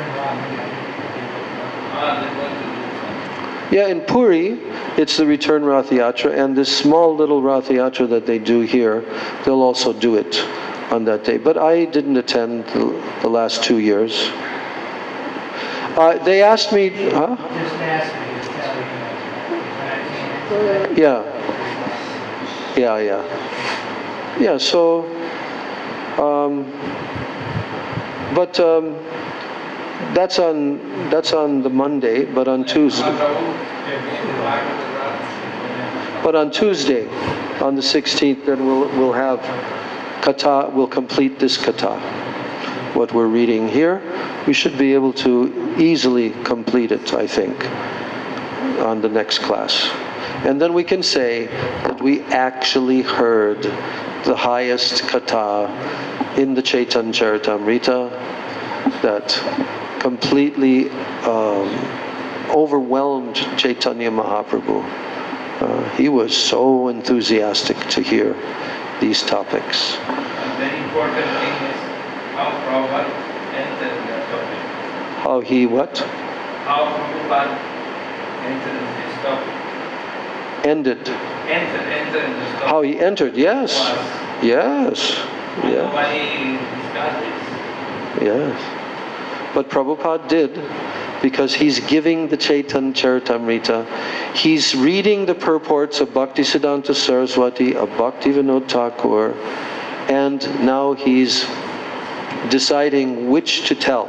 Speaker 5: going to do something.
Speaker 1: Yeah, in Puri, it's the return Rath Yatra, and this small little Rath Yatra that they do here, they'll also do it on that day. But I didn't attend the last 2 years. They asked me, huh?
Speaker 3: Just ask me to tell you when I came.
Speaker 1: Yeah. Yeah, so, that's on the Monday, but on Tuesday. But on Tuesday, on the 16th, then we'll have kata. We'll complete this kata. What we're reading here, we should be able to easily complete it, I think, on the next class. And then we can say that we actually heard the highest kata in the Chaitanya Charitamrita that completely overwhelmed Chaitanya Mahaprabhu. He was so enthusiastic to hear these topics.
Speaker 5: A very important thing is how Prabhupada entered that topic.
Speaker 1: How he what?
Speaker 5: How Prabhupada entered this topic.
Speaker 1: Ended.
Speaker 5: Entered in this topic.
Speaker 1: How he entered, yes.
Speaker 5: Was.
Speaker 1: Yes. Yeah.
Speaker 5: Nobody discussed this.
Speaker 1: Yes. But Prabhupada did, because he's giving the Chaitanya Charitamrita. He's reading the purports of Bhaktisiddhanta Saraswati, of Bhaktivinoda Thakur, and now he's deciding which to tell.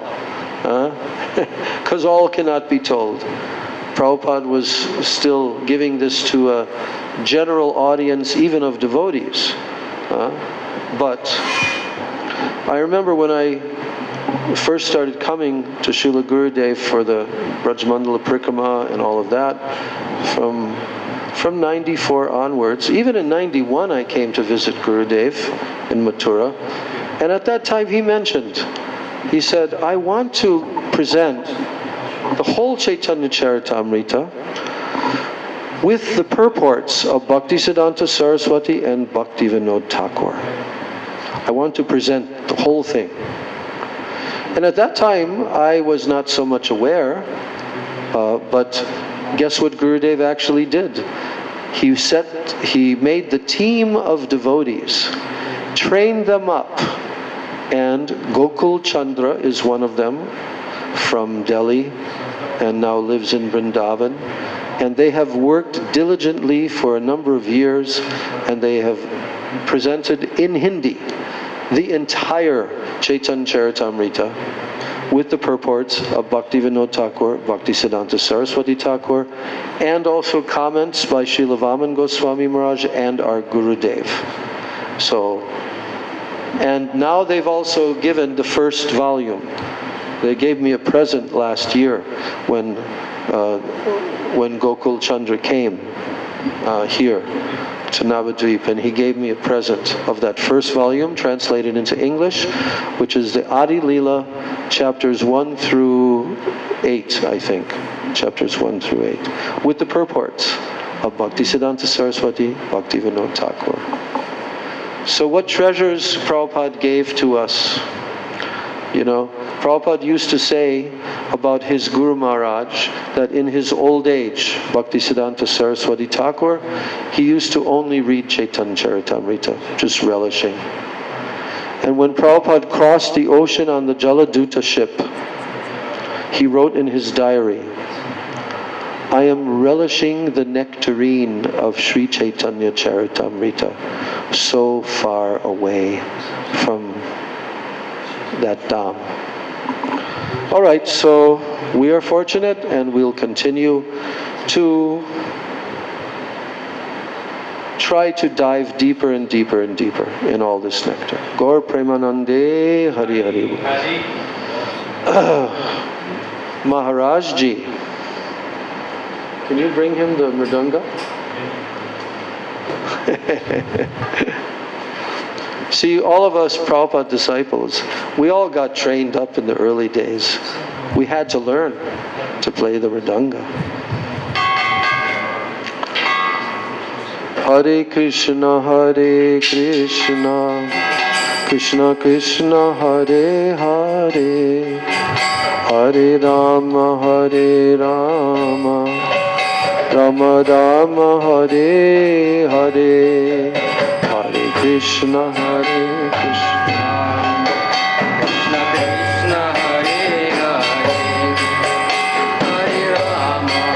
Speaker 1: Because all cannot be told. Prabhupada was still giving this to a general audience, even of devotees. But I remember when I first started coming to Srila Gurudev for the Brajmandala Prikrama and all of that, from 94 onwards, even in 91 I came to visit Gurudev in Mathura, and at that time he mentioned, he said, I want to present the whole Chaitanya Charitamrita with the purports of Bhaktisiddhanta Saraswati and Bhaktivinoda Thakur. I want to present the whole thing. And at that time, I was not so much aware, but guess what Gurudev actually did? He made the team of devotees, trained them up, and Gokul Chandra is one of them from Delhi and now lives in Vrindavan. And they have worked diligently for a number of years, and they have presented in Hindi the entire Chaitanya Charitamrita with the purports of Bhaktivinoda Thakur, Bhaktisiddhanta Saraswati Thakur, and also comments by Srila Vaman Goswami Maharaj and our Gurudev. So, and now they've also given the first volume. They gave me a present last year when Gokul Chandra came here to Navadvip, and he gave me a present of that first volume translated into English, which is the Adi Leela, chapters 1 through 8, I think. Chapters 1 through 8, with the purports of Bhaktisiddhanta Saraswati, Bhaktivinoda Thakur. So what treasures Prabhupada gave to us. You know, Prabhupada used to say about his Guru Maharaj that in his old age, Bhaktisiddhanta Saraswati Thakur, he used to only read Chaitanya Charitamrita, just relishing. And when Prabhupada crossed the ocean on the Jaladuta ship, he wrote in his diary, I am relishing the nectarine of Sri Chaitanya Charitamrita, so far away from that dham. All right, so we are fortunate, and we'll continue to try to dive deeper and deeper and deeper in all this nectar. Gaur Premanande Hari Hari. Maharaj Ji, can you bring him the mridanga? See, all of us Prabhupada disciples, we all got trained up in the early days. We had to learn to play the mridanga. Hare Krishna, Krishna Krishna, Hare Hare, Hare Rama, Rama Rama, Hare Hare. Hare Krishna, Hare Krishna,
Speaker 2: Krishna Krishna, Hare Hare, Hare Rama,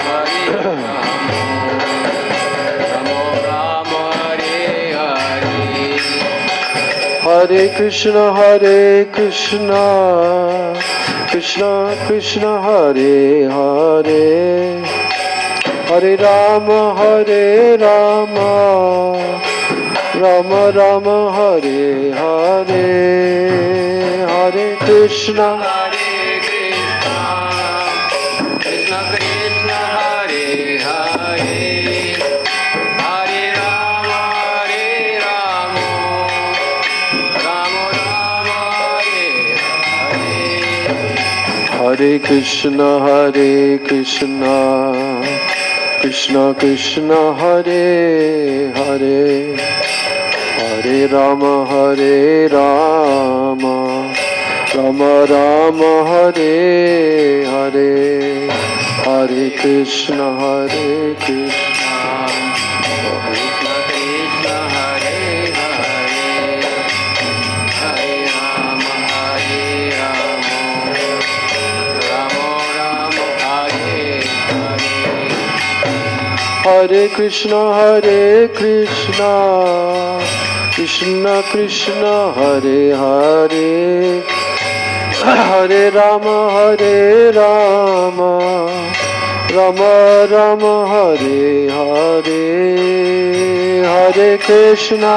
Speaker 2: Rama Rama, Hare Hare.
Speaker 1: Hare Krishna, Krishna Krishna, Hare Hare, Hare Rama, Rama Rama, Hare Hare. Hare Krishna,
Speaker 2: Krishna Krishna, Hare Hare, Hare Rama, Rama Rama, Hare Hare.
Speaker 1: Hare Krishna, Krishna Krishna, Hare Hare, Hare Rama, Rama Rama, Hare Hare. Hare Krishna, Krishna
Speaker 2: Krishna, Hare Hare, Hare Rama, Rama Rama, Hare Hare.
Speaker 1: Hare Krishna, Krishna Krishna, Hare Hare, Hare Rama, Rama Rama, Hare Hare. Hare Krishna,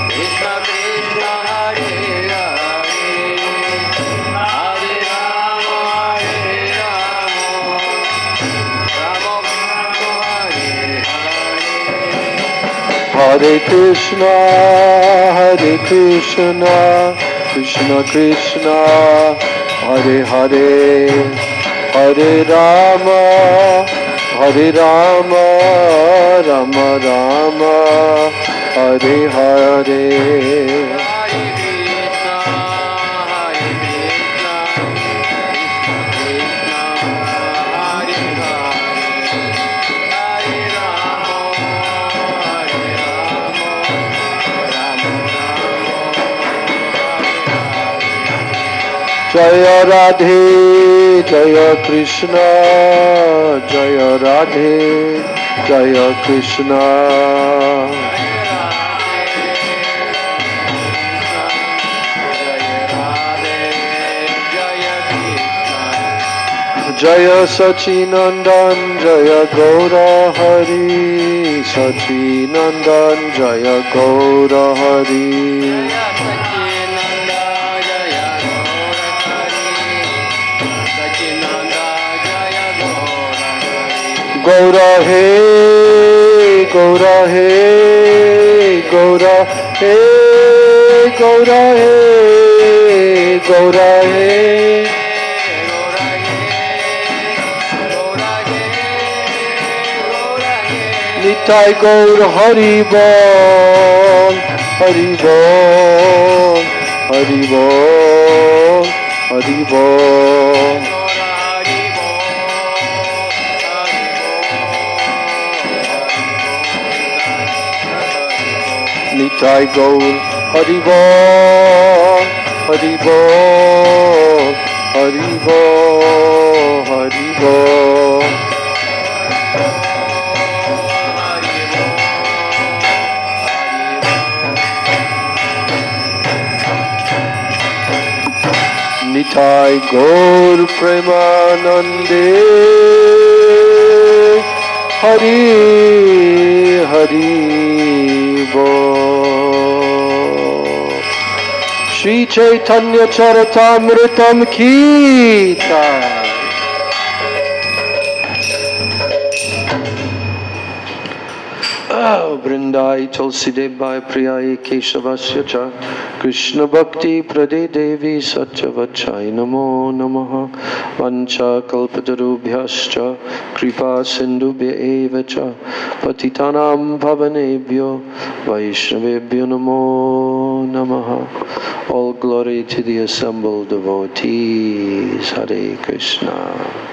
Speaker 2: Krishna Krishna, Hare Hare, Hare Rama, Rama Hare Hare.
Speaker 1: Hare Krishna, Krishna Krishna, Hare Hare, Hare Rama, Rama Rama, Hare Hare.
Speaker 2: Hare Krishna, Krishna Krishna, Hare Hare, Hare Rama,
Speaker 1: Jaya Radhe, Jaya Krishna, Jaya Radhe, Jaya Krishna. Jaya Sachinandan, Jaya Gaura Hari, Sachinandan, Jaya Gaura Hari. Gaura He, Gaura He, Gaura He, Gaura He, Gaura He. Nitai Gaur Hari Bol, Hari Bol, Hari Bol, Hari Bol. Nitai Gaur Hari Bol, Hari Bol, Hari Bol, Hari Bol. Nitai Gaur Premanande Hari Hari Bol. Shri Chaitanya Charitamritam Ki Jai. Vrindai Tulsidebai Priyai Keshavasya Cha Krishna Bhakti Prade Devi Satyavachai Namo Namaha Vancha Kalpatarubhyascha Kripa Sindhubhya Eva Cha Patitanam Pavanebhyo Vaishnavebhyo Namo Namaha. All glory to the assembled devotees. Hare Krishna.